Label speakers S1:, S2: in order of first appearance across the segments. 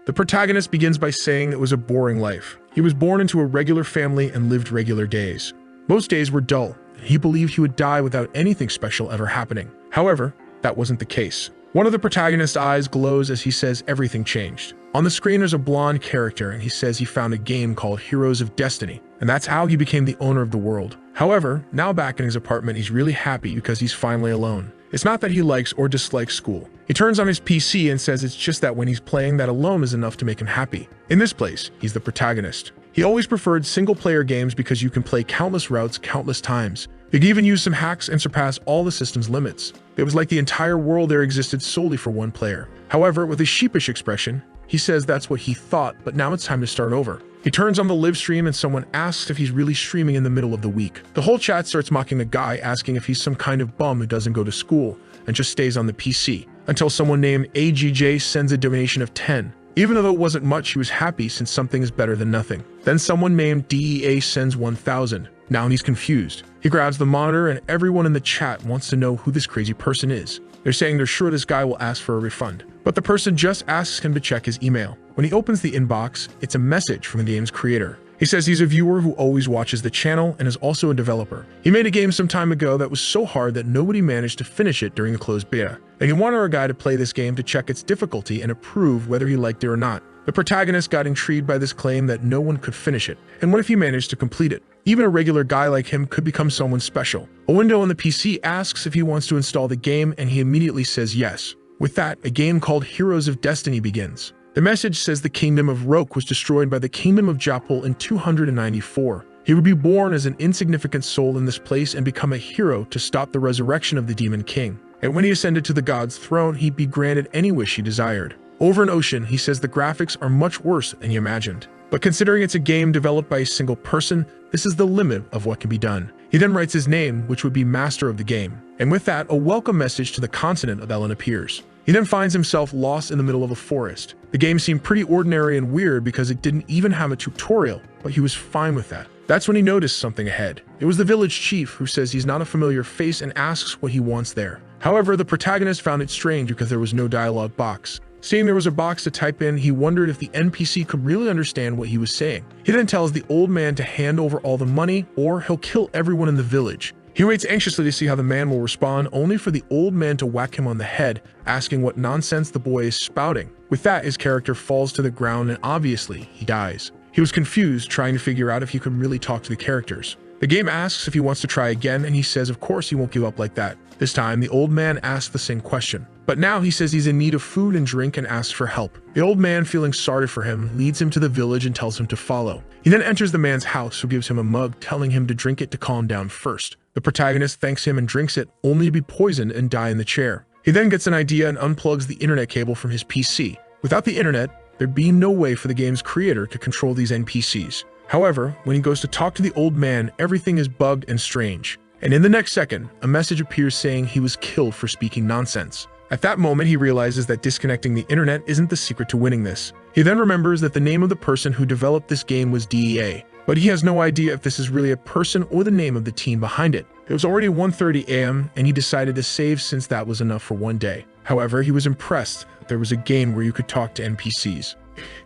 S1: The protagonist begins by saying it was a boring life. He was born into a regular family and lived regular days. Most days were dull, and he believed he would die without anything special ever happening. However, that wasn't the case. One of the protagonist's eyes glows as he says everything changed. On the screen there's a blonde character and he says he found a game called Heroes of Destiny, and that's how he became the owner of the world. However, now back in his apartment he's really happy because he's finally alone. It's not that he likes or dislikes school. He turns on his PC and says it's just that when he's playing that alone is enough to make him happy. In this place, he's the protagonist. He always preferred single-player games because you can play countless routes countless times. You can even use some hacks and surpass all the system's limits. It was like the entire world there existed solely for one player. However, with a sheepish expression, he says that's what he thought, but now it's time to start over. He turns on the live stream and someone asks if he's really streaming in the middle of the week. The whole chat starts mocking the guy, asking if he's some kind of bum who doesn't go to school and just stays on the PC, until someone named AGJ sends a donation of 10. Even though it wasn't much, he was happy since something is better than nothing. Then someone named DEA sends 1,000. Now he's confused. He grabs the monitor and everyone in the chat wants to know who this crazy person is. They're saying they're sure this guy will ask for a refund, but the person just asks him to check his email. When he opens the inbox, it's a message from the game's creator. He says he's a viewer who always watches the channel and is also a developer. He made a game some time ago that was so hard that nobody managed to finish it during the closed beta. And he wanted a guy to play this game to check its difficulty and approve whether he liked it or not. The protagonist got intrigued by this claim that no one could finish it, and what if he managed to complete it? Even a regular guy like him could become someone special. A window on the PC asks if he wants to install the game, and he immediately says yes. With that, a game called Heroes of Destiny begins. The message says the kingdom of Roke was destroyed by the kingdom of Japol in 294. He would be born as an insignificant soul in this place and become a hero to stop the resurrection of the demon king. And when he ascended to the god's throne, he'd be granted any wish he desired. Over an ocean, he says the graphics are much worse than he imagined. But considering it's a game developed by a single person, this is the limit of what can be done. He then writes his name, which would be master of the game. And with that, a welcome message to the continent of Ellen appears. He then finds himself lost in the middle of a forest. The game seemed pretty ordinary and weird because it didn't even have a tutorial, but he was fine with that. That's when he noticed something ahead. It was the village chief who says he's not a familiar face and asks what he wants there. However, the protagonist found it strange because there was no dialogue box. Seeing there was a box to type in, he wondered if the NPC could really understand what he was saying. He then tells the old man to hand over all the money or he'll kill everyone in the village. He waits anxiously to see how the man will respond, only for the old man to whack him on the head, asking what nonsense the boy is spouting. With that, his character falls to the ground and obviously, he dies. He was confused, trying to figure out if he could really talk to the characters. The game asks if he wants to try again, and he says of course he won't give up like that. This time, the old man asks the same question. But now he says he's in need of food and drink and asks for help. The old man, feeling sorry for him, leads him to the village and tells him to follow. He then enters the man's house, who gives him a mug, telling him to drink it to calm down first. The protagonist thanks him and drinks it, only to be poisoned and die in the chair. He then gets an idea and unplugs the internet cable from his PC. Without the internet, there'd be no way for the game's creator to control these NPCs. However, when he goes to talk to the old man, everything is bugged and strange. And in the next second, a message appears saying he was killed for speaking nonsense. At that moment, he realizes that disconnecting the internet isn't the secret to winning this. He then remembers that the name of the person who developed this game was DEA, but he has no idea if this is really a person or the name of the team behind it. It was already 1:30 a.m. and he decided to save since that was enough for one day. However, he was impressed that there was a game where you could talk to NPCs.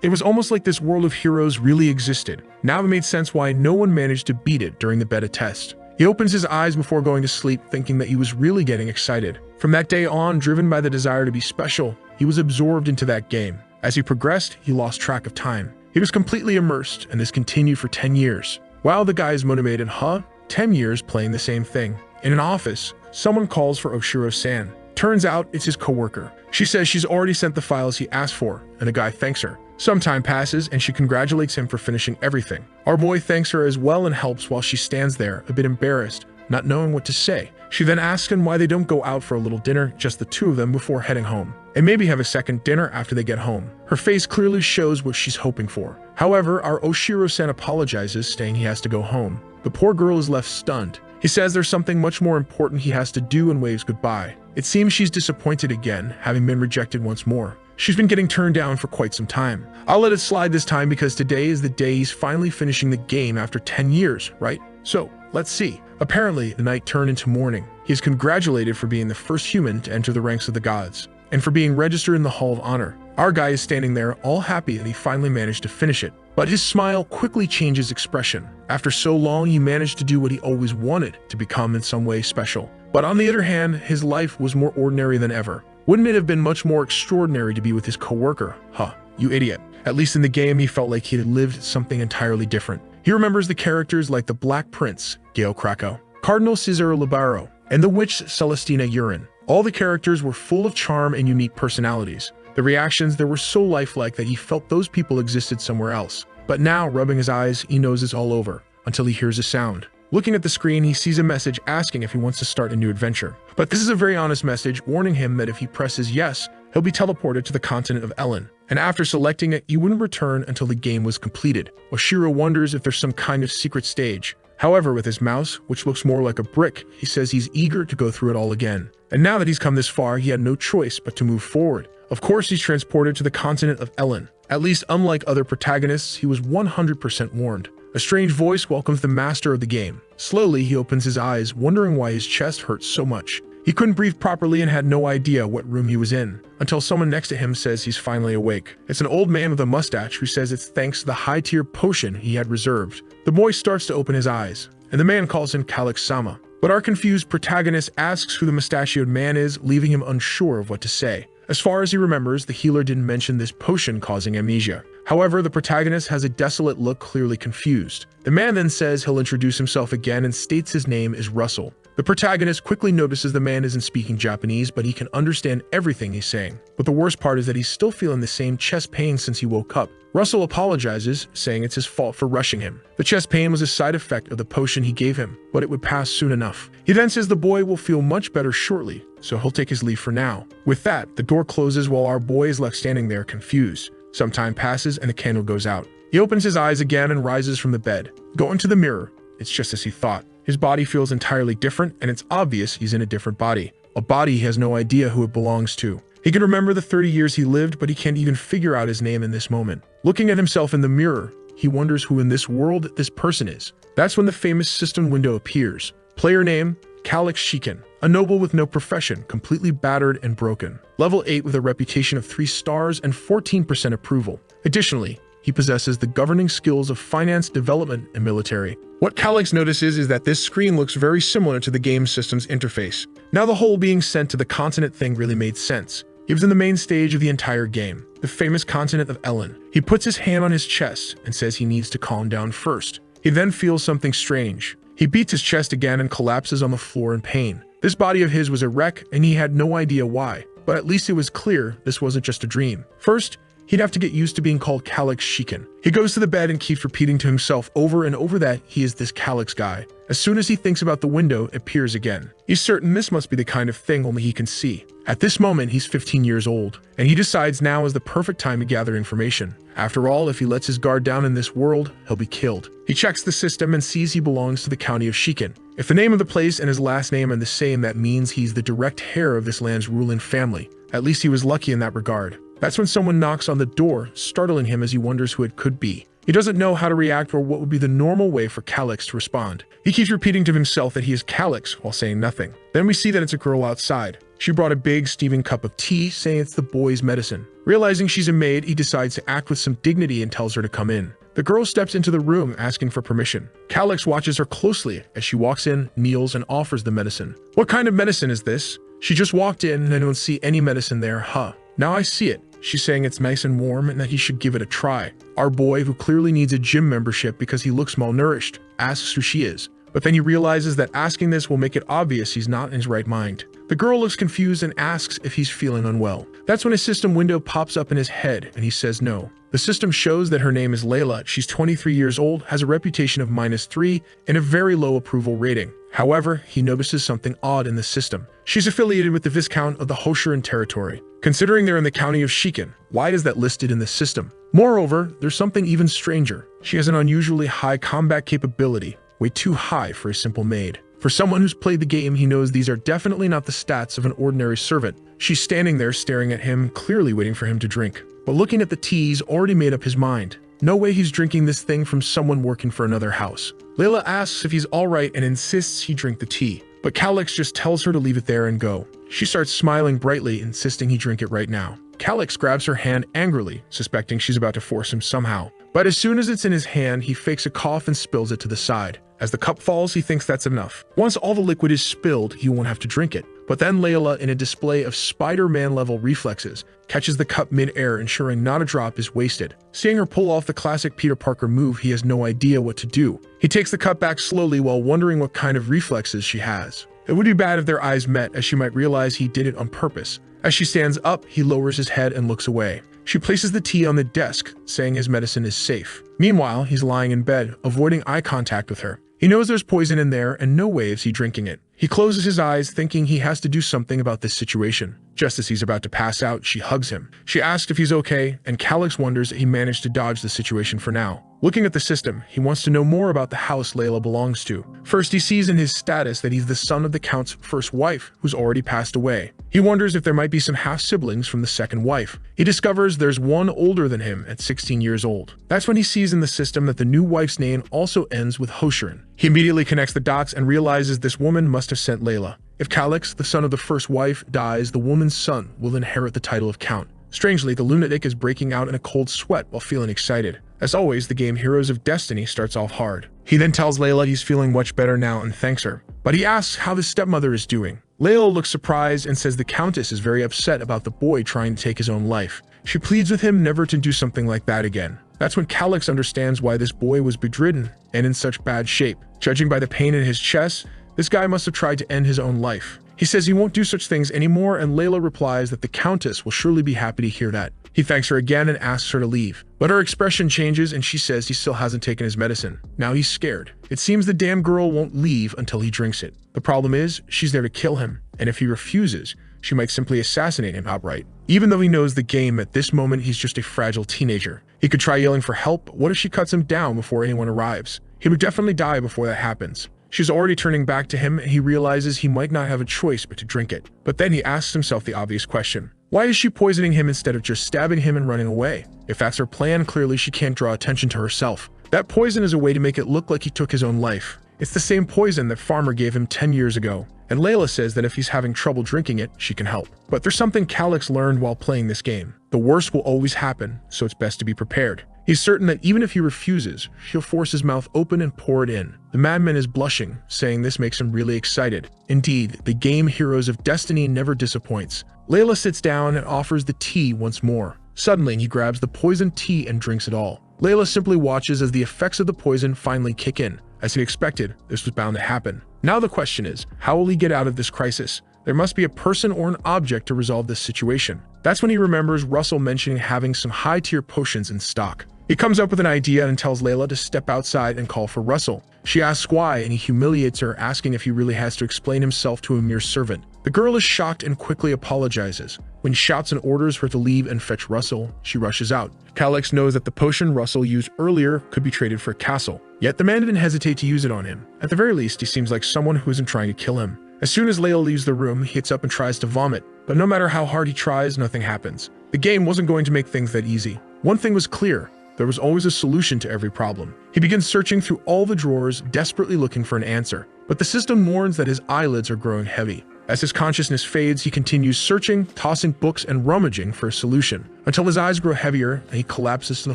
S1: It was almost like this world of heroes really existed. Now it made sense why no one managed to beat it during the beta test. He opens his eyes before going to sleep, thinking that he was really getting excited. From that day on, driven by the desire to be special, he was absorbed into that game. As he progressed, he lost track of time. He was completely immersed, and this continued for 10 years. Wow, the guy is motivated, huh? 10 years playing the same thing. In an office, someone calls for Oshiro-san. Turns out it's his coworker. She says she's already sent the files he asked for, and the guy thanks her. Some time passes, and she congratulates him for finishing everything. Our boy thanks her as well and helps while she stands there, a bit embarrassed, not knowing what to say. She then asks him why they don't go out for a little dinner, just the two of them, before heading home, and maybe have a second dinner after they get home. Her face clearly shows what she's hoping for. However, our Oshiro-san apologizes, saying he has to go home. The poor girl is left stunned. He says there's something much more important he has to do and waves goodbye. It seems she's disappointed again, having been rejected once more. She's been getting turned down for quite some time. I'll let it slide this time because today is the day he's finally finishing the game after 10 years, right? So, let's see. Apparently, the night turned into morning. He is congratulated for being the first human to enter the ranks of the gods, and for being registered in the Hall of Honor. Our guy is standing there all happy that he finally managed to finish it. But his smile quickly changes expression. After so long, he managed to do what he always wanted, to become in some way special. But on the other hand, his life was more ordinary than ever. Wouldn't it have been much more extraordinary to be with his coworker? Huh, you idiot. At least in the game, he felt like he had lived something entirely different. He remembers the characters like the Black Prince, Gale Krakow, Cardinal Cesare Libaro, and the Witch Celestina Urin. All the characters were full of charm and unique personalities. The reactions there were so lifelike that he felt those people existed somewhere else. But now, rubbing his eyes, he knows it's all over, until he hears a sound. Looking at the screen, he sees a message asking if he wants to start a new adventure. But this is a very honest message, warning him that if he presses yes, he'll be teleported to the continent of Ellen. And after selecting it, he wouldn't return until the game was completed. Oshiro wonders if there's some kind of secret stage. However, with his mouse, which looks more like a brick, he says he's eager to go through it all again. And now that he's come this far, he had no choice but to move forward. Of course, he's transported to the continent of Ellen. At least, unlike other protagonists, he was 100% warned. A strange voice welcomes the master of the game. Slowly, he opens his eyes, wondering why his chest hurts so much. He couldn't breathe properly and had no idea what room he was in, until someone next to him says he's finally awake. It's an old man with a mustache who says it's thanks to the high-tier potion he had reserved. The boy starts to open his eyes, and the man calls him Calix-sama. But our confused protagonist asks who the mustachioed man is, leaving him unsure of what to say. As far as he remembers, the healer didn't mention this potion causing amnesia. However, the protagonist has a desolate look, clearly confused. The man then says he'll introduce himself again and states his name is Russell. The protagonist quickly notices the man isn't speaking Japanese, but he can understand everything he's saying. But the worst part is that he's still feeling the same chest pain since he woke up. Russell apologizes, saying it's his fault for rushing him. The chest pain was a side effect of the potion he gave him, but it would pass soon enough. He then says the boy will feel much better shortly, so he'll take his leave for now. With that, the door closes while our boy is left standing there confused. Some time passes and the candle goes out. He opens his eyes again and rises from the bed. Going to the mirror, it's just as he thought. His body feels entirely different, and it's obvious he's in a different body. A body he has no idea who it belongs to. He can remember the 30 years he lived, but he can't even figure out his name in this moment. Looking at himself in the mirror, he wonders who in this world this person is. That's when the famous system window appears. Player name, Calix Shiken. A noble with no profession, completely battered and broken. Level 8 with a reputation of 3 stars and 14% approval. Additionally, he possesses the governing skills of finance, development, and military. What Calix notices is that this screen looks very similar to the game system's interface. Now the whole being sent to the continent thing really made sense. He was in the main stage of the entire game, the famous continent of Ellen. He puts his hand on his chest and says he needs to calm down first. He then feels something strange. He beats his chest again and collapses on the floor in pain. This body of his was a wreck and he had no idea why, but at least it was clear this wasn't just a dream. First, he'd have to get used to being called Calix Shiken. He goes to the bed and keeps repeating to himself over and over that he is this Calix guy. As soon as he thinks about the window, it appears again. He's certain this must be the kind of thing only he can see. At this moment, he's 15 years old, and he decides now is the perfect time to gather information. After all, if he lets his guard down in this world, he'll be killed. He checks the system and sees he belongs to the county of Shiken. If the name of the place and his last name are the same, that means he's the direct heir of this land's ruling family. At least he was lucky in that regard. That's when someone knocks on the door, startling him as he wonders who it could be. He doesn't know how to react or what would be the normal way for Calix to respond. He keeps repeating to himself that he is Calix while saying nothing. Then we see that it's a girl outside. She brought a big steaming cup of tea, saying it's the boy's medicine. Realizing she's a maid, he decides to act with some dignity and tells her to come in. The girl steps into the room asking for permission. Calix watches her closely as she walks in, kneels, and offers the medicine. What kind of medicine is this? She just walked in and I don't see any medicine there, huh? Now I see it. She's saying it's nice and warm and that he should give it a try. Our boy, who clearly needs a gym membership because he looks malnourished, asks who she is. But then he realizes that asking this will make it obvious he's not in his right mind. The girl looks confused and asks if he's feeling unwell. That's when a system window pops up in his head and he says no. The system shows that her name is Layla. She's 23 years old, has a reputation of -3, and a very low approval rating. However, he notices something odd in the system. She's affiliated with the Viscount of the Hoshiran territory. Considering they're in the county of Shiken, why is that listed in the system? Moreover, there's something even stranger. She has an unusually high combat capability, way too high for a simple maid. For someone who's played the game, he knows these are definitely not the stats of an ordinary servant. She's standing there staring at him, clearly waiting for him to drink. But looking at the tea, he's already made up his mind. No way he's drinking this thing from someone working for another house. Layla asks if he's alright and insists he drink the tea, but Calix just tells her to leave it there and go. She starts smiling brightly, insisting he drink it right now. Calix grabs her hand angrily, suspecting she's about to force him somehow. But as soon as it's in his hand, he fakes a cough and spills it to the side. As the cup falls, he thinks that's enough. Once all the liquid is spilled, he won't have to drink it. But then Layla, in a display of Spider-Man-level reflexes, catches the cup mid-air, ensuring not a drop is wasted. Seeing her pull off the classic Peter Parker move, he has no idea what to do. He takes the cup back slowly while wondering what kind of reflexes she has. It would be bad if their eyes met, as she might realize he did it on purpose. As she stands up, he lowers his head and looks away. She places the tea on the desk, saying his medicine is safe. Meanwhile, he's lying in bed, avoiding eye contact with her. He knows there's poison in there, and no way is he drinking it. He closes his eyes, thinking he has to do something about this situation. Just as he's about to pass out, she hugs him. She asks if he's okay, and Calix wonders that he managed to dodge the situation for now. Looking at the system, he wants to know more about the house Layla belongs to. First, he sees in his status that he's the son of the Count's first wife, who's already passed away. He wonders if there might be some half-siblings from the second wife. He discovers there's one older than him at 16 years old. That's when he sees in the system that the new wife's name also ends with Hoshirin. He immediately connects the dots and realizes this woman must have sent Layla. If Calix, the son of the first wife, dies, the woman's son will inherit the title of Count. Strangely, the lunatic is breaking out in a cold sweat while feeling excited. As always, the game Heroes of Destiny starts off hard. He then tells Layla he's feeling much better now and thanks her. But he asks how the stepmother is doing. Layla looks surprised and says the Countess is very upset about the boy trying to take his own life. She pleads with him never to do something like that again. That's when Calix understands why this boy was bedridden and in such bad shape. Judging by the pain in his chest, this guy must have tried to end his own life. He says he won't do such things anymore, and Layla replies that the Countess will surely be happy to hear that. He thanks her again and asks her to leave. But her expression changes and she says he still hasn't taken his medicine. Now he's scared. It seems the damn girl won't leave until he drinks it. The problem is, she's there to kill him, and if he refuses, she might simply assassinate him outright. Even though he knows the game, at this moment he's just a fragile teenager. He could try yelling for help, but what if she cuts him down before anyone arrives? He would definitely die before that happens. She's already turning back to him, and he realizes he might not have a choice but to drink it. But then he asks himself the obvious question. Why is she poisoning him instead of just stabbing him and running away? If that's her plan, clearly she can't draw attention to herself. That poison is a way to make it look like he took his own life. It's the same poison that Farmer gave him 10 years ago. And Layla says that if he's having trouble drinking it, she can help. But there's something Calix learned while playing this game. The worst will always happen, so it's best to be prepared. He's certain that even if he refuses, she'll force his mouth open and pour it in. The madman is blushing, saying this makes him really excited. Indeed, the game Heroes of Destiny never disappoints. Layla sits down and offers the tea once more. Suddenly, he grabs the poisoned tea and drinks it all. Layla simply watches as the effects of the poison finally kick in. As he expected, this was bound to happen. Now the question is, how will he get out of this crisis? There must be a person or an object to resolve this situation. That's when he remembers Russell mentioning having some high-tier potions in stock. He comes up with an idea and tells Layla to step outside and call for Russell. She asks why, and he humiliates her, asking if he really has to explain himself to a mere servant. The girl is shocked and quickly apologizes. When he shouts and orders her to leave and fetch Russell, she rushes out. Calix knows that the potion Russell used earlier could be traded for a castle, yet the man didn't hesitate to use it on him. At the very least, he seems like someone who isn't trying to kill him. As soon as Layla leaves the room, he gets up and tries to vomit, but no matter how hard he tries, nothing happens. The game wasn't going to make things that easy. One thing was clear. There was always a solution to every problem. He begins searching through all the drawers, desperately looking for an answer. But the system warns that his eyelids are growing heavy. As his consciousness fades, he continues searching, tossing books and rummaging for a solution, until his eyes grow heavier and he collapses to the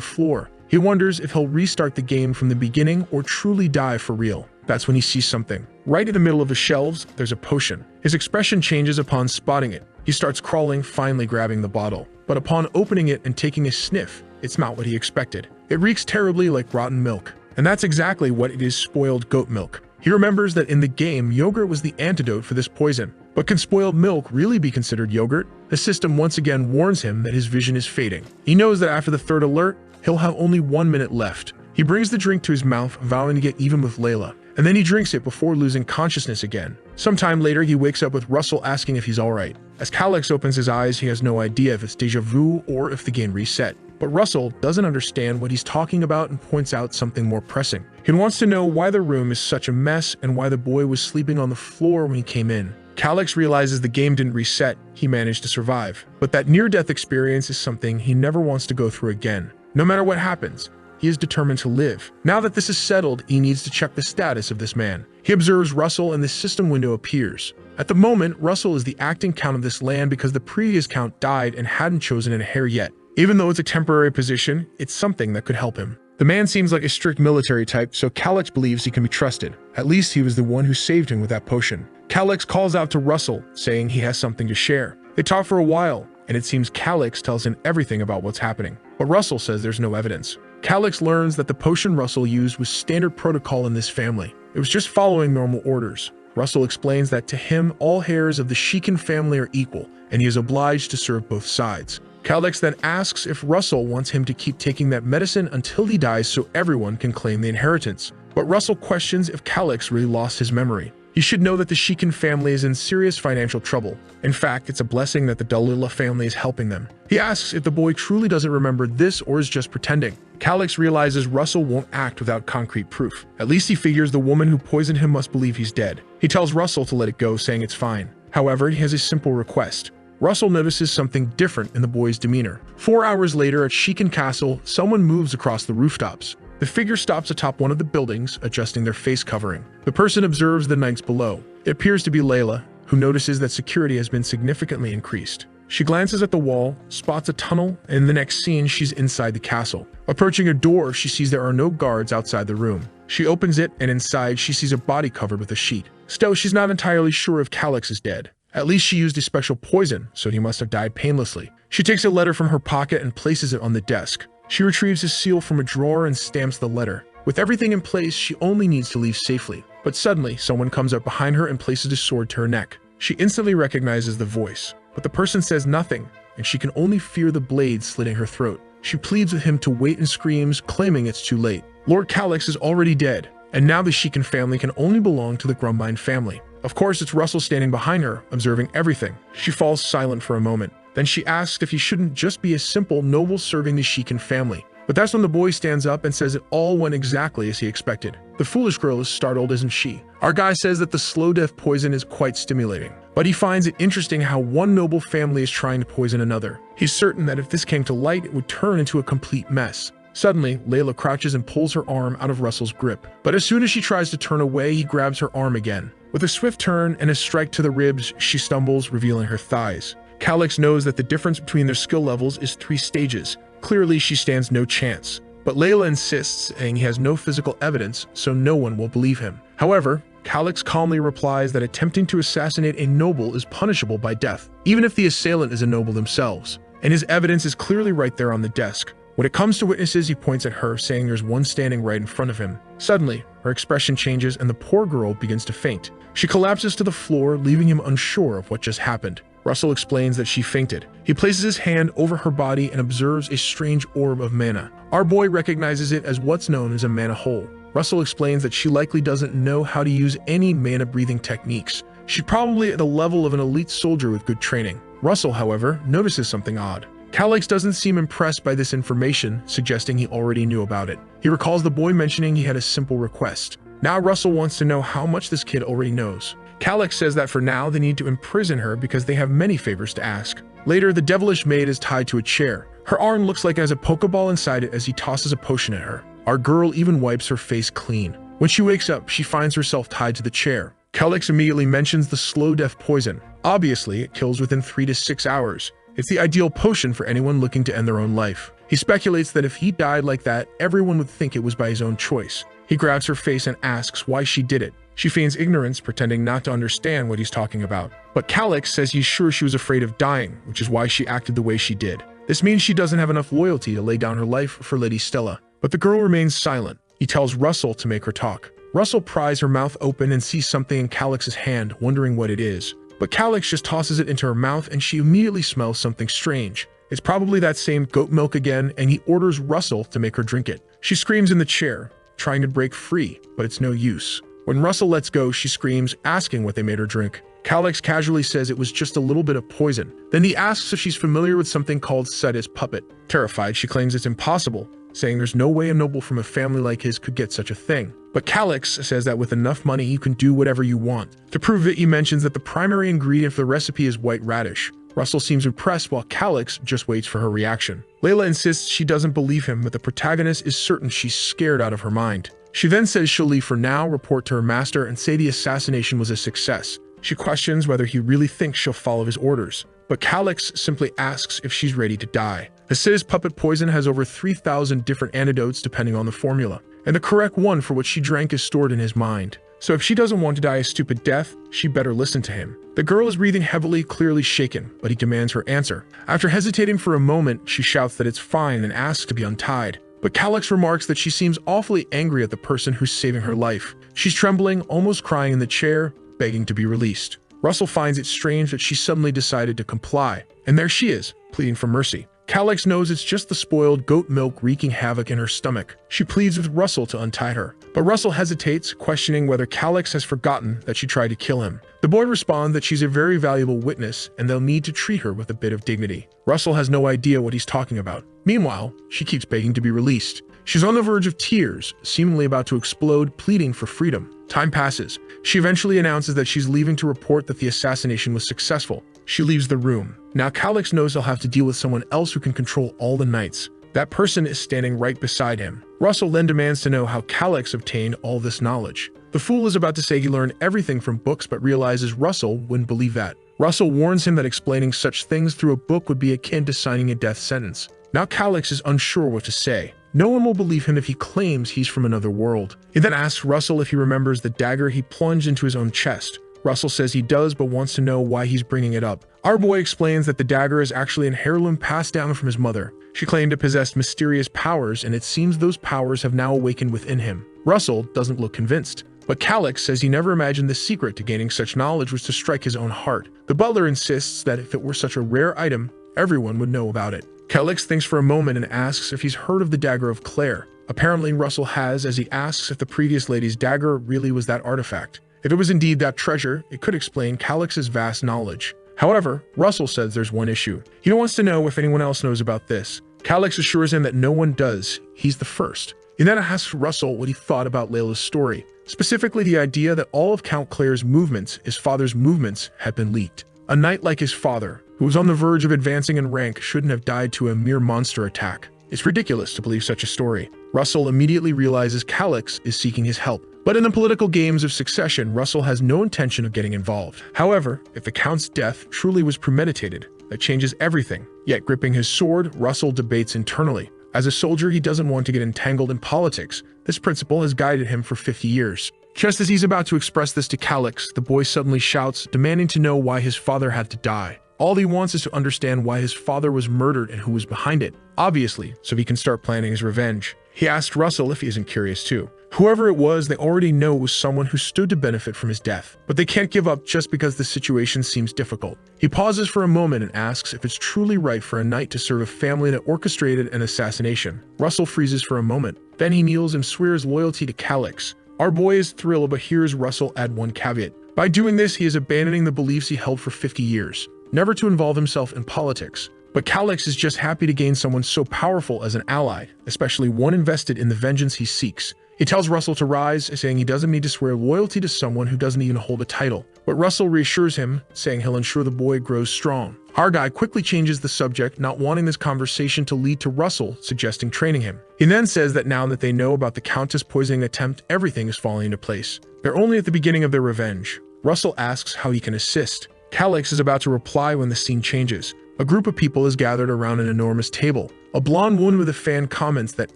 S1: floor. He wonders if he'll restart the game from the beginning or truly die for real. That's when he sees something. Right in the middle of the shelves, there's a potion. His expression changes upon spotting it. He starts crawling, finally grabbing the bottle. But upon opening it and taking a sniff, it's not what he expected. It reeks terribly like rotten milk. And that's exactly what it is: spoiled goat milk. He remembers that in the game, yogurt was the antidote for this poison. But can spoiled milk really be considered yogurt? The system once again warns him that his vision is fading. He knows that after the third alert, he'll have only 1 minute left. He brings the drink to his mouth, vowing to get even with Layla. And then he drinks it before losing consciousness again. Sometime later, he wakes up with Russell asking if he's alright. As Calix opens his eyes, he has no idea if it's deja vu or if the game reset. But Russell doesn't understand what he's talking about and points out something more pressing. He wants to know why the room is such a mess and why the boy was sleeping on the floor when he came in. Calix realizes the game didn't reset, he managed to survive. But that near-death experience is something he never wants to go through again. No matter what happens, he is determined to live. Now that this is settled, he needs to check the status of this man. He observes Russell and the system window appears. At the moment, Russell is the acting count of this land because the previous count died and hadn't chosen an heir yet. Even though it's a temporary position, it's something that could help him. The man seems like a strict military type, so Calix believes he can be trusted. At least he was the one who saved him with that potion. Calix calls out to Russell, saying he has something to share. They talk for a while, and it seems Calix tells him everything about what's happening. But Russell says there's no evidence. Calix learns that the potion Russell used was standard protocol in this family. It was just following normal orders. Russell explains that to him, all heirs of the Shikin family are equal, and he is obliged to serve both sides. Calix then asks if Russell wants him to keep taking that medicine until he dies so everyone can claim the inheritance. But Russell questions if Calix really lost his memory. He should know that the Shikin family is in serious financial trouble. In fact, it's a blessing that the Dalila family is helping them. He asks if the boy truly doesn't remember this or is just pretending. Calix realizes Russell won't act without concrete proof. At least he figures the woman who poisoned him must believe he's dead. He tells Russell to let it go, saying it's fine. However, he has a simple request. Russell notices something different in the boy's demeanor. 4 hours later at Shikin Castle, someone moves across the rooftops. The figure stops atop one of the buildings, adjusting their face covering. The person observes the knights below. It appears to be Layla, who notices that security has been significantly increased. She glances at the wall, spots a tunnel, and in the next scene, she's inside the castle. Approaching a door, she sees there are no guards outside the room. She opens it, and inside, she sees a body covered with a sheet. Still, she's not entirely sure if Calix is dead. At least she used a special poison, so he must have died painlessly. She takes a letter from her pocket and places it on the desk. She retrieves a seal from a drawer and stamps the letter. With everything in place, she only needs to leave safely. But suddenly, someone comes up behind her and places a sword to her neck. She instantly recognizes the voice, but the person says nothing, and she can only fear the blade slitting her throat. She pleads with him to wait and screams, claiming it's too late. Lord Calix is already dead, and now the Shikin family can only belong to the Grumbine family. Of course, it's Russell standing behind her, observing everything. She falls silent for a moment. Then she asks if he shouldn't just be a simple noble serving the Shikin family. But that's when the boy stands up and says it all went exactly as he expected. The foolish girl is startled, isn't she? Our guy says that the slow death poison is quite stimulating, but he finds it interesting how one noble family is trying to poison another. He's certain that if this came to light, it would turn into a complete mess. Suddenly, Layla crouches and pulls her arm out of Russell's grip. But as soon as she tries to turn away, he grabs her arm again. With a swift turn and a strike to the ribs, she stumbles, revealing her thighs. Calix knows that the difference between their skill levels is 3 stages. Clearly, she stands no chance. But Layla insists, saying he has no physical evidence, so no one will believe him. However, Calix calmly replies that attempting to assassinate a noble is punishable by death, even if the assailant is a noble themselves. And his evidence is clearly right there on the desk. When it comes to witnesses, he points at her, saying there's one standing right in front of him. Suddenly, her expression changes and the poor girl begins to faint. She collapses to the floor, leaving him unsure of what just happened. Russell explains that she fainted. He places his hand over her body and observes a strange orb of mana. Our boy recognizes it as what's known as a mana hole. Russell explains that she likely doesn't know how to use any mana-breathing techniques. She's probably at the level of an elite soldier with good training. Russell, however, notices something odd. Calix doesn't seem impressed by this information, suggesting he already knew about it. He recalls the boy mentioning he had a simple request. Now Russell wants to know how much this kid already knows. Calix says that for now they need to imprison her because they have many favors to ask. Later, the devilish maid is tied to a chair. Her arm looks like it has a Pokeball inside it as he tosses a potion at her. Our girl even wipes her face clean. When she wakes up, she finds herself tied to the chair. Calix immediately mentions the slow death poison. Obviously, it kills within 3 to 6 hours. It's the ideal potion for anyone looking to end their own life. He speculates that if he died like that, everyone would think it was by his own choice. He grabs her face and asks why she did it. She feigns ignorance, pretending not to understand what he's talking about. But Calix says he's sure she was afraid of dying, which is why she acted the way she did. This means she doesn't have enough loyalty to lay down her life for Lady Stella. But the girl remains silent. He tells Russell to make her talk. Russell pries her mouth open and sees something in Calix's hand, wondering what it is. But Calix just tosses it into her mouth and she immediately smells something strange. It's probably that same goat milk again, and he orders Russell to make her drink it. She screams in the chair, trying to break free, but it's no use. When Russell lets go, she screams, asking what they made her drink. Calix casually says it was just a little bit of poison. Then he asks if she's familiar with something called Seta's puppet. Terrified, she claims it's impossible, saying there's no way a noble from a family like his could get such a thing. But Calix says that with enough money, you can do whatever you want. To prove it, he mentions that the primary ingredient for the recipe is white radish. Russell seems impressed while Calix just waits for her reaction. Layla insists she doesn't believe him, but the protagonist is certain she's scared out of her mind. She then says she'll leave for now, report to her master, and say the assassination was a success. She questions whether he really thinks she'll follow his orders, but Calix simply asks if she's ready to die. Acid's puppet poison has over 3,000 different antidotes depending on the formula, and the correct one for what she drank is stored in his mind. So if she doesn't want to die a stupid death, she better listen to him. The girl is breathing heavily, clearly shaken, but he demands her answer. After hesitating for a moment, she shouts that it's fine and asks to be untied. But Calix remarks that she seems awfully angry at the person who's saving her life. She's trembling, almost crying in the chair, begging to be released. Russell finds it strange that she suddenly decided to comply, and there she is, pleading for mercy. Calix knows it's just the spoiled goat milk wreaking havoc in her stomach. She pleads with Russell to untie her, but Russell hesitates, questioning whether Calix has forgotten that she tried to kill him. The boy responds that she's a very valuable witness and they'll need to treat her with a bit of dignity. Russell has no idea what he's talking about. Meanwhile, she keeps begging to be released. She's on the verge of tears, seemingly about to explode, pleading for freedom. Time passes. She eventually announces that she's leaving to report that the assassination was successful. She leaves the room. Now Calix knows he'll have to deal with someone else who can control all the knights. That person is standing right beside him. Russell then demands to know how Calix obtained all this knowledge. The fool is about to say he learned everything from books but realizes Russell wouldn't believe that. Russell warns him that explaining such things through a book would be akin to signing a death sentence. Now Calix is unsure what to say. No one will believe him if he claims he's from another world. He then asks Russell if he remembers the dagger he plunged into his own chest. Russell says he does but wants to know why he's bringing it up. Our boy explains that the dagger is actually an heirloom passed down from his mother. She claimed it possessed mysterious powers, and it seems those powers have now awakened within him. Russell doesn't look convinced, but Calix says he never imagined the secret to gaining such knowledge was to strike his own heart. The butler insists that if it were such a rare item, everyone would know about it. Calix thinks for a moment and asks if he's heard of the dagger of Claire. Apparently Russell has, as he asks if the previous lady's dagger really was that artifact. If it was indeed that treasure, it could explain Calix's vast knowledge. However, Russell says there's one issue. He wants to know if anyone else knows about this. Calix assures him that no one does. He's the first. He then asks Russell what he thought about Layla's story, specifically the idea that all of Count Claire's movements, his father's movements, had been leaked. A knight like his father, who was on the verge of advancing in rank, shouldn't have died to a mere monster attack. It's ridiculous to believe such a story. Russell immediately realizes Calix is seeking his help. But in the political games of succession, Russell has no intention of getting involved. However, if the Count's death truly was premeditated, that changes everything. Yet gripping his sword, Russell debates internally. As a soldier, he doesn't want to get entangled in politics. This principle has guided him for 50 years. Just as he's about to express this to Calix, the boy suddenly shouts, demanding to know why his father had to die. All he wants is to understand why his father was murdered and who was behind it. Obviously, so he can start planning his revenge. He asked Russell if he isn't curious too. Whoever it was, they already know it was someone who stood to benefit from his death. But they can't give up just because the situation seems difficult. He pauses for a moment and asks if it's truly right for a knight to serve a family that orchestrated an assassination. Russell freezes for a moment. Then he kneels and swears loyalty to Calix. Our boy is thrilled but hears Russell add one caveat. By doing this, he is abandoning the beliefs he held for 50 years, never to involve himself in politics. But Calix is just happy to gain someone so powerful as an ally, especially one invested in the vengeance he seeks. He tells Russell to rise, saying he doesn't need to swear loyalty to someone who doesn't even hold a title. But Russell reassures him, saying he'll ensure the boy grows strong. Our guy quickly changes the subject, not wanting this conversation to lead to Russell suggesting training him. He then says that now that they know about the Countess poisoning attempt, everything is falling into place. They're only at the beginning of their revenge. Russell asks how he can assist. Calix is about to reply when the scene changes. A group of people is gathered around an enormous table. A blonde woman with a fan comments that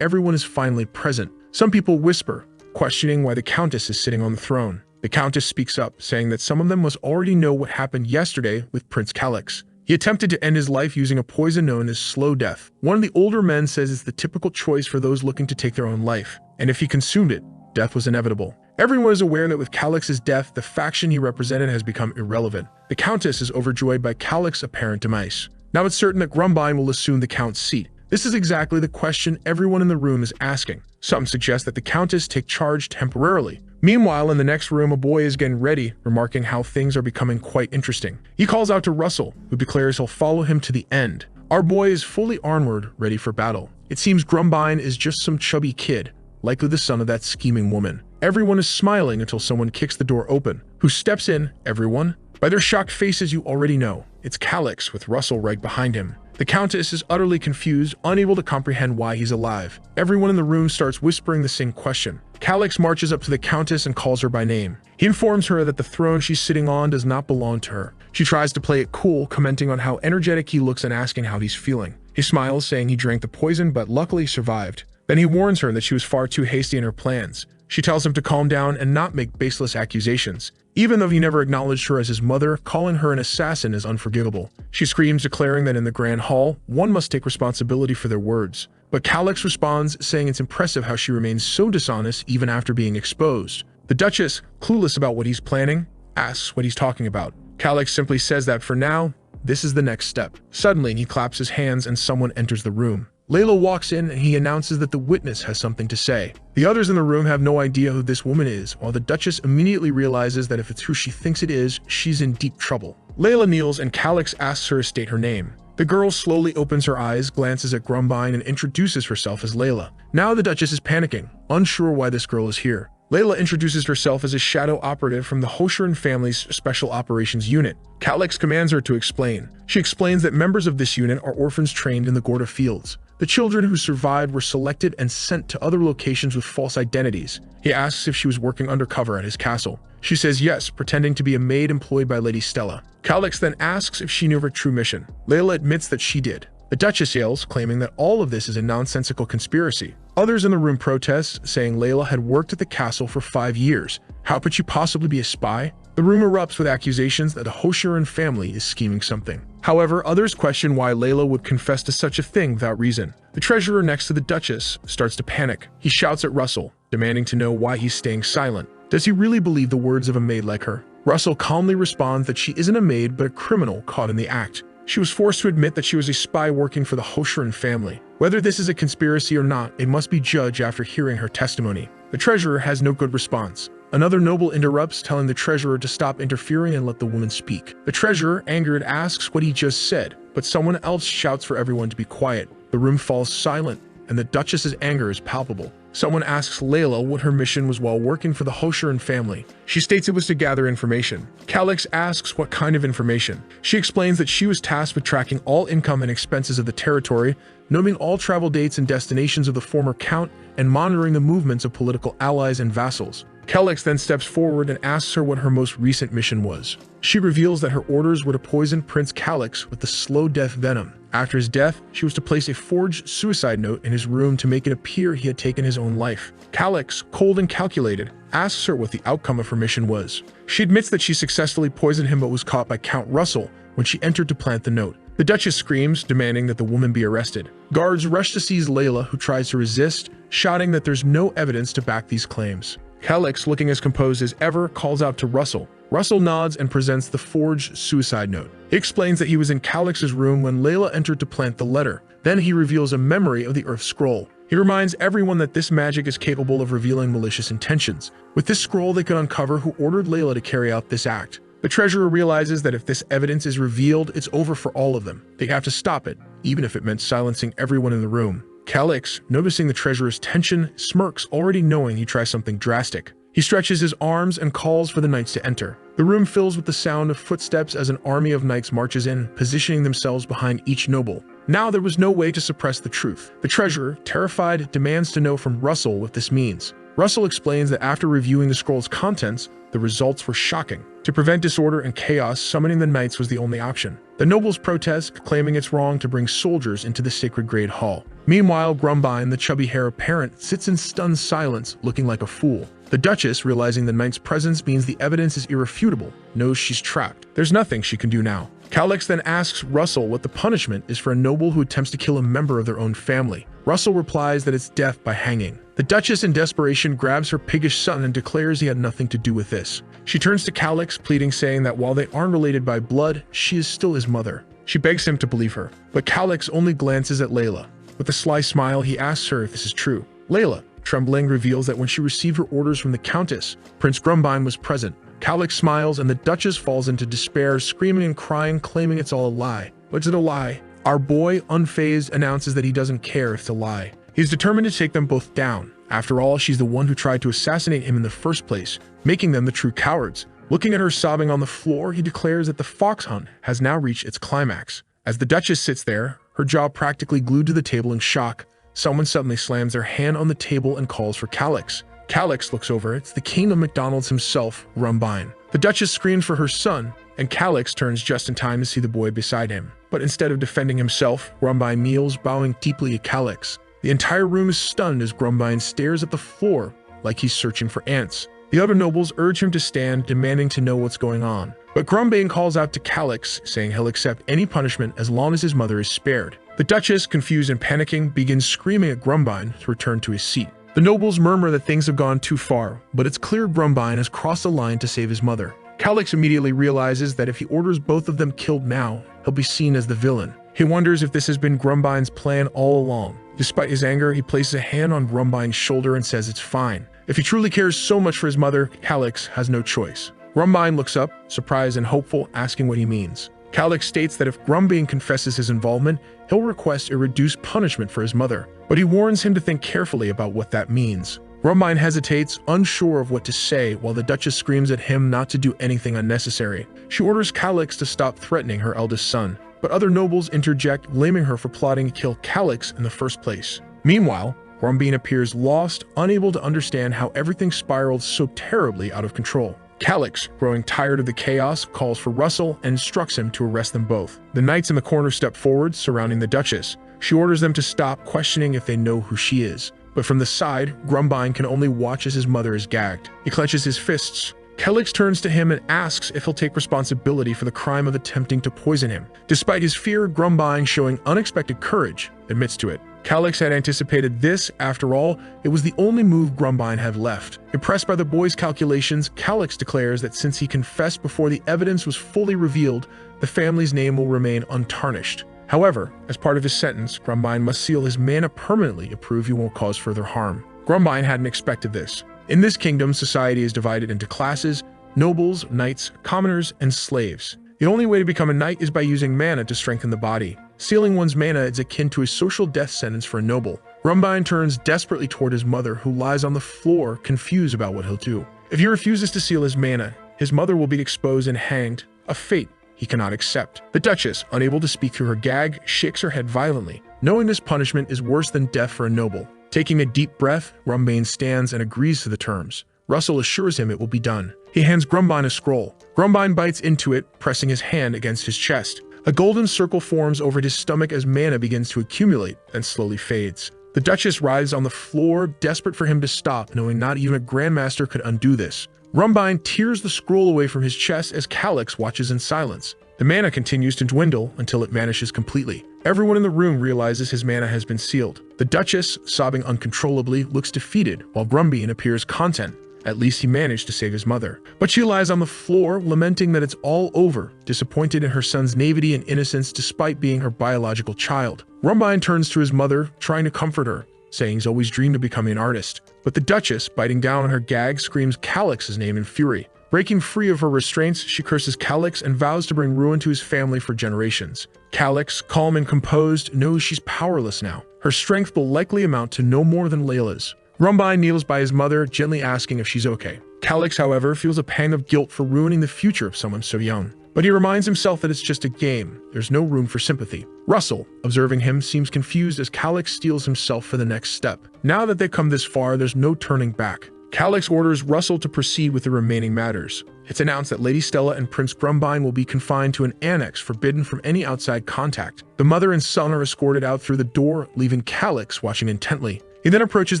S1: everyone is finally present. Some people whisper, questioning why the Countess is sitting on the throne. The Countess speaks up, saying that some of them must already know what happened yesterday with Prince Calix. He attempted to end his life using a poison known as slow death. One of the older men says it's the typical choice for those looking to take their own life, and if he consumed it, death was inevitable. Everyone is aware that with Calix's death, the faction he represented has become irrelevant. The Countess is overjoyed by Calix's apparent demise. Now it's certain that Grumbine will assume the Count's seat. This is exactly the question everyone in the room is asking. Some suggest that the Countess take charge temporarily. Meanwhile, in the next room, a boy is getting ready, remarking how things are becoming quite interesting. He calls out to Russell, who declares he'll follow him to the end. Our boy is fully armored, ready for battle. It seems Grumbine is just some chubby kid, likely the son of that scheming woman. Everyone is smiling until someone kicks the door open. Who steps in? Everyone? By their shocked faces, you already know. It's Calix, with Russell right behind him. The Countess is utterly confused, unable to comprehend why he's alive. Everyone in the room starts whispering the same question. Calix marches up to the Countess and calls her by name. He informs her that the throne she's sitting on does not belong to her. She tries to play it cool, commenting on how energetic he looks and asking how he's feeling. He smiles, saying he drank the poison but luckily survived. Then he warns her that she was far too hasty in her plans. She tells him to calm down and not make baseless accusations. Even though he never acknowledged her as his mother, calling her an assassin is unforgivable. She screams, declaring that in the Grand Hall, one must take responsibility for their words. But Calix responds, saying it's impressive how she remains so dishonest even after being exposed. The Duchess, clueless about what he's planning, asks what he's talking about. Calix simply says that for now, this is the next step. Suddenly, he claps his hands and someone enters the room. Layla walks in and he announces that the witness has something to say. The others in the room have no idea who this woman is, while the Duchess immediately realizes that if it's who she thinks it is, she's in deep trouble. Layla kneels and Calix asks her to state her name. The girl slowly opens her eyes, glances at Grumbine, and introduces herself as Layla. Now the Duchess is panicking, unsure why this girl is here. Layla introduces herself as a shadow operative from the Hoshiran family's Special Operations Unit. Calix commands her to explain. She explains that members of this unit are orphans trained in the Gorda fields. The children who survived were selected and sent to other locations with false identities. He asks if she was working undercover at his castle. She says yes, pretending to be a maid employed by Lady Stella. Calix then asks if she knew her true mission. Layla admits that she did. The Duchess yells, claiming that all of this is a nonsensical conspiracy. Others in the room protest, saying Layla had worked at the castle for 5 years. How could she possibly be a spy? The room erupts with accusations that the Hoshiran family is scheming something. However, others question why Layla would confess to such a thing without reason. The treasurer next to the Duchess starts to panic. He shouts at Russell, demanding to know why he's staying silent. Does he really believe the words of a maid like her? Russell calmly responds that she isn't a maid but a criminal caught in the act. She was forced to admit that she was a spy working for the Hoshiran family. Whether this is a conspiracy or not, it must be judged after hearing her testimony. The treasurer has no good response. Another noble interrupts, telling the treasurer to stop interfering and let the woman speak. The treasurer, angered, asks what he just said, but someone else shouts for everyone to be quiet. The room falls silent, and the Duchess's anger is palpable. Someone asks Layla what her mission was while working for the Hoshiran family. She states it was to gather information. Calix asks what kind of information. She explains that she was tasked with tracking all income and expenses of the territory, noting all travel dates and destinations of the former count, and monitoring the movements of political allies and vassals. Calix then steps forward and asks her what her most recent mission was. She reveals that her orders were to poison Prince Calix with the slow death venom. After his death, she was to place a forged suicide note in his room to make it appear he had taken his own life. Calix, cold and calculated, asks her what the outcome of her mission was. She admits that she successfully poisoned him but was caught by Count Russell when she entered to plant the note. The Duchess screams, demanding that the woman be arrested. Guards rush to seize Layla, who tries to resist, shouting that there's no evidence to back these claims. Calix, looking as composed as ever, calls out to Russell. Russell nods and presents the forged suicide note. He explains that he was in Calix's room when Layla entered to plant the letter. Then he reveals a memory of the Earth Scroll. He reminds everyone that this magic is capable of revealing malicious intentions. With this scroll, they could uncover who ordered Layla to carry out this act. The treasurer realizes that if this evidence is revealed, it's over for all of them. They have to stop it, even if it meant silencing everyone in the room. Calix, noticing the treasurer's tension, smirks, already knowing he tries something drastic. He stretches his arms and calls for the knights to enter. The room fills with the sound of footsteps as an army of knights marches in, positioning themselves behind each noble. Now there was no way to suppress the truth. The treasurer, terrified, demands to know from Russell what this means. Russell explains that after reviewing the scroll's contents, the results were shocking. To prevent disorder and chaos, summoning the knights was the only option. The nobles protest, claiming it's wrong to bring soldiers into the sacred Great Hall. Meanwhile, Grumbine, the chubby-haired parent, sits in stunned silence, looking like a fool. The Duchess, realizing the knight's presence means the evidence is irrefutable, knows she's trapped. There's nothing she can do now. Calix then asks Russell what the punishment is for a noble who attempts to kill a member of their own family. Russell replies that it's death by hanging. The Duchess, in desperation, grabs her piggish son and declares he had nothing to do with this. She turns to Calix, pleading, saying that while they aren't related by blood, she is still his mother. She begs him to believe her, but Calix only glances at Layla. With a sly smile, he asks her if this is true. Layla, trembling, reveals that when she received her orders from the Countess, Prince Grumbine was present. Calix smiles and the Duchess falls into despair, screaming and crying, claiming it's all a lie. But it's a lie. Our boy, unfazed, announces that he doesn't care if it's a lie. He's determined to take them both down. After all, she's the one who tried to assassinate him in the first place, making them the true cowards. Looking at her sobbing on the floor, he declares that the fox hunt has now reached its climax. As the Duchess sits there, her jaw practically glued to the table in shock, someone suddenly slams their hand on the table and calls for Calix. Calix looks over. It's the king of McDonald's himself, Rumbine. The Duchess screams for her son, and Calix turns just in time to see the boy beside him. But instead of defending himself, Rumbine kneels, bowing deeply at Calix. The entire room is stunned as Grumbine stares at the floor like he's searching for ants. The other nobles urge him to stand, demanding to know what's going on. But Grumbine calls out to Calix, saying he'll accept any punishment as long as his mother is spared. The Duchess, confused and panicking, begins screaming at Grumbine to return to his seat. The nobles murmur that things have gone too far, but it's clear Grumbine has crossed the line to save his mother. Calix immediately realizes that if he orders both of them killed now, he'll be seen as the villain. He wonders if this has been Grumbine's plan all along. Despite his anger, he places a hand on Grumbine's shoulder and says it's fine. If he truly cares so much for his mother, Calix has no choice. Grumbine looks up, surprised and hopeful, asking what he means. Calix states that if Grumbine confesses his involvement, he'll request a reduced punishment for his mother, but he warns him to think carefully about what that means. Grumbine hesitates, unsure of what to say, while the Duchess screams at him not to do anything unnecessary. She orders Calix to stop threatening her eldest son, but other nobles interject, blaming her for plotting to kill Calix in the first place. Meanwhile, Grumbine appears lost, unable to understand how everything spiraled so terribly out of control. Calix, growing tired of the chaos, calls for Russell and instructs him to arrest them both. The knights in the corner step forward, surrounding the Duchess. She orders them to stop, questioning if they know who she is. But from the side, Grumbine can only watch as his mother is gagged. He clenches his fists. Calix turns to him and asks if he'll take responsibility for the crime of attempting to poison him. Despite his fear, Grumbine, showing unexpected courage, admits to it. Calix had anticipated this. After all, it was the only move Grumbine had left. Impressed by the boy's calculations, Calix declares that since he confessed before the evidence was fully revealed, the family's name will remain untarnished. However, as part of his sentence, Grumbine must seal his mana permanently to prove he won't cause further harm. Grumbine hadn't expected this. In this kingdom, society is divided into classes: nobles, knights, commoners, and slaves. The only way to become a knight is by using mana to strengthen the body. Sealing one's mana is akin to a social death sentence for a noble. Grumbine turns desperately toward his mother, who lies on the floor, confused about what he'll do. If he refuses to seal his mana, his mother will be exposed and hanged, a fate he cannot accept. The Duchess, unable to speak through her gag, shakes her head violently, knowing this punishment is worse than death for a noble. Taking a deep breath, Grumbine stands and agrees to the terms. Russell assures him it will be done. He hands Grumbine a scroll. Grumbine bites into it, pressing his hand against his chest. A golden circle forms over his stomach as mana begins to accumulate and slowly fades. The Duchess writhes on the floor, desperate for him to stop, knowing not even a Grandmaster could undo this. Grumbine tears the scroll away from his chest as Calix watches in silence. The mana continues to dwindle until it vanishes completely. Everyone in the room realizes his mana has been sealed. The Duchess, sobbing uncontrollably, looks defeated, while Grumbine appears content. At least he managed to save his mother. But she lies on the floor, lamenting that it's all over, disappointed in her son's naivety and innocence despite being her biological child. Grumbine turns to his mother, trying to comfort her, saying he's always dreamed of becoming an artist. But the Duchess, biting down on her gag, screams Calix's name in fury. Breaking free of her restraints, she curses Calix and vows to bring ruin to his family for generations. Calix, calm and composed, knows she's powerless now. Her strength will likely amount to no more than Layla's. Grumbine kneels by his mother, gently asking if she's okay. Calix, however, feels a pang of guilt for ruining the future of someone so young. But he reminds himself that it's just a game. There's no room for sympathy. Russell, observing him, seems confused as Calix steels himself for the next step. Now that they've come this far, there's no turning back. Calix orders Russell to proceed with the remaining matters. It's announced that Lady Stella and Prince Grumbine will be confined to an annex forbidden from any outside contact. The mother and son are escorted out through the door, leaving Calix watching intently. He then approaches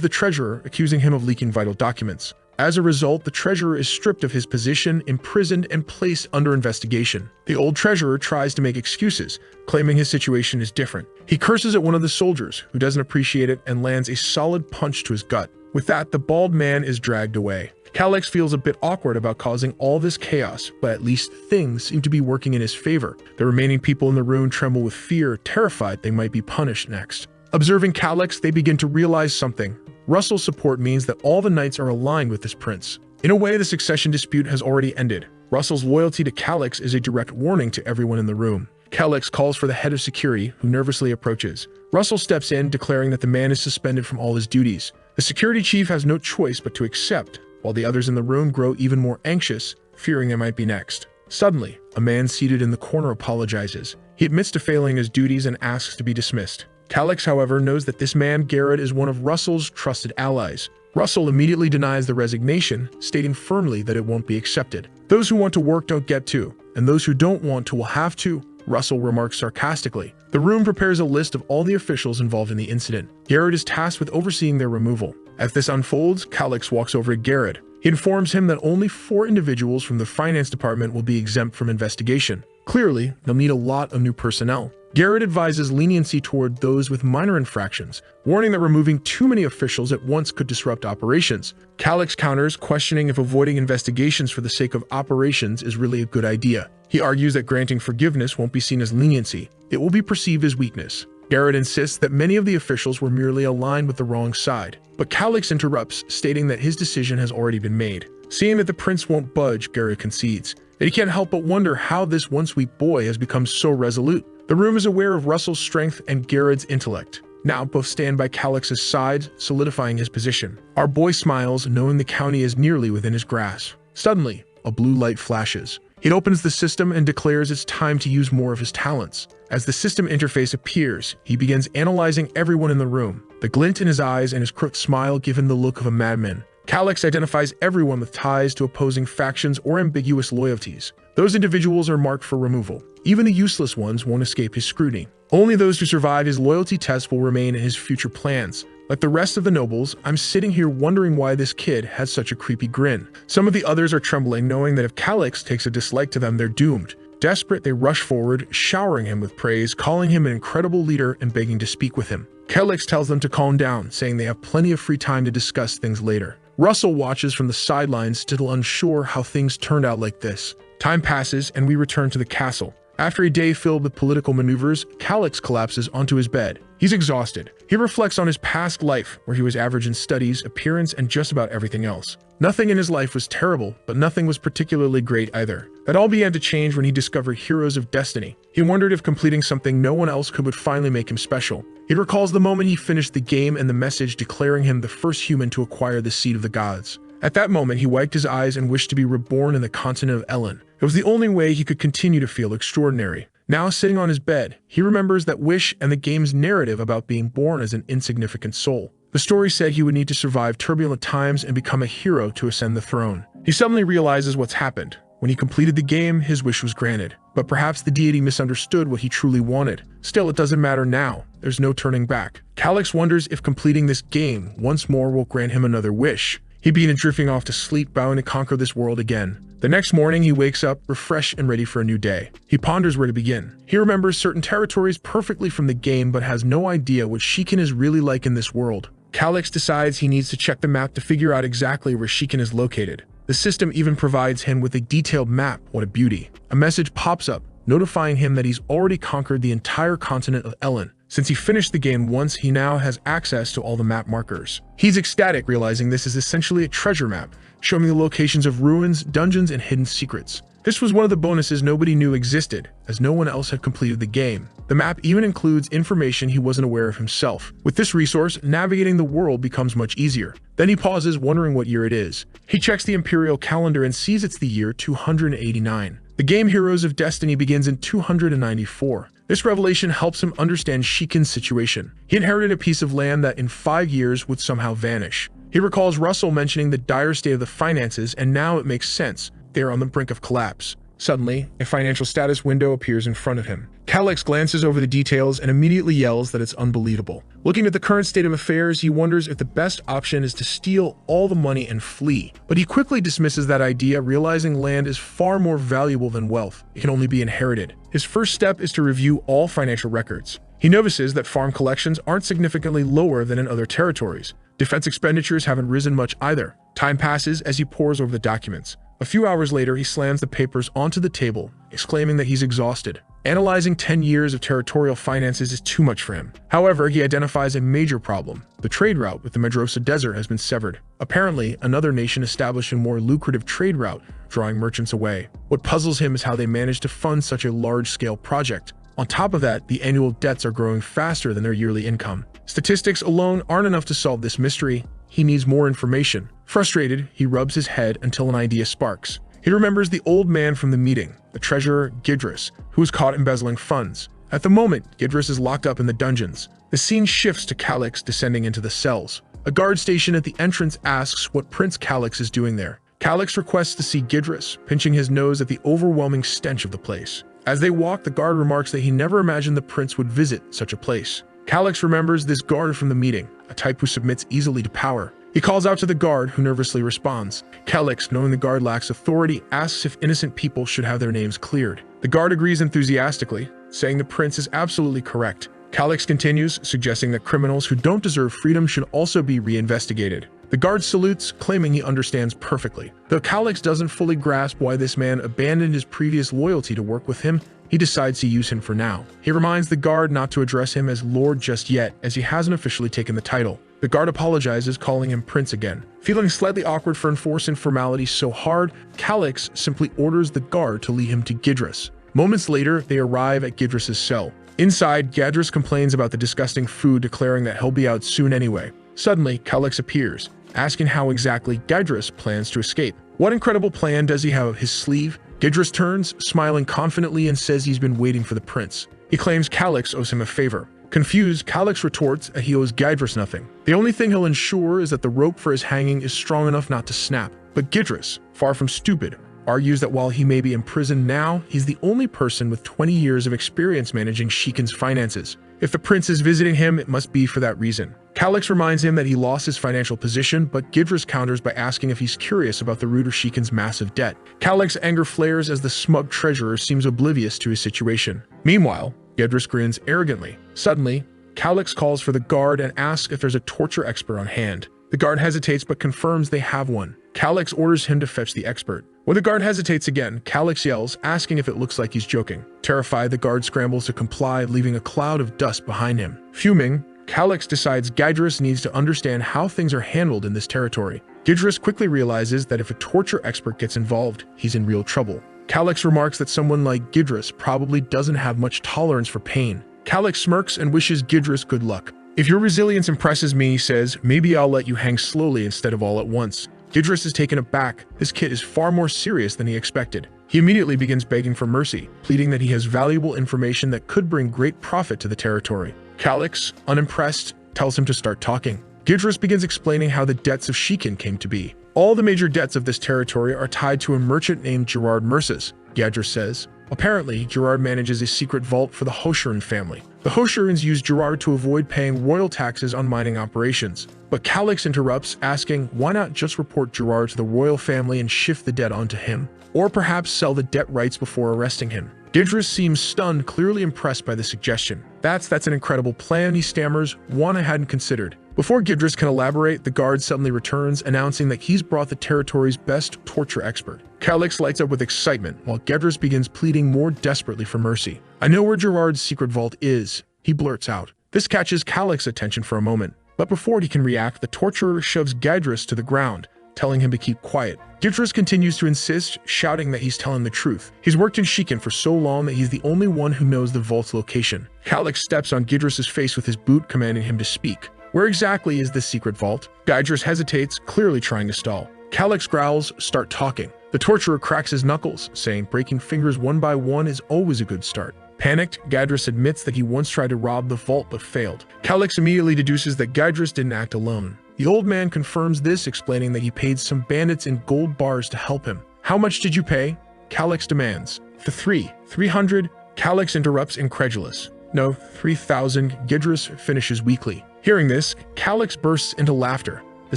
S1: the treasurer, accusing him of leaking vital documents. As a result, the treasurer is stripped of his position, imprisoned, and placed under investigation. The old treasurer tries to make excuses, claiming his situation is different. He curses at one of the soldiers, who doesn't appreciate it and lands a solid punch to his gut. With that, the bald man is dragged away. Calix feels a bit awkward about causing all this chaos, but at least things seem to be working in his favor. The remaining people in the room tremble with fear, terrified they might be punished next. Observing Calix, they begin to realize something. Russell's support means that all the knights are aligned with this prince. In a way, the succession dispute has already ended. Russell's loyalty to Calix is a direct warning to everyone in the room. Calix calls for the head of security, who nervously approaches. Russell steps in, declaring that the man is suspended from all his duties. The security chief has no choice but to accept, while the others in the room grow even more anxious, fearing they might be next. Suddenly, a man seated in the corner apologizes. He admits to failing his duties and asks to be dismissed. Calix, however, knows that this man, Garrett, is one of Russell's trusted allies. Russell immediately denies the resignation, stating firmly that it won't be accepted. Those who want to work don't get to, and those who don't want to will have to, Russell remarks sarcastically. The room prepares a list of all the officials involved in the incident. Garrett is tasked with overseeing their removal. As this unfolds, Calix walks over to Garrett. He informs him that only 4 individuals from the finance department will be exempt from investigation. Clearly, they'll need a lot of new personnel. Garrett advises leniency toward those with minor infractions, warning that removing too many officials at once could disrupt operations. Calix counters, questioning if avoiding investigations for the sake of operations is really a good idea. He argues that granting forgiveness won't be seen as leniency. It will be perceived as weakness. Garrett insists that many of the officials were merely aligned with the wrong side, but Calix interrupts, stating that his decision has already been made. Seeing that the prince won't budge, Garrett concedes, and he can't help but wonder how this once weak boy has become so resolute. The room is aware of Russell's strength and Garrett's intellect. Now both stand by Calix's side, solidifying his position. Our boy smiles, knowing the county is nearly within his grasp. Suddenly, a blue light flashes. He opens the system and declares it's time to use more of his talents. As the system interface appears, he begins analyzing everyone in the room. The glint in his eyes and his crooked smile give him the look of a madman. Calix identifies everyone with ties to opposing factions or ambiguous loyalties. Those individuals are marked for removal. Even the useless ones won't escape his scrutiny. Only those who survive his loyalty test will remain in his future plans. Like the rest of the nobles, I'm sitting here wondering why this kid has such a creepy grin. Some of the others are trembling, knowing that if Calix takes a dislike to them, they're doomed. Desperate, they rush forward, showering him with praise, calling him an incredible leader and begging to speak with him. Calix tells them to calm down, saying they have plenty of free time to discuss things later. Russell watches from the sidelines, still unsure how things turned out like this. Time passes, and we return to the castle. After a day filled with political maneuvers, Calix collapses onto his bed. He's exhausted. He reflects on his past life, where he was average in studies, appearance, and just about everything else. Nothing in his life was terrible, but nothing was particularly great either. That all began to change when he discovered Heroes of Destiny. He wondered if completing something no one else could would finally make him special. He recalls the moment he finished the game and the message declaring him the first human to acquire the Seed of the Gods. At that moment, he wiped his eyes and wished to be reborn in the continent of Ellen. It was the only way he could continue to feel extraordinary. Now, sitting on his bed, he remembers that wish and the game's narrative about being born as an insignificant soul. The story said he would need to survive turbulent times and become a hero to ascend the throne. He suddenly realizes what's happened. When he completed the game, his wish was granted. But perhaps the deity misunderstood what he truly wanted. Still, it doesn't matter now. There's no turning back. Calix wonders if completing this game once more will grant him another wish. He began drifting off to sleep, vowing to conquer this world again. The next morning, he wakes up, refreshed and ready for a new day. He ponders where to begin. He remembers certain territories perfectly from the game, but has no idea what Shiken is really like in this world. Calix decides he needs to check the map to figure out exactly where Shiken is located. The system even provides him with a detailed map. What a beauty. A message pops up, notifying him that he's already conquered the entire continent of Ellen. Since he finished the game once, he now has access to all the map markers. He's ecstatic, realizing this is essentially a treasure map, showing the locations of ruins, dungeons, and hidden secrets. This was one of the bonuses nobody knew existed, as no one else had completed the game. The map even includes information he wasn't aware of himself. With this resource, navigating the world becomes much easier. Then he pauses, wondering what year it is. He checks the imperial calendar and sees it's the year 289. The game Heroes of Destiny begins in 294. This revelation helps him understand Shiken's situation. He inherited a piece of land that in 5 years would somehow vanish. He recalls Russell mentioning the dire state of the finances, and now it makes sense. They are on the brink of collapse. Suddenly, a financial status window appears in front of him. Calix glances over the details and immediately yells that it's unbelievable. Looking at the current state of affairs, he wonders if the best option is to steal all the money and flee. But he quickly dismisses that idea, realizing land is far more valuable than wealth. It can only be inherited. His first step is to review all financial records. He notices that farm collections aren't significantly lower than in other territories. Defense expenditures haven't risen much either. Time passes as he pores over the documents. A few hours later, he slams the papers onto the table, exclaiming that he's exhausted. Analyzing 10 years of territorial finances is too much for him. However, he identifies a major problem. The trade route with the Medrosa Desert has been severed. Apparently, another nation established a more lucrative trade route, drawing merchants away. What puzzles him is how they managed to fund such a large-scale project. On top of that, the annual debts are growing faster than their yearly income. Statistics alone aren't enough to solve this mystery. He needs more information. Frustrated, he rubs his head until an idea sparks. He remembers the old man from the meeting, the treasurer Gidris, who was caught embezzling funds. At the moment, Gidris is locked up in the dungeons. The scene shifts to Calix descending into the cells. A guard stationed at the entrance asks what Prince Calix is doing there. Calix requests to see Gidris, pinching his nose at the overwhelming stench of the place. As they walk, the guard remarks that he never imagined the prince would visit such a place. Calix remembers this guard from the meeting, a type who submits easily to power. He calls out to the guard, who nervously responds. Calix, knowing the guard lacks authority, asks if innocent people should have their names cleared. The guard agrees enthusiastically, saying the prince is absolutely correct. Calix continues, suggesting that criminals who don't deserve freedom should also be reinvestigated. The guard salutes, claiming he understands perfectly. Though Calix doesn't fully grasp why this man abandoned his previous loyalty to work with him, he decides to use him for now. He reminds the guard not to address him as Lord just yet, as he hasn't officially taken the title. The guard apologizes, calling him Prince again. Feeling slightly awkward for enforcing formalities so hard, Calix simply orders the guard to lead him to Gidris. Moments later, they arrive at Gidris' cell. Inside, Gidris complains about the disgusting food, declaring that he'll be out soon anyway. Suddenly, Calix appears, asking how exactly Gidris plans to escape. What incredible plan does he have up his sleeve? Gidris turns, smiling confidently, and says he's been waiting for the prince. He claims Calix owes him a favor. Confused, Calix retorts that he owes Gidris nothing. The only thing he'll ensure is that the rope for his hanging is strong enough not to snap. But Gidris, far from stupid, argues that while he may be imprisoned now, he's the only person with 20 years of experience managing Shikin's finances. If the prince is visiting him, it must be for that reason. Calix reminds him that he lost his financial position, but Gidris counters by asking if he's curious about the root of Shikin's massive debt. Calix's anger flares as the smug treasurer seems oblivious to his situation. Meanwhile, Gidris grins arrogantly. Suddenly, Calix calls for the guard and asks if there's a torture expert on hand. The guard hesitates but confirms they have one. Calix orders him to fetch the expert. When the guard hesitates again, Calix yells, asking if it looks like he's joking. Terrified, the guard scrambles to comply, leaving a cloud of dust behind him. Fuming, Calix decides Gidris needs to understand how things are handled in this territory. Gidris quickly realizes that if a torture expert gets involved, he's in real trouble. Calix remarks that someone like Gidris probably doesn't have much tolerance for pain. Calix smirks and wishes Gidris good luck. If your resilience impresses me, he says, maybe I'll let you hang slowly instead of all at once. Gidris is taken aback. This kid is far more serious than he expected. He immediately begins begging for mercy, pleading that he has valuable information that could bring great profit to the territory. Calix, unimpressed, tells him to start talking. Gidris begins explaining how the debts of Shikin came to be. All the major debts of this territory are tied to a merchant named Gerard Merces, Gidris says. Apparently, Gerard manages a secret vault for the Hoshurin family. The Hoshurins use Gerard to avoid paying royal taxes on mining operations. But Calix interrupts, asking why not just report Gerard to the royal family and shift the debt onto him? Or perhaps sell the debt rights before arresting him. Gidris seems stunned, clearly impressed by the suggestion. That's an incredible plan, he stammers, one I hadn't considered. Before Gidris can elaborate, the guard suddenly returns, announcing that he's brought the territory's best torture expert. Calix lights up with excitement, while Gidris begins pleading more desperately for mercy. I know where Gerard's secret vault is, he blurts out. This catches Calix's attention for a moment, but before he can react, the torturer shoves Gidris to the ground, telling him to keep quiet. Gidris continues to insist, shouting that he's telling the truth. He's worked in Shikin for so long that he's the only one who knows the vault's location. Calix steps on Gidris' face with his boot, commanding him to speak. Where exactly is this secret vault? Gidris hesitates, clearly trying to stall. Calix growls, start talking. The torturer cracks his knuckles, saying breaking fingers one by one is always a good start. Panicked, Gidris admits that he once tried to rob the vault but failed. Calix immediately deduces that Gidris didn't act alone. The old man confirms this, explaining that he paid some bandits in gold bars to help him. How much did you pay? Calix demands. 300. Calix interrupts, incredulous. No, 3,000, Gidris finishes weakly. Hearing this, Calix bursts into laughter, the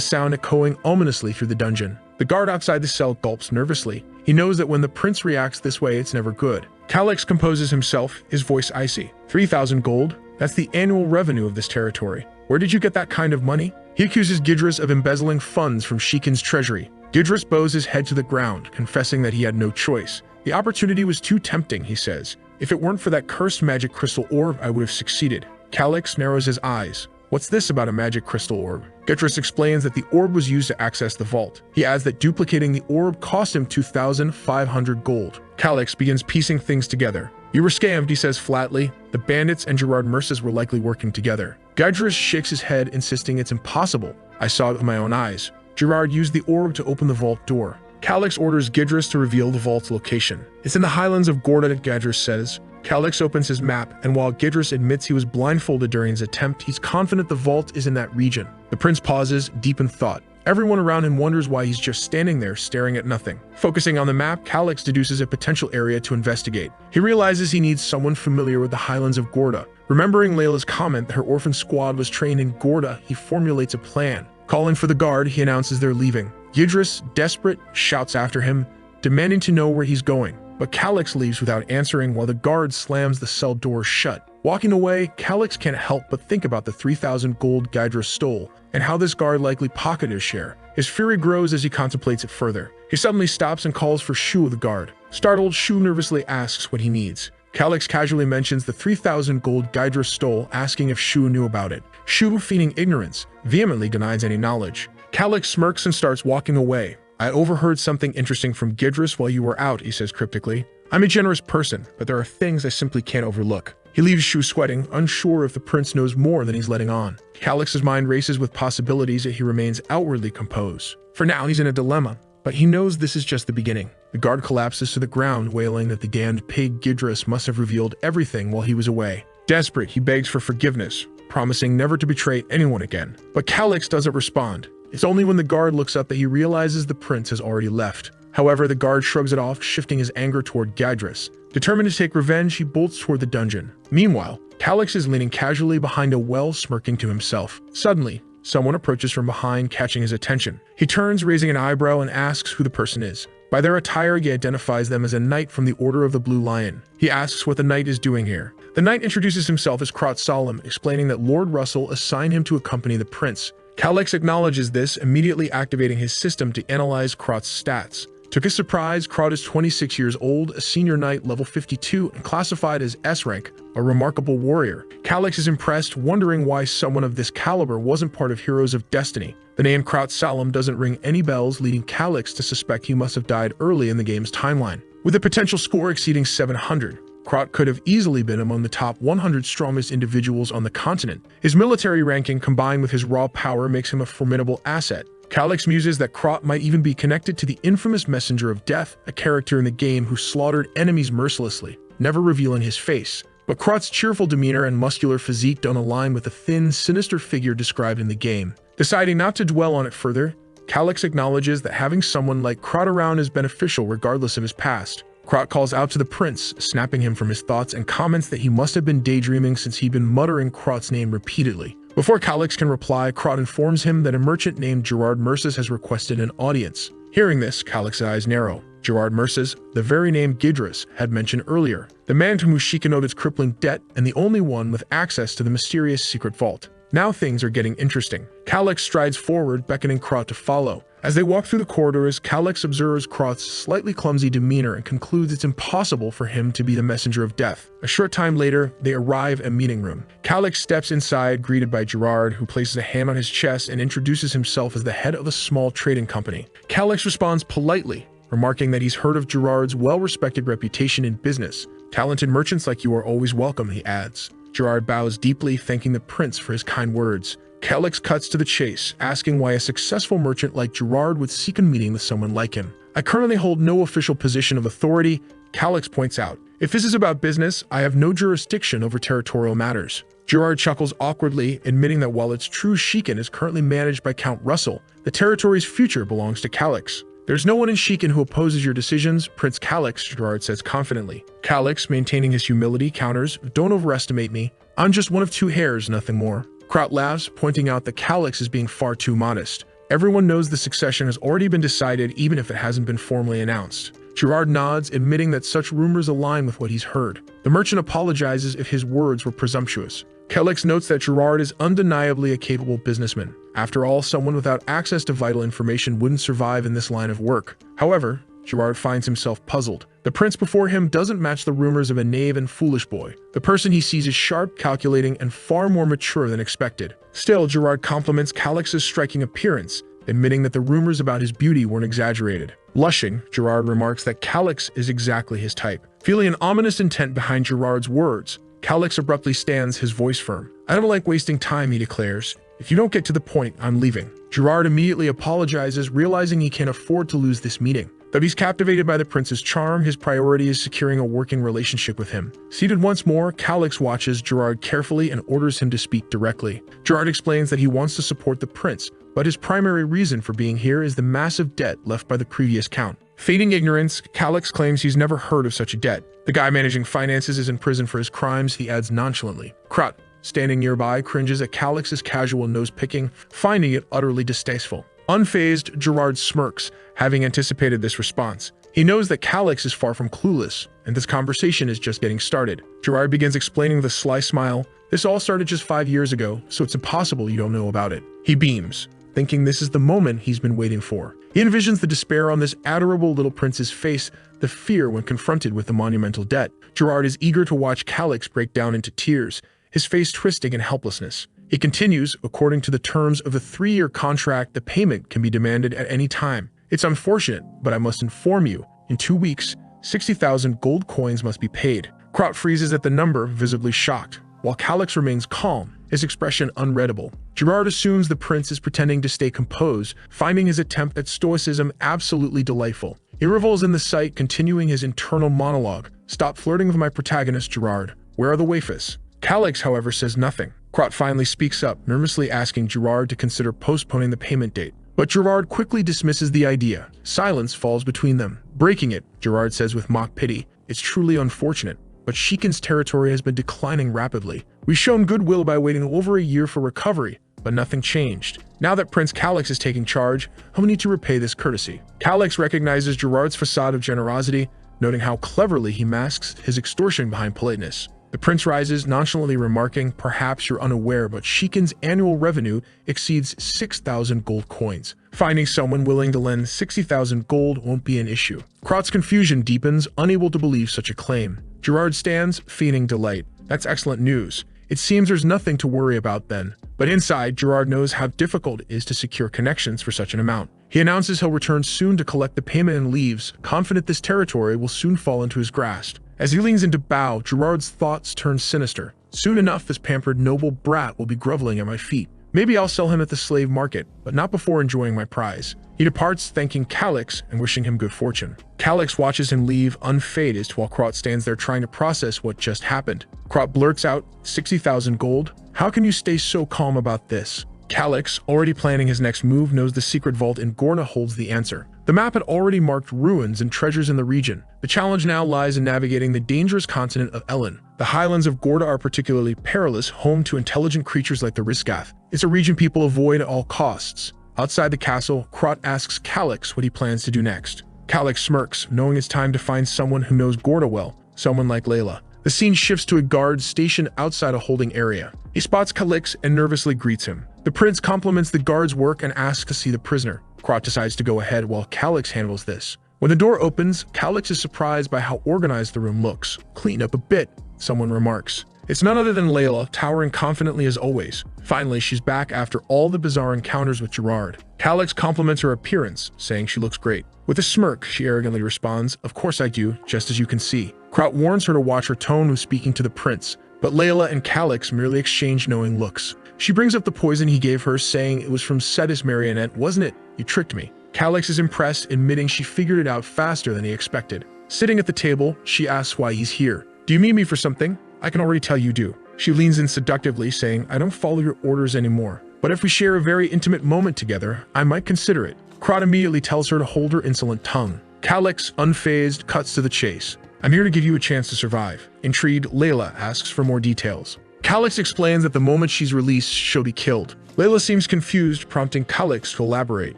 S1: sound echoing ominously through the dungeon. The guard outside the cell gulps nervously. He knows that when the prince reacts this way, it's never good. Calix composes himself, his voice icy. 3,000 gold? That's the annual revenue of this territory. Where did you get that kind of money? He accuses Gidris of embezzling funds from Shikin's treasury. Gidris bows his head to the ground, confessing that he had no choice. The opportunity was too tempting, he says. If it weren't for that cursed magic crystal orb, I would have succeeded. Calix narrows his eyes. What's this about a magic crystal orb? Gidris explains that the orb was used to access the vault. He adds that duplicating the orb cost him 2,500 gold. Calix begins piecing things together. You were scammed, he says flatly. The bandits and Gerard Merces were likely working together. Gidris shakes his head, insisting it's impossible. I saw it with my own eyes. Gerard used the orb to open the vault door. Calix orders Gidris to reveal the vault's location. It's in the highlands of Gorda, Gidris says. Calix opens his map, and while Gidris admits he was blindfolded during his attempt, he's confident the vault is in that region. The prince pauses, deep in thought. Everyone around him wonders why he's just standing there staring at nothing. Focusing on the map, Calix deduces a potential area to investigate. He realizes he needs someone familiar with the highlands of Gorda. Remembering Layla's comment that her orphan squad was trained in Gorda, he formulates a plan. Calling for the guard, he announces they're leaving. Gidris, desperate, shouts after him, demanding to know where he's going. But Calix leaves without answering while the guard slams the cell door shut. Walking away, Calix can't help but think about the 3,000 gold Gidris stole, and how this guard likely pocketed his share. His fury grows as he contemplates it further. He suddenly stops and calls for Shu, the guard. Startled, Shu nervously asks what he needs. Calix casually mentions the 3,000 gold Gidris stole, asking if Shu knew about it. Shu, feigning ignorance, vehemently denies any knowledge. Calix smirks and starts walking away. I overheard something interesting from Gidris while you were out, he says cryptically. I'm a generous person, but there are things I simply can't overlook. He leaves Shu sweating, unsure if the prince knows more than he's letting on. Calix's mind races with possibilities, yet he remains outwardly composed. For now, he's in a dilemma, but he knows this is just the beginning. The guard collapses to the ground, wailing that the damned pig Gidris must have revealed everything while he was away. Desperate, he begs for forgiveness, promising never to betray anyone again. But Calix doesn't respond. It's only when the guard looks up that he realizes the prince has already left. However, the guard shrugs it off, shifting his anger toward Gidris. Determined to take revenge, he bolts toward the dungeon. Meanwhile, Calix is leaning casually behind a well, smirking to himself. Suddenly, someone approaches from behind, catching his attention. He turns, raising an eyebrow, and asks who the person is. By their attire, he identifies them as a knight from the Order of the Blue Lion. He asks what the knight is doing here. The knight introduces himself as Krot Solemn, explaining that Lord Russell assigned him to accompany the prince. Calix acknowledges this, immediately activating his system to analyze Krot's stats. To his surprise, Krot is 26 years old, a senior knight level 52, and classified as S rank, a remarkable warrior. Calix is impressed, wondering why someone of this caliber wasn't part of Heroes of Destiny. The name Krot Solemn doesn't ring any bells, leading Calix to suspect he must have died early in the game's timeline. With a potential score exceeding 700, Krot could have easily been among the top 100 strongest individuals on the continent. His military ranking combined with his raw power makes him a formidable asset. Calix muses that Krot might even be connected to the infamous Messenger of Death, a character in the game who slaughtered enemies mercilessly, never revealing his face. But Krot's cheerful demeanor and muscular physique don't align with the thin, sinister figure described in the game. Deciding not to dwell on it further, Calix acknowledges that having someone like Krot around is beneficial regardless of his past. Krot calls out to the prince, snapping him from his thoughts, and comments that he must have been daydreaming since he'd been muttering Krot's name repeatedly. Before Calix can reply, Krot informs him that a merchant named Gerard Merces has requested an audience. Hearing this, Calix's eyes narrow. Gerard Merces, the very name Gidris had mentioned earlier, the man to whom Sheikah owed its crippling debt and the only one with access to the mysterious secret vault. Now things are getting interesting. Calix strides forward, beckoning Krot to follow. As they walk through the corridors, Calix observes Krot's slightly clumsy demeanor and concludes it's impossible for him to be the Messenger of Death. A short time later, they arrive at a meeting room. Calix steps inside, greeted by Gerard, who places a hand on his chest and introduces himself as the head of a small trading company. Calix responds politely, remarking that he's heard of Gerard's well-respected reputation in business. Talented merchants like you are always welcome, he adds. Gerard bows deeply, thanking the prince for his kind words. Calix cuts to the chase, asking why a successful merchant like Gerard would seek a meeting with someone like him. I currently hold no official position of authority, Calix points out. If this is about business, I have no jurisdiction over territorial matters. Gerard chuckles awkwardly, admitting that while it's true Sheikah is currently managed by Count Russell, the territory's future belongs to Calix. There's no one in Sheikah who opposes your decisions, Prince Calix, Gerard says confidently. Calix, maintaining his humility, counters, don't overestimate me. I'm just one of two heirs, nothing more. Krot laughs, pointing out that Calix is being far too modest. Everyone knows the succession has already been decided, even if it hasn't been formally announced. Gerard nods, admitting that such rumors align with what he's heard. The merchant apologizes if his words were presumptuous. Calix notes that Gerard is undeniably a capable businessman. After all, someone without access to vital information wouldn't survive in this line of work. However, Gerard finds himself puzzled. The prince before him doesn't match the rumors of a knave and foolish boy. The person he sees is sharp, calculating, and far more mature than expected. Still, Gerard compliments Calix's striking appearance, admitting that the rumors about his beauty weren't exaggerated. Blushing, Gerard remarks that Calix is exactly his type. Feeling an ominous intent behind Gerard's words, Calix abruptly stands, his voice firm. I don't like wasting time, he declares. If you don't get to the point, I'm leaving. Gerard immediately apologizes, realizing he can't afford to lose this meeting. Though he's captivated by the prince's charm, his priority is securing a working relationship with him. Seated once more, Calix watches Gerard carefully and orders him to speak directly. Gerard explains that he wants to support the prince, but his primary reason for being here is the massive debt left by the previous count. Feigning ignorance, Calix claims he's never heard of such a debt. The guy managing finances is in prison for his crimes, he adds nonchalantly. Krot, standing nearby, cringes at Calix's casual nose-picking, finding it utterly distasteful. Unfazed, Gerard smirks, having anticipated this response. He knows that Calix is far from clueless, and this conversation is just getting started. Gerard begins explaining with a sly smile. This all started just 5 years ago, so it's impossible you don't know about it. He beams, thinking this is the moment he's been waiting for. He envisions the despair on this adorable little prince's face, the fear when confronted with the monumental debt. Gerard is eager to watch Calix break down into tears, his face twisting in helplessness. He continues, according to the terms of the 3-year contract, the payment can be demanded at any time. It's unfortunate, but I must inform you, in 2 weeks, 60,000 gold coins must be paid. Krot freezes at the number, visibly shocked, while Calix remains calm, his expression unreadable. Gerard assumes the prince is pretending to stay composed, finding his attempt at stoicism absolutely delightful. He revels in the sight, continuing his internal monologue. Stop flirting with my protagonist, Gerard. Where are the waifus? Calix, however, says nothing. Krot finally speaks up, nervously asking Gerard to consider postponing the payment date. But Gerard quickly dismisses the idea. Silence falls between them. Breaking it, Gerard says with mock pity, it's truly unfortunate, but Shikin's territory has been declining rapidly. We've shown goodwill by waiting over a year for recovery, but nothing changed. Now that Prince Calix is taking charge, he'll need to repay this courtesy. Calix recognizes Gerard's facade of generosity, noting how cleverly he masks his extortion behind politeness. The prince rises, nonchalantly remarking, perhaps you're unaware, but Shikin's annual revenue exceeds 6,000 gold coins. Finding someone willing to lend 60,000 gold won't be an issue. Krot's confusion deepens, unable to believe such a claim. Gerard stands, feigning delight. That's excellent news. It seems there's nothing to worry about then. But inside, Gerard knows how difficult it is to secure connections for such an amount. He announces he'll return soon to collect the payment and leaves, confident this territory will soon fall into his grasp. As he leans in to bow, Gerard's thoughts turn sinister. Soon enough, this pampered noble brat will be groveling at my feet. Maybe I'll sell him at the slave market, but not before enjoying my prize. He departs, thanking Calix and wishing him good fortune. Calix watches him leave, unfazed, while Krot stands there trying to process what just happened. Krot blurts out, 60,000 gold? How can you stay so calm about this? Calix, already planning his next move, knows the secret vault in Gorna holds the answer. The map had already marked ruins and treasures in the region. The challenge now lies in navigating the dangerous continent of Elen. The highlands of Gorda are particularly perilous, home to intelligent creatures like the Riskath. It's a region people avoid at all costs. Outside the castle, Krot asks Calix what he plans to do next. Calix smirks, knowing it's time to find someone who knows Gorda well, someone like Layla. The scene shifts to a guard stationed outside a holding area. He spots Calix and nervously greets him. The prince compliments the guard's work and asks to see the prisoner. Krot decides to go ahead while Calix handles this. When the door opens, Calix is surprised by how organized the room looks. Clean up a bit, someone remarks. It's none other than Layla, towering confidently as always. Finally, she's back after all the bizarre encounters with Gerard. Calix compliments her appearance, saying she looks great. With a smirk, she arrogantly responds, of course I do, just as you can see. Krot warns her to watch her tone when speaking to the prince, but Layla and Calix merely exchange knowing looks. She brings up the poison he gave her, saying it was from Cetus Marionette, wasn't it? You tricked me. Calix is impressed, admitting she figured it out faster than he expected. Sitting at the table, she asks why he's here. Do you mean me for something? I can already tell you do. She leans in seductively, saying, I don't follow your orders anymore. But if we share a very intimate moment together, I might consider it. Krot immediately tells her to hold her insolent tongue. Calix, unfazed, cuts to the chase. I'm here to give you a chance to survive. Intrigued, Layla asks for more details. Calix explains that the moment she's released, she'll be killed. Layla seems confused, prompting Calix to elaborate.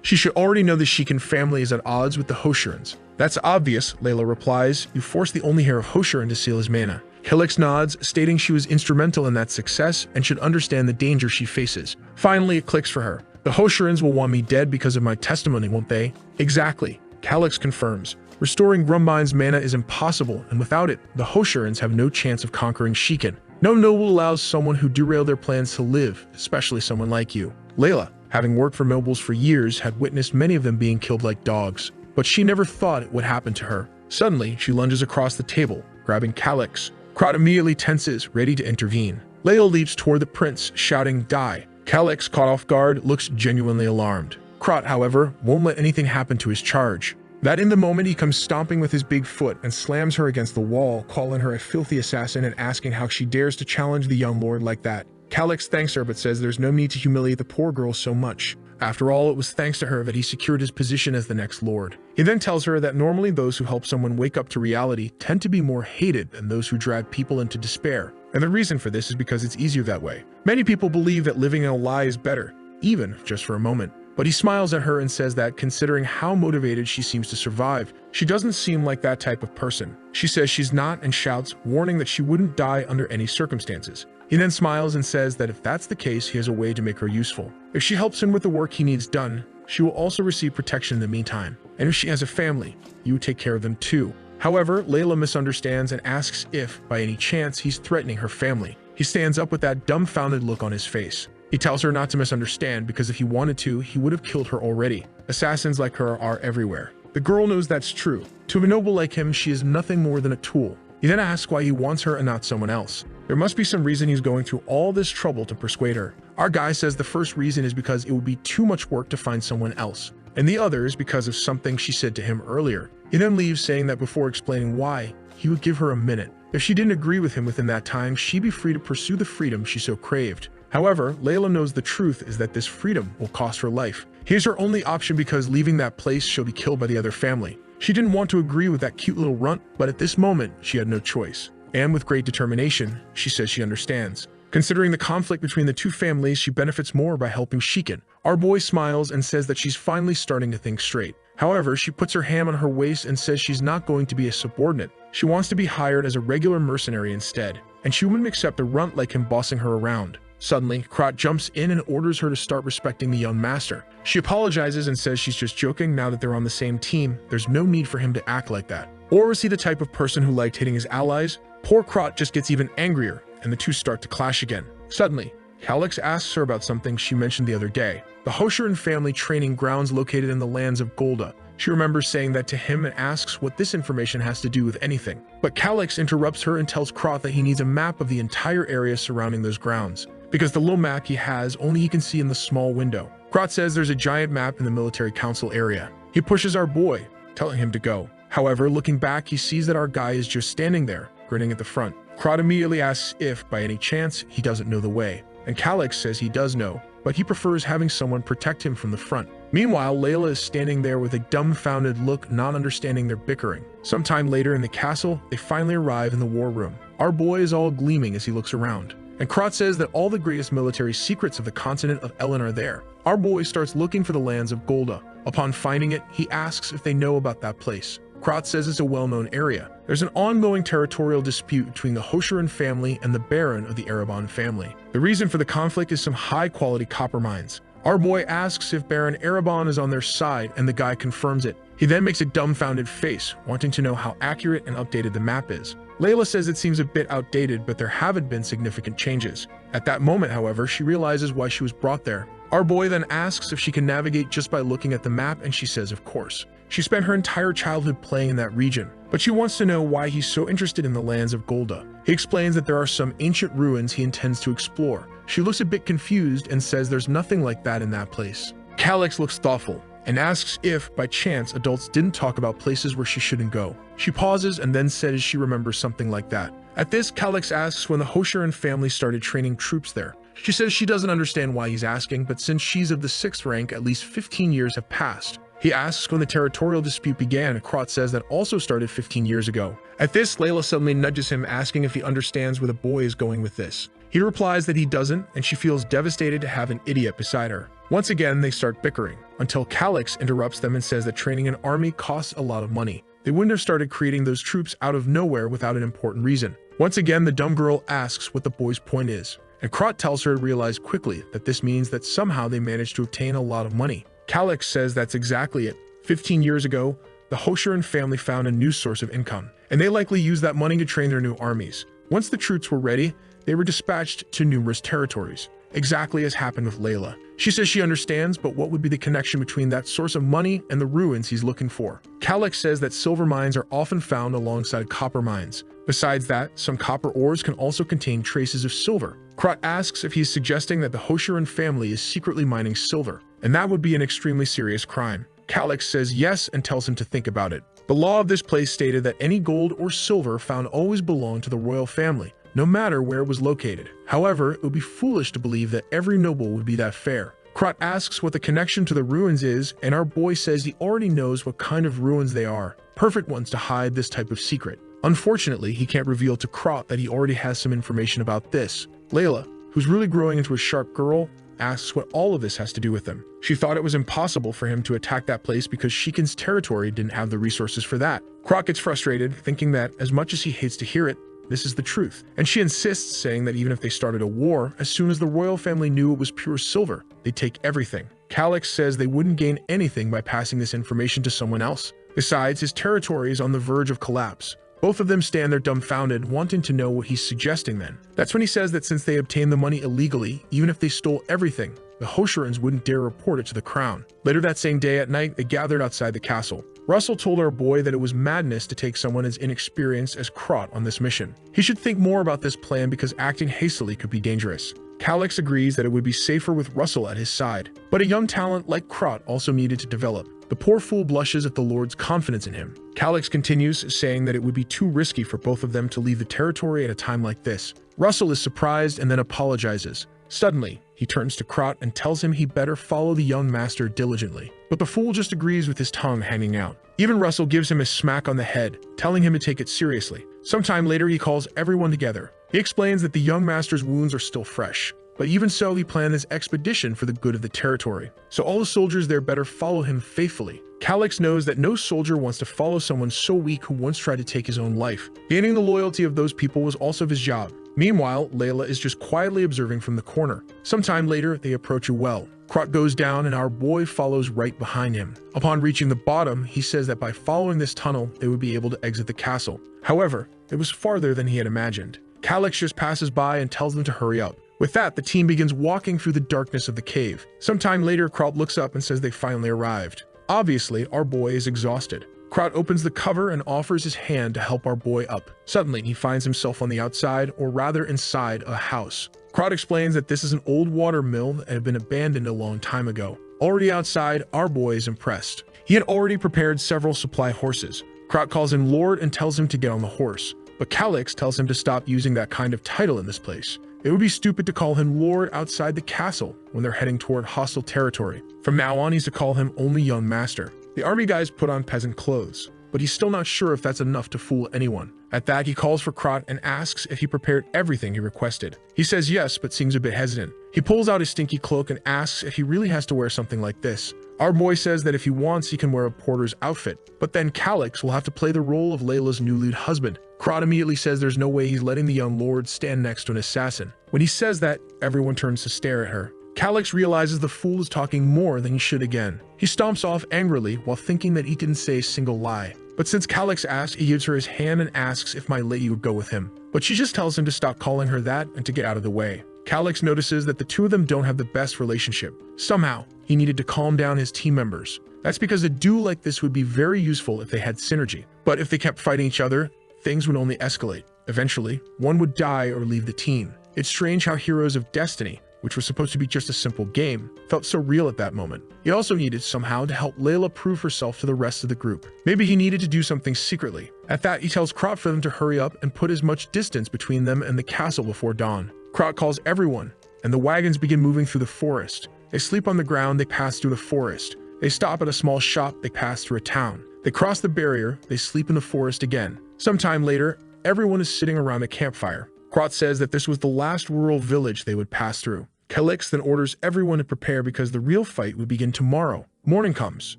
S1: She should already know the Shikin family is at odds with the Hoshirans. That's obvious, Layla replies. You forced the only heir of Hoshiran to seal his mana. Calix nods, stating she was instrumental in that success and should understand the danger she faces. Finally, it clicks for her. The Hoshirans will want me dead because of my testimony, won't they? Exactly. Calix confirms. Restoring Grumbine's mana is impossible, and without it, the Hoshirans have no chance of conquering Shikin. No noble allows someone who derailed their plans to live, especially someone like you. Layla, having worked for nobles for years, had witnessed many of them being killed like dogs, but she never thought it would happen to her. Suddenly, she lunges across the table, grabbing Calix. Krot immediately tenses, ready to intervene. Layla leaps toward the prince, shouting, die. Calix, caught off guard, looks genuinely alarmed. Krot, however, won't let anything happen to his charge. That in the moment he comes stomping with his big foot and slams her against the wall, calling her a filthy assassin and asking how she dares to challenge the young lord like that. Calix thanks her but says there's no need to humiliate the poor girl so much. After all, it was thanks to her that he secured his position as the next lord. He then tells her that normally those who help someone wake up to reality tend to be more hated than those who drag people into despair. And the reason for this is because it's easier that way. Many people believe that living in a lie is better, even if just for a moment. But he smiles at her and says that considering how motivated she seems to survive, she doesn't seem like that type of person. She says she's not and shouts, warning that she wouldn't die under any circumstances. He then smiles and says that if that's the case, he has a way to make her useful. If she helps him with the work he needs done, she will also receive protection in the meantime. And if she has a family, you would take care of them too. However, Layla misunderstands and asks if, by any chance, he's threatening her family. He stands up with that dumbfounded look on his face. He tells her not to misunderstand because if he wanted to, he would have killed her already. Assassins like her are everywhere. The girl knows that's true. To a noble like him, she is nothing more than a tool. He then asks why he wants her and not someone else. There must be some reason he's going through all this trouble to persuade her. Our guy says the first reason is because it would be too much work to find someone else, and the other is because of something she said to him earlier. He then leaves saying that before explaining why, he would give her a minute. If she didn't agree with him within that time, she'd be free to pursue the freedom she so craved. However, Layla knows the truth is that this freedom will cost her life. Here's her only option because leaving that place she'll be killed by the other family. She didn't want to agree with that cute little runt, but at this moment, she had no choice. And with great determination, she says she understands. Considering the conflict between the two families, she benefits more by helping Shiken. Our boy smiles and says that she's finally starting to think straight. However, she puts her hand on her waist and says she's not going to be a subordinate. She wants to be hired as a regular mercenary instead, and she wouldn't accept a runt like him bossing her around. Suddenly, Krot jumps in and orders her to start respecting the young master. She apologizes and says she's just joking. Now that they're on the same team, there's no need for him to act like that. Or is he the type of person who liked hitting his allies? Poor Krot just gets even angrier, and the two start to clash again. Suddenly, Calix asks her about something she mentioned the other day, the Hoshiran family training grounds located in the lands of Golda. She remembers saying that to him and asks what this information has to do with anything. But Calix interrupts her and tells Krot that he needs a map of the entire area surrounding those grounds, because the little map he has only he can see in the small window. Krot says there's a giant map in the military council area. He pushes our boy, telling him to go. However, looking back, he sees that our guy is just standing there, grinning at the front. Krot immediately asks if, by any chance, he doesn't know the way, and Calix says he does know, but he prefers having someone protect him from the front. Meanwhile, Layla is standing there with a dumbfounded look, not understanding their bickering. Sometime later in the castle, they finally arrive in the war room. Our boy is all gleaming as he looks around, and Krot says that all the greatest military secrets of the continent of Elen are there. Our boy starts looking for the lands of Golda. Upon finding it, he asks if they know about that place. Krot says it's a well-known area. There's an ongoing territorial dispute between the Hoshiran family and the Baron of the Erebon family. The reason for the conflict is some high-quality copper mines. Our boy asks if Baron Erebon is on their side, and the guy confirms it. He then makes a dumbfounded face, wanting to know how accurate and updated the map is. Layla says it seems a bit outdated, but there haven't been significant changes. At that moment, however, she realizes why she was brought there. Our boy then asks if she can navigate just by looking at the map, and she says of course. She spent her entire childhood playing in that region, but she wants to know why he's so interested in the lands of Golda. He explains that there are some ancient ruins he intends to explore. She looks a bit confused and says there's nothing like that in that place. Calix looks thoughtful and asks if, by chance, adults didn't talk about places where she shouldn't go. She pauses and then says she remembers something like that. At this, Calix asks when the Hoshiran family started training troops there. She says she doesn't understand why he's asking, but since she's of the 6th rank, at least 15 years have passed. He asks when the territorial dispute began, and Krot says that also started 15 years ago. At this, Layla suddenly nudges him, asking if he understands where the boy is going with this. He replies that he doesn't, and she feels devastated to have an idiot beside her. Once again, they start bickering, until Calix interrupts them and says that training an army costs a lot of money. They wouldn't have started creating those troops out of nowhere without an important reason. Once again, the dumb girl asks what the boy's point is, and Krot tells her to realize quickly that this means that somehow they managed to obtain a lot of money. Calix says that's exactly it. 15 years ago, the Hoshiran family found a new source of income, and they likely used that money to train their new armies. Once the troops were ready, they were dispatched to numerous territories, exactly as happened with Layla. She says she understands, but what would be the connection between that source of money and the ruins he's looking for? Calix says that silver mines are often found alongside copper mines. Besides that, some copper ores can also contain traces of silver. Krot asks if he's suggesting that the Hoshiran family is secretly mining silver, and that would be an extremely serious crime. Calix says yes and tells him to think about it. The law of this place stated that any gold or silver found always belonged to the royal family, no matter where it was located. However, it would be foolish to believe that every noble would be that fair. Krot asks what the connection to the ruins is, and our boy says he already knows what kind of ruins they are. Perfect ones to hide this type of secret. Unfortunately, he can't reveal to Krot that he already has some information about this. Layla, who's really growing into a sharp girl, asks what all of this has to do with them. She thought it was impossible for him to attack that place because Shikin's territory didn't have the resources for that. Krot gets frustrated, thinking that, as much as he hates to hear it, this is the truth. And she insists, saying that even if they started a war, as soon as the royal family knew it was pure silver, they'd take everything. Calix says they wouldn't gain anything by passing this information to someone else. Besides, his territory is on the verge of collapse. Both of them stand there dumbfounded, wanting to know what he's suggesting then. That's when he says that since they obtained the money illegally, even if they stole everything, the Hosharans wouldn't dare report it to the crown. Later that same day at night, they gathered outside the castle. Russell told our boy that it was madness to take someone as inexperienced as Krot on this mission. He should think more about this plan because acting hastily could be dangerous. Calix agrees that it would be safer with Russell at his side, but a young talent like Krot also needed to develop. The poor fool blushes at the Lord's confidence in him. Calix continues, saying that it would be too risky for both of them to leave the territory at a time like this. Russell is surprised and then apologizes. Suddenly, he turns to Krot and tells him he better follow the young master diligently. But the fool just agrees with his tongue hanging out. Even Russell gives him a smack on the head, telling him to take it seriously. Sometime later, he calls everyone together. He explains that the young master's wounds are still fresh. But even so, he planned this expedition for the good of the territory. So all the soldiers there better follow him faithfully. Calix knows that no soldier wants to follow someone so weak who once tried to take his own life. Gaining the loyalty of those people was also his job. Meanwhile, Layla is just quietly observing from the corner. Sometime later, they approach a well. Krot goes down and our boy follows right behind him. Upon reaching the bottom, he says that by following this tunnel, they would be able to exit the castle. However, it was farther than he had imagined. Calix just passes by and tells them to hurry up. With that, the team begins walking through the darkness of the cave. Sometime later, Krot looks up and says they finally arrived. Obviously, our boy is exhausted. Krot opens the cover and offers his hand to help our boy up. Suddenly, he finds himself on the outside, or rather inside, a house. Krot explains that this is an old water mill that had been abandoned a long time ago. Already outside, our boy is impressed. He had already prepared several supply horses. Krot calls him Lord and tells him to get on the horse. But Calix tells him to stop using that kind of title in this place. It would be stupid to call him Lord outside the castle when they're heading toward hostile territory. From now on, he's to call him only Young Master. The army guys put on peasant clothes, but he's still not sure if that's enough to fool anyone. At that, he calls for Krot and asks if he prepared everything he requested. He says yes, but seems a bit hesitant. He pulls out his stinky cloak and asks if he really has to wear something like this. Our boy says that if he wants, he can wear a porter's outfit, but then Calix will have to play the role of Layla's newly husband. Krot immediately says there's no way he's letting the young lord stand next to an assassin. When he says that, everyone turns to stare at her. Calix realizes the fool is talking more than he should again. He stomps off angrily while thinking that he didn't say a single lie. But since Calix asked, he gives her his hand and asks if my lady would go with him. But she just tells him to stop calling her that and to get out of the way. Calix notices that the two of them don't have the best relationship. Somehow, he needed to calm down his team members. That's because a duel like this would be very useful if they had synergy. But if they kept fighting each other, things would only escalate. Eventually, one would die or leave the team. It's strange how Heroes of Destiny, which was supposed to be just a simple game, felt so real at that moment. He also needed somehow to help Layla prove herself to the rest of the group. Maybe he needed to do something secretly. At that, he tells Krot for them to hurry up and put as much distance between them and the castle before dawn. Krot calls everyone, and the wagons begin moving through the forest. They sleep on the ground, they pass through the forest. They stop at a small shop, they pass through a town. They cross the barrier, they sleep in the forest again. Sometime later, everyone is sitting around a campfire. Krot says that this was the last rural village they would pass through. Calix then orders everyone to prepare because the real fight would begin tomorrow. Morning comes.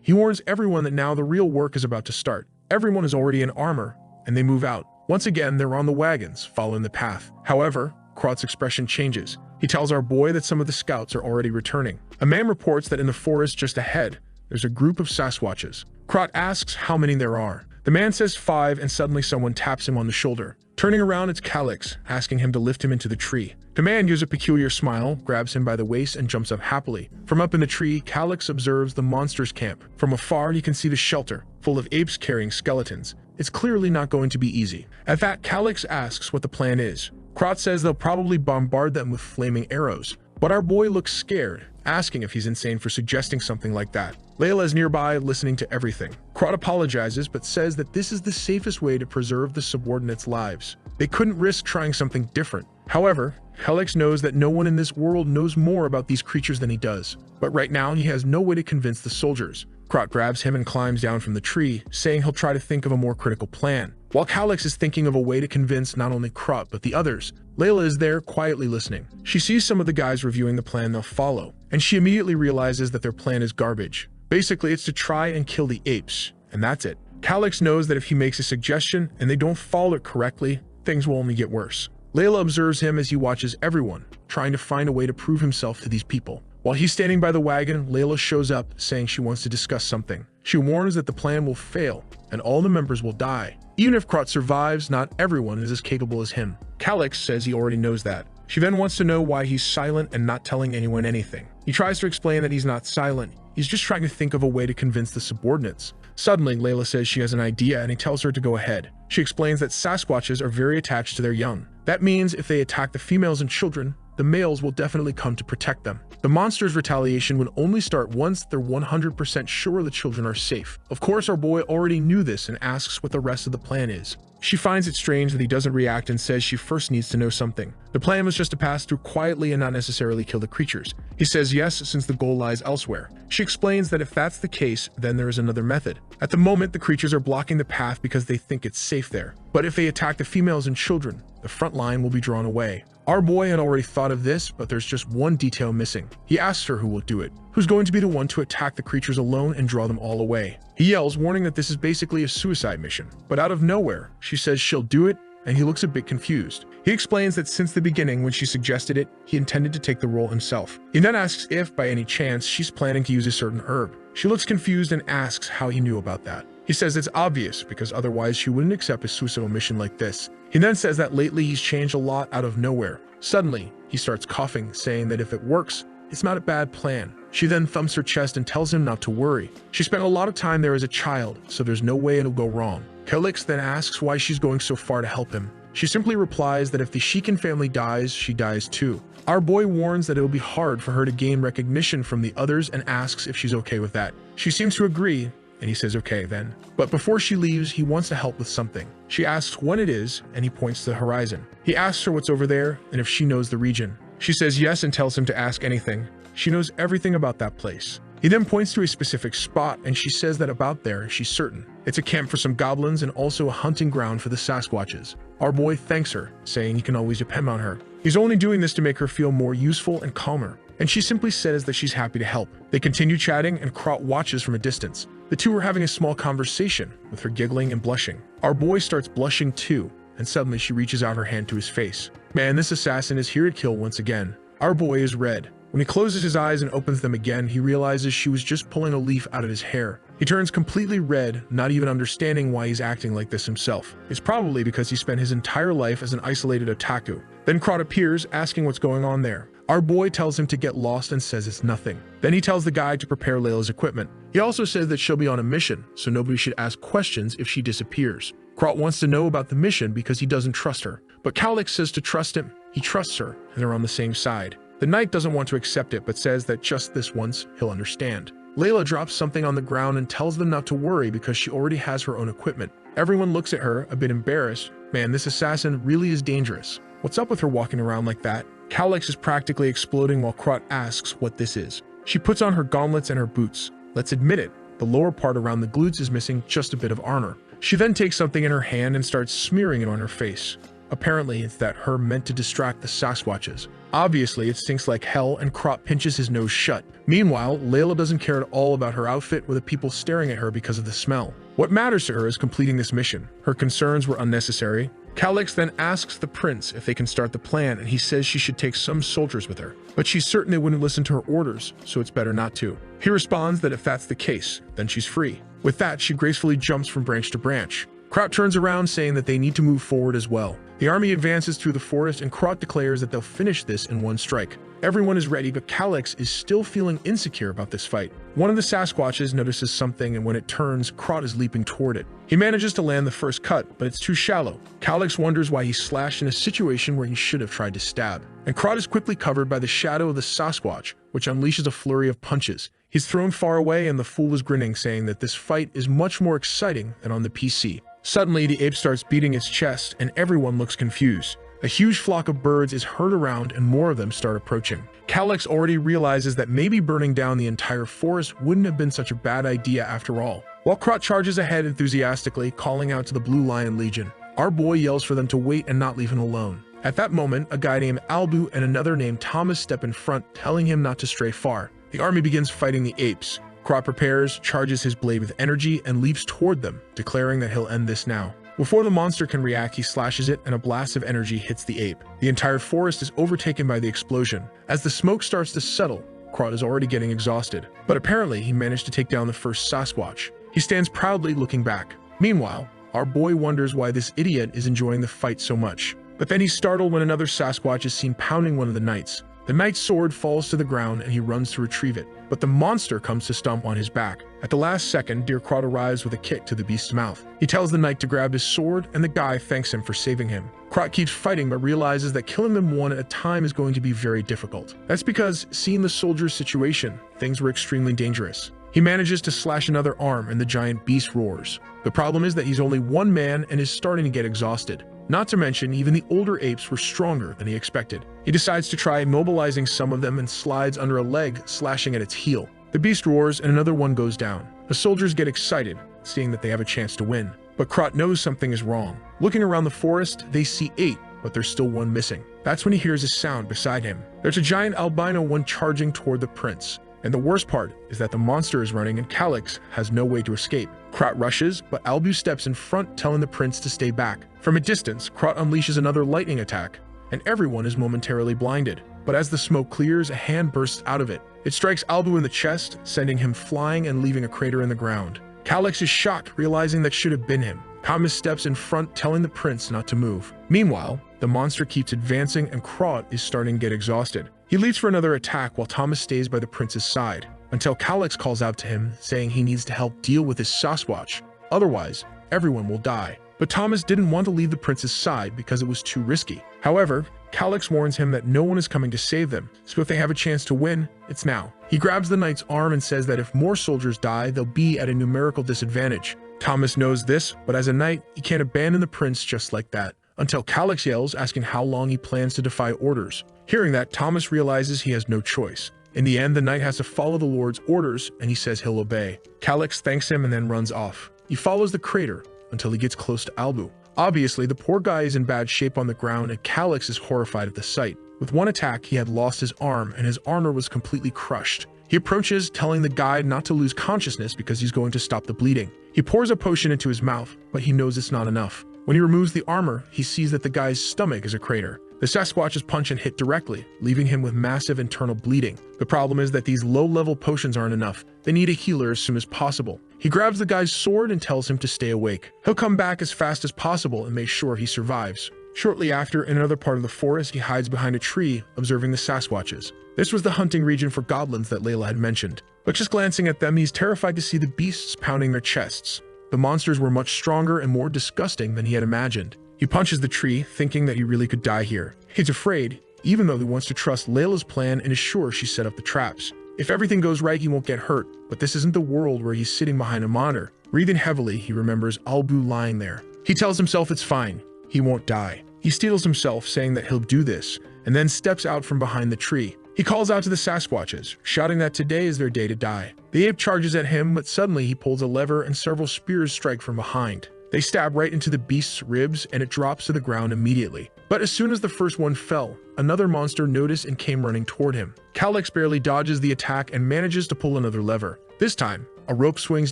S1: He warns everyone that now the real work is about to start. Everyone is already in armor, and they move out. Once again, they're on the wagons, following the path. However, Krot's expression changes. He tells our boy that some of the scouts are already returning. A man reports that in the forest just ahead, there's a group of Sasquatches. Krot asks how many there are. The man says 5, and suddenly someone taps him on the shoulder. Turning around, it's Calix, asking him to lift him into the tree. The man gives a peculiar smile, grabs him by the waist, and jumps up happily. From up in the tree, Calix observes the monsters' camp. From afar, he can see the shelter, full of apes carrying skeletons. It's clearly not going to be easy. At that, Calix asks what the plan is. Krot says they'll probably bombard them with flaming arrows. But our boy looks scared, asking if he's insane for suggesting something like that. Layla is nearby, listening to everything. Krot apologizes, but says that this is the safest way to preserve the subordinates' lives. They couldn't risk trying something different. However, Helix knows that no one in this world knows more about these creatures than he does. But right now, he has no way to convince the soldiers. Krot grabs him and climbs down from the tree, saying he'll try to think of a more critical plan. While Helix is thinking of a way to convince not only Krot but the others, Layla is there quietly listening. She sees some of the guys reviewing the plan they'll follow, and she immediately realizes that their plan is garbage. Basically, it's to try and kill the apes, and that's it. Helix knows that if he makes a suggestion and they don't follow it correctly, things will only get worse. Layla observes him as he watches everyone, trying to find a way to prove himself to these people. While he's standing by the wagon, Layla shows up, saying she wants to discuss something. She warns that the plan will fail, and all the members will die. Even if Krot survives, not everyone is as capable as him. Helix says he already knows that. She then wants to know why he's silent and not telling anyone anything. He tries to explain that he's not silent. He's just trying to think of a way to convince the subordinates. Suddenly, Layla says she has an idea and he tells her to go ahead. She explains that Sasquatches are very attached to their young. That means if they attack the females and children, the males will definitely come to protect them. The monster's retaliation would only start once they're 100% sure the children are safe. Of course, our boy already knew this and asks what the rest of the plan is. She finds it strange that he doesn't react and says she first needs to know something. The plan was just to pass through quietly and not necessarily kill the creatures. He says yes, since the goal lies elsewhere. She explains that if that's the case, then there is another method. At the moment, the creatures are blocking the path because they think it's safe there. But if they attack the females and children, the front line will be drawn away. Our boy had already thought of this, but there's just one detail missing. He asks her who will do it. Who's going to be the one to attack the creatures alone and draw them all away? He yells, warning that this is basically a suicide mission. But out of nowhere, she says she'll do it, and he looks a bit confused. He explains that since the beginning when she suggested it, he intended to take the role himself. He then asks if, by any chance, she's planning to use a certain herb. She looks confused and asks how he knew about that. He says it's obvious, because otherwise she wouldn't accept a suicidal mission like this. He then says that lately he's changed a lot out of nowhere. Suddenly, he starts coughing, saying that if it works, it's not a bad plan. She then thumps her chest and tells him not to worry. She spent a lot of time there as a child, so there's no way it'll go wrong. Helix then asks why she's going so far to help him. She simply replies that if the Shikan family dies, she dies too. Our boy warns that it'll be hard for her to gain recognition from the others and asks if she's okay with that. She seems to agree, and he says okay then. But before she leaves, he wants to help with something. She asks when it is, and he points to the horizon. He asks her what's over there and if she knows the region. She says yes and tells him to ask anything. She knows everything about that place. He then points to a specific spot, and she says that about there, she's certain. It's a camp for some goblins and also a hunting ground for the Sasquatches. Our boy thanks her, saying he can always depend on her. He's only doing this to make her feel more useful and calmer, and she simply says that she's happy to help. They continue chatting, and Krot watches from a distance. The two are having a small conversation, with her giggling and blushing. Our boy starts blushing too, and suddenly she reaches out her hand to his face. Man, this assassin is here to kill once again. Our boy is red. When he closes his eyes and opens them again, he realizes she was just pulling a leaf out of his hair. He turns completely red, not even understanding why he's acting like this himself. It's probably because he spent his entire life as an isolated otaku. Then Krot appears, asking what's going on there. Our boy tells him to get lost and says it's nothing. Then he tells the guide to prepare Layla's equipment. He also says that she'll be on a mission, so nobody should ask questions if she disappears. Krot wants to know about the mission because he doesn't trust her. But Helix says to trust him. He trusts her, and they're on the same side. The knight doesn't want to accept it, but says that just this once, he'll understand. Layla drops something on the ground and tells them not to worry because she already has her own equipment. Everyone looks at her, a bit embarrassed. Man, this assassin really is dangerous. What's up with her walking around like that? Helix is practically exploding while Krot asks what this is. She puts on her gauntlets and her boots. Let's admit it, the lower part around the glutes is missing just a bit of armor. She then takes something in her hand and starts smearing it on her face. Apparently, it's that herb meant to distract the Sasquatches. Obviously, it stinks like hell, and Krot pinches his nose shut. Meanwhile, Layla doesn't care at all about her outfit or the people staring at her because of the smell. What matters to her is completing this mission. Her concerns were unnecessary. Helix then asks the prince if they can start the plan, and he says she should take some soldiers with her. But she's certain they wouldn't listen to her orders, so it's better not to. He responds that if that's the case, then she's free. With that, she gracefully jumps from branch to branch. Krot turns around, saying that they need to move forward as well. The army advances through the forest, and Krot declares that they'll finish this in one strike. Everyone is ready, but Helix is still feeling insecure about this fight. One of the Sasquatches notices something, and when it turns, Krot is leaping toward it. He manages to land the first cut, but it's too shallow. Helix wonders why he slashed in a situation where he should have tried to stab. And Krot is quickly covered by the shadow of the Sasquatch, which unleashes a flurry of punches. He's thrown far away and the fool is grinning, saying that this fight is much more exciting than on the PC. Suddenly, the ape starts beating its chest and everyone looks confused. A huge flock of birds is heard around and more of them start approaching. Calyx already realizes that maybe burning down the entire forest wouldn't have been such a bad idea after all. While Krot charges ahead enthusiastically, calling out to the Blue Lion Legion, our boy yells for them to wait and not leave him alone. At that moment, a guy named Albu and another named Thomas step in front, telling him not to stray far. The army begins fighting the apes. Krot prepares, charges his blade with energy, and leaps toward them, declaring that he'll end this now. Before the monster can react, he slashes it and a blast of energy hits the ape. The entire forest is overtaken by the explosion. As the smoke starts to settle, Krot is already getting exhausted. But apparently, he managed to take down the first Sasquatch. He stands proudly looking back. Meanwhile, our boy wonders why this idiot is enjoying the fight so much. But then he's startled when another Sasquatch is seen pounding one of the knights. The knight's sword falls to the ground and he runs to retrieve it, but the monster comes to stomp on his back. At the last second, Dear Krot arrives with a kick to the beast's mouth. He tells the knight to grab his sword and the guy thanks him for saving him. Krot keeps fighting but realizes that killing them one at a time is going to be very difficult. That's because, seeing the soldier's situation, things were extremely dangerous. He manages to slash another arm and the giant beast roars. The problem is that he's only one man and is starting to get exhausted. Not to mention, even the older apes were stronger than he expected. He decides to try immobilizing some of them and slides under a leg, slashing at its heel. The beast roars and another one goes down. The soldiers get excited, seeing that they have a chance to win. But Krot knows something is wrong. Looking around the forest, they see 8, but there's still one missing. That's when he hears a sound beside him. There's a giant albino one charging toward the prince. And the worst part is that the monster is running and Calyx has no way to escape. Krot rushes, but Albu steps in front, telling the prince to stay back. From a distance, Krot unleashes another lightning attack, and everyone is momentarily blinded. But as the smoke clears, a hand bursts out of it. It strikes Albu in the chest, sending him flying and leaving a crater in the ground. Calyx is shocked, realizing that should have been him. Thomas steps in front, telling the prince not to move. Meanwhile, the monster keeps advancing and Krot is starting to get exhausted. He leaps for another attack while Thomas stays by the prince's side, until Calyx calls out to him, saying he needs to help deal with his Sasquatch. Otherwise, everyone will die. But Thomas didn't want to leave the prince's side because it was too risky. However, Calyx warns him that no one is coming to save them, so if they have a chance to win, it's now. He grabs the knight's arm and says that if more soldiers die, they'll be at a numerical disadvantage. Thomas knows this, but as a knight, he can't abandon the prince just like that, until Calyx yells, asking how long he plans to defy orders. Hearing that, Thomas realizes he has no choice. In the end, the knight has to follow the Lord's orders, and he says he'll obey. Calyx thanks him and then runs off. He follows the crater until he gets close to Albu. Obviously, the poor guy is in bad shape on the ground and Calyx is horrified at the sight. With one attack, he had lost his arm and his armor was completely crushed. He approaches, telling the guide not to lose consciousness because he's going to stop the bleeding. He pours a potion into his mouth, but he knows it's not enough. When he removes the armor, he sees that the guy's stomach is a crater. The Sasquatch's punch and hit directly, leaving him with massive internal bleeding. The problem is that these low-level potions aren't enough. They need a healer as soon as possible. He grabs the guy's sword and tells him to stay awake. He'll come back as fast as possible and make sure he survives. Shortly after, in another part of the forest, he hides behind a tree, observing the Sasquatches. This was the hunting region for goblins that Layla had mentioned. But just glancing at them, he's terrified to see the beasts pounding their chests. The monsters were much stronger and more disgusting than he had imagined. He punches the tree, thinking that he really could die here. He's afraid, even though he wants to trust Layla's plan and is sure she set up the traps. If everything goes right, he won't get hurt, but this isn't the world where he's sitting behind a monitor. Breathing heavily, he remembers Albu lying there. He tells himself it's fine. He won't die. He steels himself, saying that he'll do this, and then steps out from behind the tree. He calls out to the Sasquatches, shouting that today is their day to die. The ape charges at him, but suddenly he pulls a lever and several spears strike from behind. They stab right into the beast's ribs and it drops to the ground immediately. But as soon as the first one fell, another monster noticed and came running toward him. Calyx barely dodges the attack and manages to pull another lever. This time, a rope swings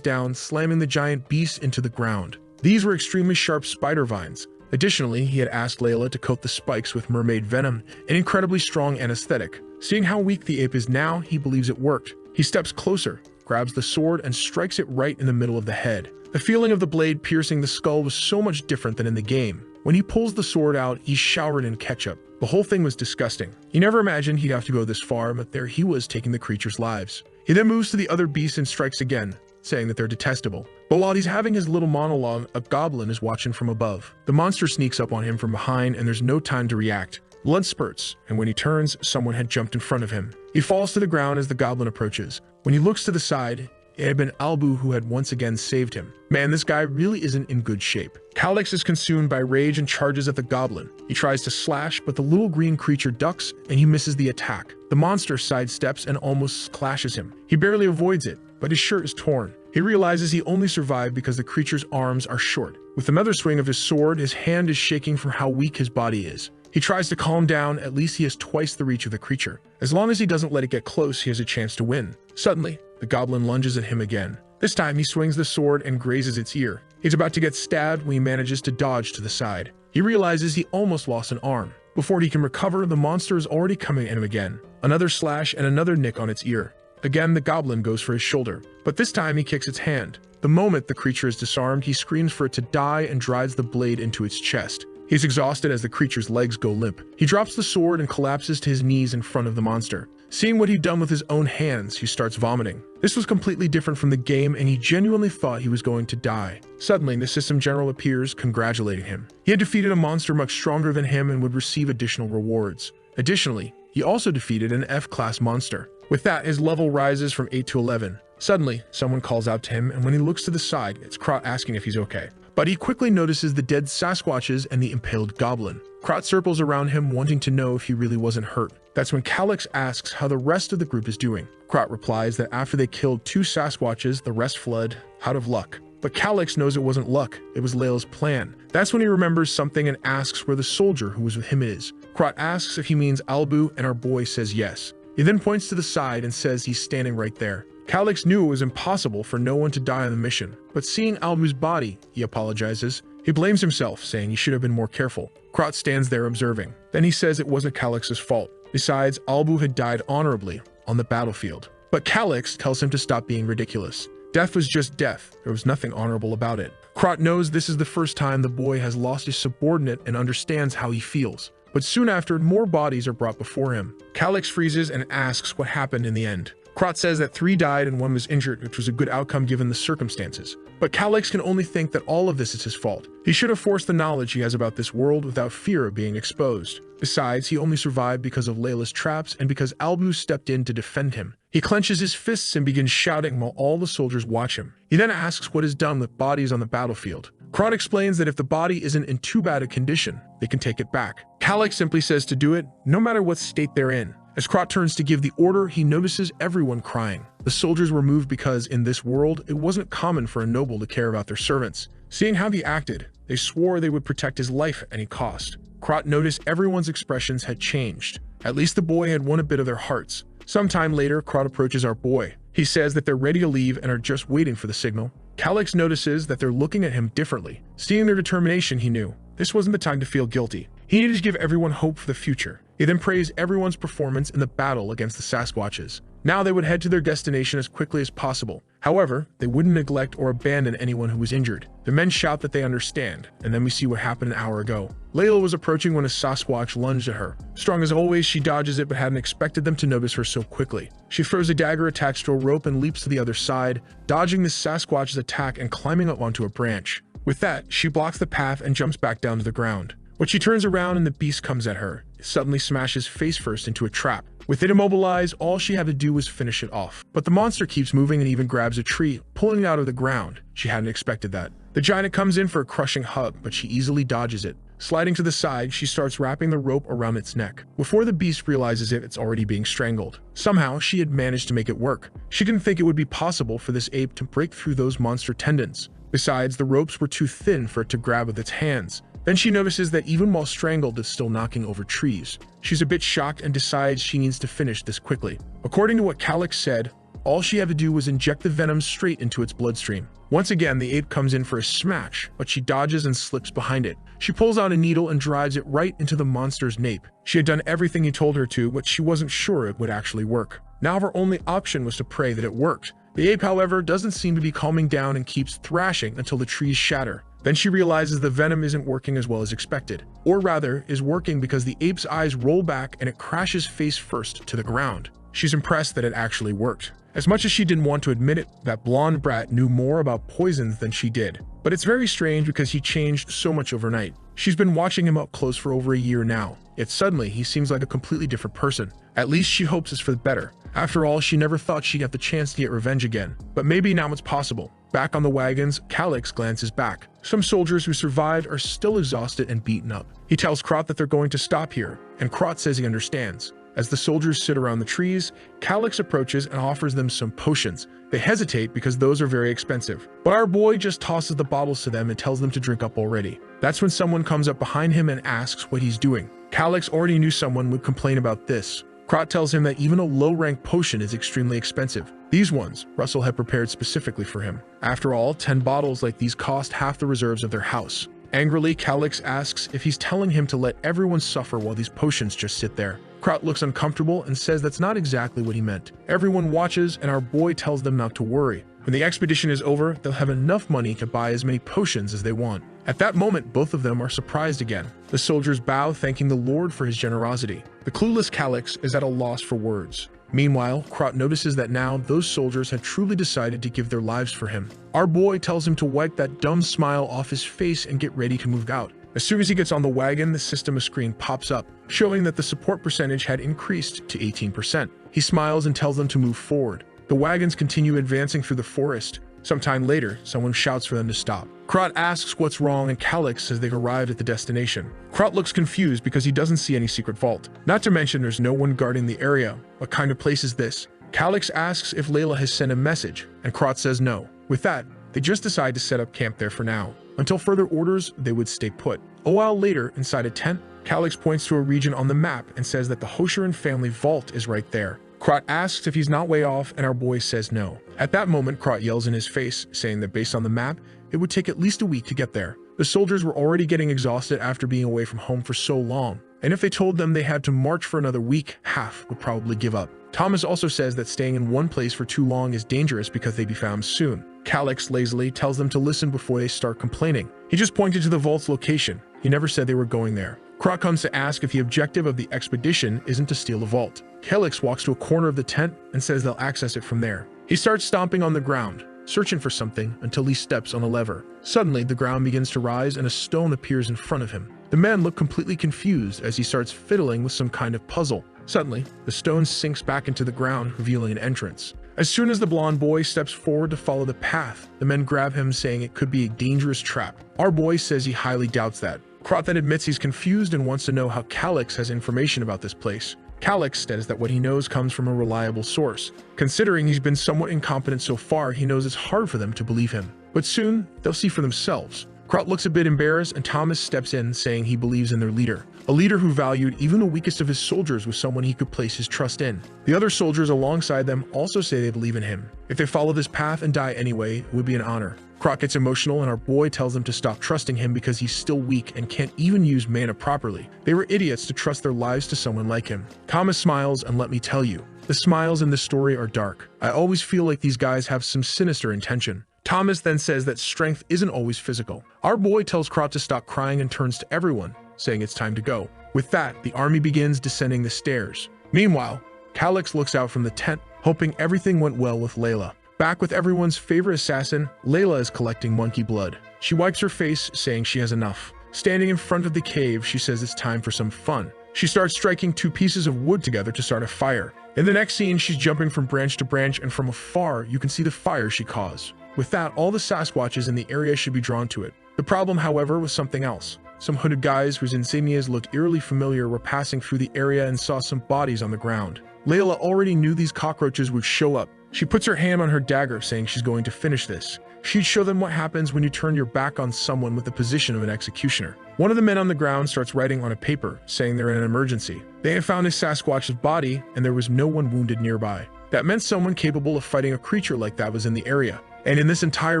S1: down, slamming the giant beast into the ground. These were extremely sharp spider vines. Additionally, he had asked Layla to coat the spikes with mermaid venom, an incredibly strong anesthetic. Seeing how weak the ape is now, he believes it worked. He steps closer, grabs the sword, and strikes it right in the middle of the head. The feeling of the blade piercing the skull was so much different than in the game. When he pulls the sword out, he's showered in ketchup. The whole thing was disgusting. He never imagined he'd have to go this far, but there he was taking the creature's lives. He then moves to the other beasts and strikes again, saying that they're detestable. But while he's having his little monologue, a goblin is watching from above. The monster sneaks up on him from behind and there's no time to react. Blood spurts, and when he turns, someone had jumped in front of him. He He falls to the ground as the goblin approaches. When he looks to the side, it had been Albu who had once again saved him. Man, this guy really isn't in good shape. Calyx is consumed by rage and charges at the goblin. He tries to slash, but the little green creature ducks and he misses the attack. The monster sidesteps and almost clashes him. He barely avoids it, but his shirt is torn. He realizes he only survived because the creature's arms are short. With another swing of his sword, his hand is shaking from how weak his body is. He tries to calm down, at least he has twice the reach of the creature. As long as he doesn't let it get close, he has a chance to win. Suddenly, the goblin lunges at him again. This time, he swings the sword and grazes its ear. He's about to get stabbed when he manages to dodge to the side. He realizes he almost lost an arm. Before he can recover, the monster is already coming at him again. Another slash and another nick on its ear. Again, the goblin goes for his shoulder, but this time he kicks its hand. The moment the creature is disarmed, he screams for it to die and drives the blade into its chest. He's exhausted as the creature's legs go limp. He drops the sword and collapses to his knees in front of the monster. Seeing what he'd done with his own hands, he starts vomiting. This was completely different from the game, and he genuinely thought he was going to die. Suddenly, the system general appears, congratulating him. He had defeated a monster much stronger than him and would receive additional rewards. Additionally, he also defeated an F-class monster. With that, his level rises from 8 to 11. Suddenly, someone calls out to him, and when he looks to the side, it's Krot asking if he's okay. But he quickly notices the dead Sasquatches and the impaled goblin. Krot circles around him, wanting to know if he really wasn't hurt. That's when Calyx asks how the rest of the group is doing. Krot replies that after they killed 2 Sasquatches, the rest fled out of luck. But Calyx knows it wasn't luck, it was Layla's plan. That's when he remembers something and asks where the soldier who was with him is. Krot asks if he means Albu, and our boy says yes. He then points to the side and says he's standing right there. Calyx knew it was impossible for no one to die on the mission, but seeing Albu's body, he apologizes. He blames himself, saying he should have been more careful. Krot stands there observing. Then he says it wasn't Calyx's fault. Besides, Albu had died honorably on the battlefield. But Calyx tells him to stop being ridiculous. Death was just death. There was nothing honorable about it. Krot knows this is the first time the boy has lost his subordinate and understands how he feels. But soon after, more bodies are brought before him. Calyx freezes and asks what happened in the end. Krot says that 3 died and 1 was injured, which was a good outcome given the circumstances. But Calyx can only think that all of this is his fault. He should have forced the knowledge he has about this world without fear of being exposed. Besides, he only survived because of Layla's traps and because Albu stepped in to defend him. He clenches his fists and begins shouting while all the soldiers watch him. He then asks what is done with bodies on the battlefield. Krot explains that if the body isn't in too bad a condition, they can take it back. Calyx simply says to do it, no matter what state they're in. As Krot turns to give the order, he notices everyone crying. The soldiers were moved because, in this world, it wasn't common for a noble to care about their servants. Seeing how he acted, they swore they would protect his life at any cost. Krot noticed everyone's expressions had changed. At least the boy had won a bit of their hearts. Sometime later, Krot approaches our boy. He says that they're ready to leave and are just waiting for the signal. Calyx notices that they're looking at him differently. Seeing their determination, he knew this wasn't the time to feel guilty. He needed to give everyone hope for the future. He then praised everyone's performance in the battle against the Sasquatches. Now they would head to their destination as quickly as possible. However, they wouldn't neglect or abandon anyone who was injured. The men shout that they understand, and then we see what happened an hour ago. Layla was approaching when a Sasquatch lunged at her. Strong as always, she dodges it but hadn't expected them to notice her so quickly. She throws a dagger attached to a rope and leaps to the other side, dodging the Sasquatch's attack and climbing up onto a branch. With that, she blocks the path and jumps back down to the ground. When she turns around and the beast comes at her, it suddenly smashes face first into a trap. With it immobilized, all she had to do was finish it off. But the monster keeps moving and even grabs a tree, pulling it out of the ground. She hadn't expected that. The giant comes in for a crushing hug, but she easily dodges it. Sliding to the side, she starts wrapping the rope around its neck. Before the beast realizes it, it's already being strangled. Somehow, she had managed to make it work. She didn't think it would be possible for this ape to break through those monster tendons. Besides, the ropes were too thin for it to grab with its hands. Then she notices that even while strangled, it's still knocking over trees. She's a bit shocked and decides she needs to finish this quickly. According to what Calyx said, all she had to do was inject the venom straight into its bloodstream. Once again, the ape comes in for a smash, but she dodges and slips behind it. She pulls out a needle and drives it right into the monster's nape. She had done everything he told her to, but she wasn't sure it would actually work. Now her only option was to pray that it worked. The ape, however, doesn't seem to be calming down and keeps thrashing until the trees shatter. Then she realizes the venom isn't working as well as expected. Or rather, is working because the ape's eyes roll back and it crashes face first to the ground. She's impressed that it actually worked. As much as she didn't want to admit it, that blonde brat knew more about poisons than she did. But it's very strange because he changed so much overnight. She's been watching him up close for over a year now, yet suddenly he seems like a completely different person. At least she hopes it's for the better. After all, she never thought she'd have the chance to get revenge again. But maybe now it's possible. Back on the wagons, Calix glances back. Some soldiers who survived are still exhausted and beaten up. He tells Krot that they're going to stop here, and Krot says he understands. As the soldiers sit around the trees, Calix approaches and offers them some potions. They hesitate because those are very expensive. But our boy just tosses the bottles to them and tells them to drink up already. That's when someone comes up behind him and asks what he's doing. Calix already knew someone would complain about this. Krot tells him that even a low-rank potion is extremely expensive. These ones, Russell had prepared specifically for him. After all, 10 bottles like these cost half the reserves of their house. Angrily, Calix asks if he's telling him to let everyone suffer while these potions just sit there. Krot looks uncomfortable and says that's not exactly what he meant. Everyone watches and our boy tells them not to worry. When the expedition is over, they'll have enough money to buy as many potions as they want. At that moment, both of them are surprised again. The soldiers bow, thanking the Lord for his generosity. The clueless Calix is at a loss for words. Meanwhile, Krot notices that now those soldiers had truly decided to give their lives for him. Our boy tells him to wipe that dumb smile off his face and get ready to move out. As soon as he gets on the wagon, the system screen pops up, showing that the support percentage had increased to 18%. He smiles and tells them to move forward. The wagons continue advancing through the forest. Sometime later, someone shouts for them to stop. Krot asks what's wrong and Calix says they've arrived at the destination. Krot looks confused because he doesn't see any secret vault. Not to mention there's no one guarding the area. What kind of place is this? Calix asks if Layla has sent a message, and Krot says no. With that, they just decide to set up camp there for now. Until further orders, they would stay put. A while later, inside a tent, Calix points to a region on the map and says that the Hoshiran family vault is right there. Krot asks if he's not way off, and our boy says no. At that moment, Krot yells in his face, saying that based on the map, it would take at least a week to get there. The soldiers were already getting exhausted after being away from home for so long, and if they told them they had to march for another week, half would probably give up. Thomas also says that staying in one place for too long is dangerous because they'd be found soon. Calix lazily tells them to listen before they start complaining. He just pointed to the vault's location. He never said they were going there. Krot comes to ask if the objective of the expedition isn't to steal the vault. Calix walks to a corner of the tent and says they'll access it from there. He starts stomping on the ground, searching for something until he steps on a lever. Suddenly, the ground begins to rise and a stone appears in front of him. The man looks completely confused as he starts fiddling with some kind of puzzle. Suddenly, the stone sinks back into the ground, revealing an entrance. As soon as the blonde boy steps forward to follow the path, the men grab him, saying it could be a dangerous trap. Our boy says he highly doubts that. Krot then admits he's confused and wants to know how Calix has information about this place. Calix says that what he knows comes from a reliable source. Considering he's been somewhat incompetent so far, he knows it's hard for them to believe him. But soon, they'll see for themselves. Krot looks a bit embarrassed and Thomas steps in, saying he believes in their leader. A leader who valued even the weakest of his soldiers was someone he could place his trust in. The other soldiers alongside them also say they believe in him. If they follow this path and die anyway, it would be an honor. Krot gets emotional and our boy tells them to stop trusting him because he's still weak and can't even use mana properly. They were idiots to trust their lives to someone like him. Thomas smiles, and let me tell you, the smiles in this story are dark. I always feel like these guys have some sinister intention. Thomas then says that strength isn't always physical. Our boy tells Krot to stop crying and turns to everyone, saying it's time to go. With that, the army begins descending the stairs. Meanwhile, Calix looks out from the tent, hoping everything went well with Layla. Back with everyone's favorite assassin, Layla is collecting monkey blood. She wipes her face, saying she has enough. Standing in front of the cave, she says it's time for some fun. She starts striking 2 pieces of wood together to start a fire. In the next scene, she's jumping from branch to branch, and from afar, you can see the fire she caused. With that, all the Sasquatches in the area should be drawn to it. The problem, however, was something else. Some hooded guys whose insignias looked eerily familiar were passing through the area and saw some bodies on the ground. Layla already knew these cockroaches would show up. She puts her hand on her dagger, saying she's going to finish this. She'd show them what happens when you turn your back on someone with the position of an executioner. One of the men on the ground starts writing on a paper, saying they're in an emergency. They had found a Sasquatch's body, and there was no one wounded nearby. That meant someone capable of fighting a creature like that was in the area. And in this entire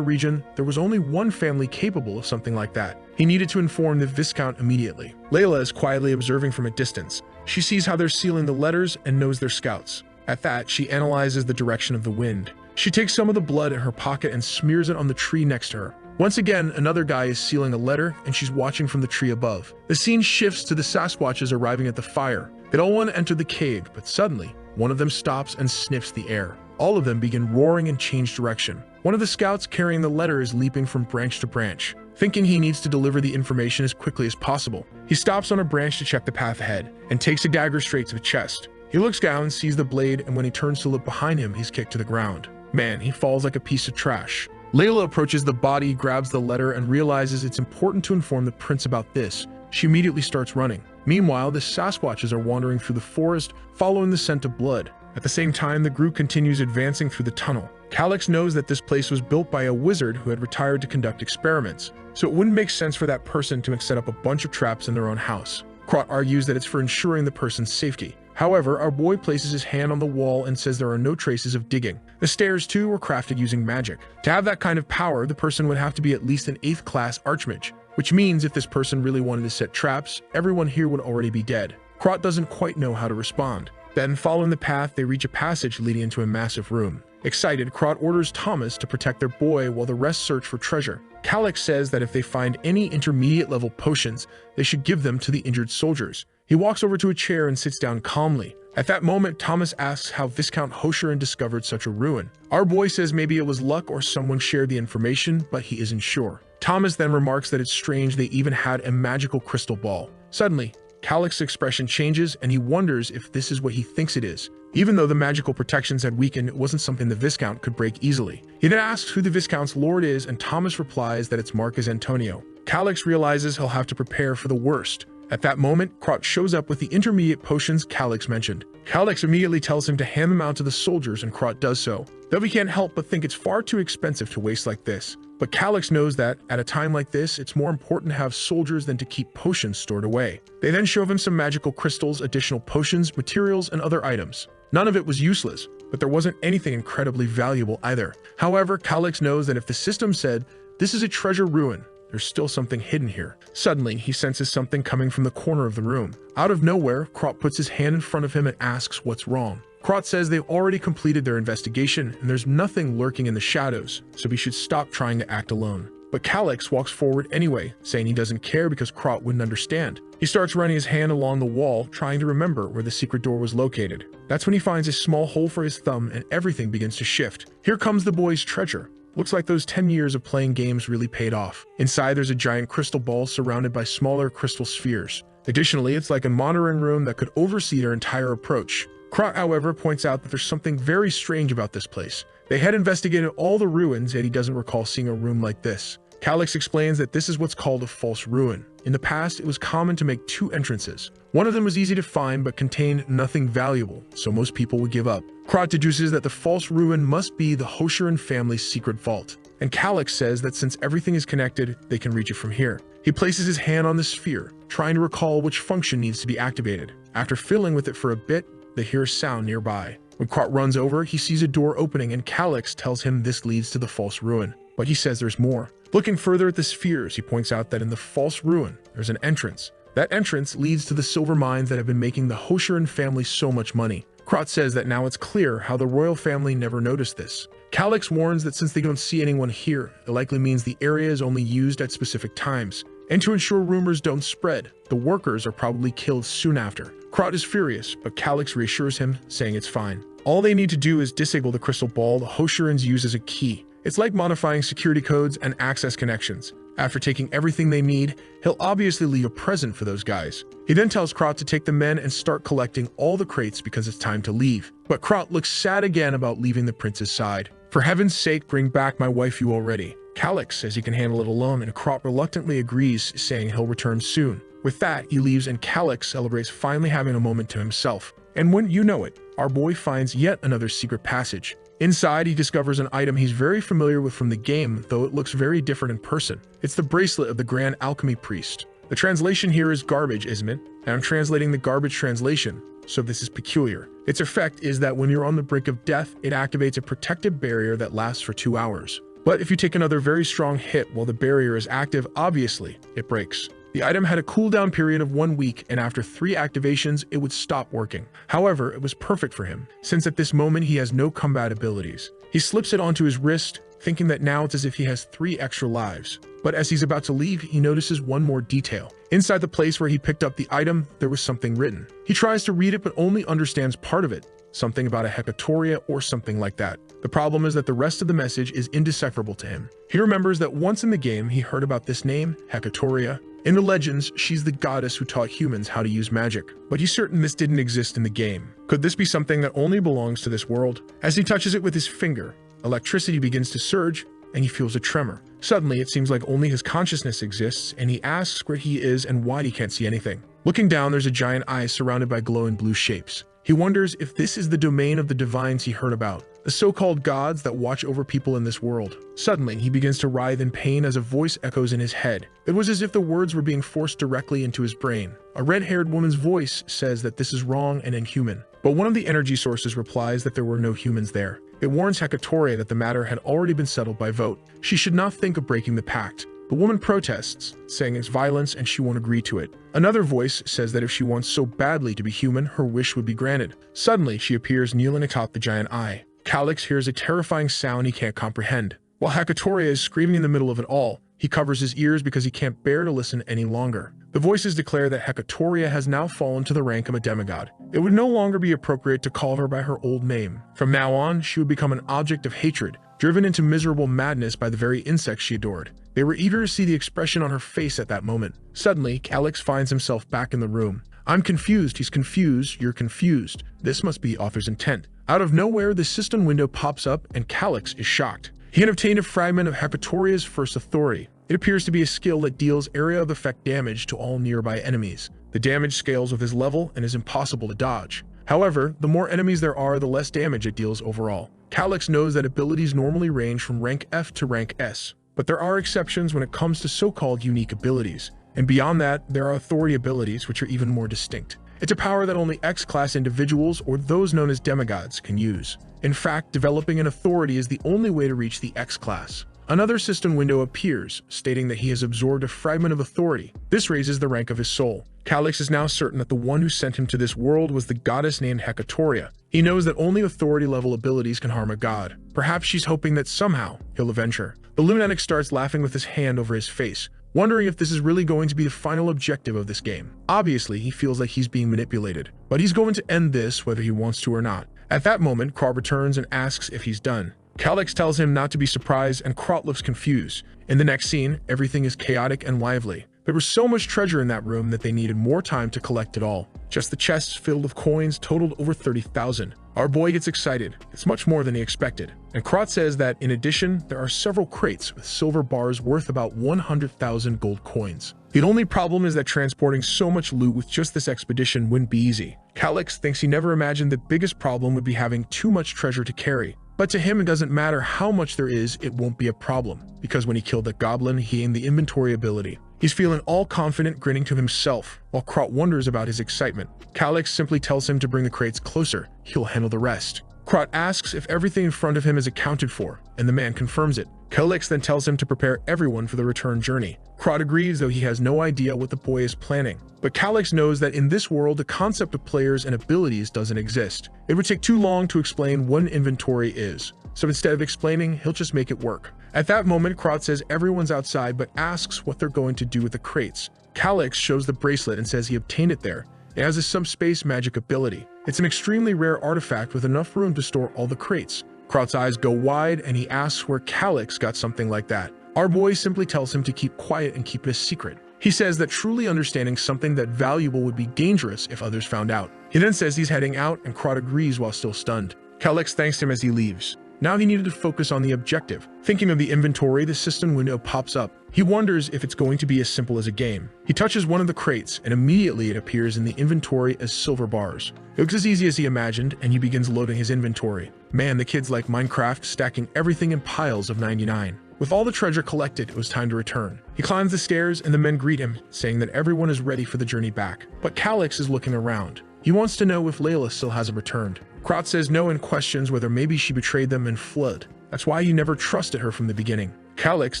S1: region, there was only one family capable of something like that. He needed to inform the Viscount immediately. Layla is quietly observing from a distance. She sees how they're sealing the letters and knows they're scouts. At that, she analyzes the direction of the wind. She takes some of the blood in her pocket and smears it on the tree next to her. Once again, another guy is sealing a letter, and she's watching from the tree above. The scene shifts to the Sasquatches arriving at the fire. They all want to enter the cave, but suddenly, one of them stops and sniffs the air. All of them begin roaring and change direction. One of the scouts carrying the letter is leaping from branch to branch. thinking he needs to deliver the information as quickly as possible. He stops on a branch to check the path ahead, and takes a dagger straight to the chest. He looks down, sees the blade, and when he turns to look behind him, he's kicked to the ground. Man, he falls like a piece of trash. Layla approaches the body, grabs the letter, and realizes it's important to inform the prince about this. She immediately starts running. Meanwhile, the Sasquatches are wandering through the forest, following the scent of blood. At the same time, the group continues advancing through the tunnel. Calix knows that this place was built by a wizard who had retired to conduct experiments, so it wouldn't make sense for that person to set up a bunch of traps in their own house. Krot argues that it's for ensuring the person's safety. However, our boy places his hand on the wall and says there are no traces of digging. The stairs, too, were crafted using magic. To have that kind of power, the person would have to be at least an 8th class archmage, which means if this person really wanted to set traps, everyone here would already be dead. Krot doesn't quite know how to respond. Then, following the path, they reach a passage leading into a massive room. Excited, Krot orders Thomas to protect their boy while the rest search for treasure. Calix says that if they find any intermediate-level potions, they should give them to the injured soldiers. He walks over to a chair and sits down calmly. At that moment, Thomas asks how Viscount Hosheran discovered such a ruin. Our boy says maybe it was luck or someone shared the information, but he isn't sure. Thomas then remarks that it's strange they even had a magical crystal ball. Suddenly, Calix's expression changes and he wonders if this is what he thinks it is. Even though the magical protections had weakened, it wasn't something the Viscount could break easily. He then asks who the Viscount's lord is and Thomas replies that it's Marcus Antonio. Calix realizes he'll have to prepare for the worst. At that moment, Krot shows up with the intermediate potions Calix mentioned. Calix immediately tells him to hand them out to the soldiers and Krot does so, though he can't help but think it's far too expensive to waste like this. But Calix knows that, at a time like this, it's more important to have soldiers than to keep potions stored away. They then show him some magical crystals, additional potions, materials, and other items. None of it was useless, but there wasn't anything incredibly valuable either. However, Calix knows that if the system said, "This is a treasure ruin," there's still something hidden here. Suddenly, he senses something coming from the corner of the room. Out of nowhere, Krot puts his hand in front of him and asks what's wrong. Krot says they've already completed their investigation and there's nothing lurking in the shadows, so he should stop trying to act alone. But Calix walks forward anyway, saying he doesn't care because Krot wouldn't understand. He starts running his hand along the wall, trying to remember where the secret door was located. That's when he finds a small hole for his thumb and everything begins to shift. Here comes the boy's treasure. Looks like those 10 years of playing games really paid off. Inside, there's a giant crystal ball surrounded by smaller crystal spheres. Additionally, it's like a monitoring room that could oversee their entire approach. Krot, however, points out that there's something very strange about this place. They had investigated all the ruins, yet he doesn't recall seeing a room like this. Calix explains that this is what's called a false ruin. In the past, it was common to make 2 entrances. One of them was easy to find but contained nothing valuable, so most people would give up. Krot deduces that the false ruin must be the Hosheran family's secret vault, and Calix says that since everything is connected, they can reach it from here. He places his hand on the sphere, trying to recall which function needs to be activated. After fiddling with it for a bit, they hear a sound nearby. When Krot runs over, he sees a door opening and Calix tells him this leads to the false ruin, but he says there's more. Looking further at the spheres, he points out that in the false ruin, there's an entrance. That entrance leads to the silver mines that have been making the Hosheran family so much money. Krot says that now it's clear how the royal family never noticed this. Calix warns that since they don't see anyone here, it likely means the area is only used at specific times. And to ensure rumors don't spread, the workers are probably killed soon after. Krot is furious, but Calix reassures him, saying it's fine. All they need to do is disable the crystal ball the Hosherans use as a key. It's like modifying security codes and access connections. After taking everything they need, he'll obviously leave a present for those guys. He then tells Krot to take the men and start collecting all the crates because it's time to leave. But Krot looks sad again about leaving the prince's side. For heaven's sake, bring back my wife you already. Calix says he can handle it alone and Krot reluctantly agrees, saying he'll return soon. With that, he leaves and Calix celebrates finally having a moment to himself. And wouldn't you know it, our boy finds yet another secret passage. Inside, he discovers an item he's very familiar with from the game, though it looks very different in person. It's the bracelet of the Grand Alchemy Priest. The translation here is garbage, isn't it? And I'm translating the garbage translation, so this is peculiar. Its effect is that when you're on the brink of death, it activates a protective barrier that lasts for 2 hours. But if you take another very strong hit while the barrier is active, obviously, it breaks. The item had a cooldown period of 1 week, and after 3 activations, it would stop working. However, it was perfect for him, since at this moment he has no combat abilities. He slips it onto his wrist, thinking that now it's as if he has 3 extra lives. But as he's about to leave, he notices one more detail. Inside the place where he picked up the item, there was something written. He tries to read it but only understands part of it, something about a Hecatoria or something like that. The problem is that the rest of the message is indecipherable to him. He remembers that once in the game he heard about this name, Hecatoria. In the legends, she's the goddess who taught humans how to use magic, but he's certain this didn't exist in the game. Could this be something that only belongs to this world? As he touches it with his finger, electricity begins to surge, and he feels a tremor. Suddenly, it seems like only his consciousness exists, and he asks where he is and why he can't see anything. Looking down, there's a giant eye surrounded by glowing blue shapes. He wonders if this is the domain of the divines he heard about, the so-called gods that watch over people in this world. Suddenly, he begins to writhe in pain as a voice echoes in his head. It was as if the words were being forced directly into his brain. A red-haired woman's voice says that this is wrong and inhuman, but one of the energy sources replies that there were no humans there. It warns Hecatoria that the matter had already been settled by vote. She should not think of breaking the pact. The woman protests, saying it's violence and she won't agree to it. Another voice says that if she wants so badly to be human, her wish would be granted. Suddenly, she appears kneeling atop the giant eye. Calix hears a terrifying sound he can't comprehend. While Hecatoria is screaming in the middle of it all, he covers his ears because he can't bear to listen any longer. The voices declare that Hecatoria has now fallen to the rank of a demigod. It would no longer be appropriate to call her by her old name. From now on, she would become an object of hatred, driven into miserable madness by the very insects she adored. They were eager to see the expression on her face at that moment. Suddenly, Calix finds himself back in the room. I'm confused, he's confused, you're confused. This must be author's intent. Out of nowhere, the system window pops up and Calix is shocked. He had obtained a fragment of Hecatoria's first authority. It appears to be a skill that deals area of effect damage to all nearby enemies. The damage scales with his level and is impossible to dodge. However, the more enemies there are, the less damage it deals overall. Calix knows that abilities normally range from rank F to rank S, but there are exceptions when it comes to so-called unique abilities. And beyond that, there are authority abilities which are even more distinct. It's a power that only X-class individuals or those known as demigods can use. In fact, developing an authority is the only way to reach the X-class. Another system window appears, stating that he has absorbed a fragment of authority. This raises the rank of his soul. Calix is now certain that the one who sent him to this world was the goddess named Hecatoria. He knows that only authority-level abilities can harm a god. Perhaps she's hoping that somehow he'll avenge her. The lunatic starts laughing with his hand over his face, wondering if this is really going to be the final objective of this game. Obviously, he feels like he's being manipulated, but he's going to end this whether he wants to or not. At that moment, Krot returns and asks if he's done. Calix tells him not to be surprised, and Krot looks confused. In the next scene, everything is chaotic and lively. There was so much treasure in that room that they needed more time to collect it all. Just the chests filled with coins totaled over 30,000. Our boy gets excited. It's much more than he expected. And Krot says that, in addition, there are several crates with silver bars worth about 100,000 gold coins. The only problem is that transporting so much loot with just this expedition wouldn't be easy. Calix thinks he never imagined the biggest problem would be having too much treasure to carry. But to him, it doesn't matter how much there is, it won't be a problem, because when he killed that goblin, he gained the inventory ability. He's feeling all confident, grinning to himself, while Krot wonders about his excitement. Calix simply tells him to bring the crates closer. He'll handle the rest. Krot asks if everything in front of him is accounted for, and the man confirms it. Calix then tells him to prepare everyone for the return journey. Krot agrees, though he has no idea what the boy is planning. But Calix knows that in this world, the concept of players and abilities doesn't exist. It would take too long to explain what an inventory is. So instead of explaining, he'll just make it work. At that moment, Krot says everyone's outside but asks what they're going to do with the crates. Calix shows the bracelet and says he obtained it there. It has a subspace magic ability. It's an extremely rare artifact with enough room to store all the crates. Krot's eyes go wide and he asks where Calix got something like that. Our boy simply tells him to keep quiet and keep it a secret. He says that truly understanding something that valuable would be dangerous if others found out. He then says he's heading out and Krot agrees while still stunned. Calix thanks him as he leaves. Now he needed to focus on the objective. Thinking of the inventory, the system window pops up. He wonders if it's going to be as simple as a game. He touches one of the crates, and immediately it appears in the inventory as silver bars. It looks as easy as he imagined, and he begins loading his inventory. Man, the kid's like Minecraft, stacking everything in piles of 99. With all the treasure collected, it was time to return. He climbs the stairs, and the men greet him, saying that everyone is ready for the journey back. But Calix is looking around. He wants to know if Layla still hasn't returned. Krot says no and questions whether maybe she betrayed them and fled. That's why he never trusted her from the beginning. Calix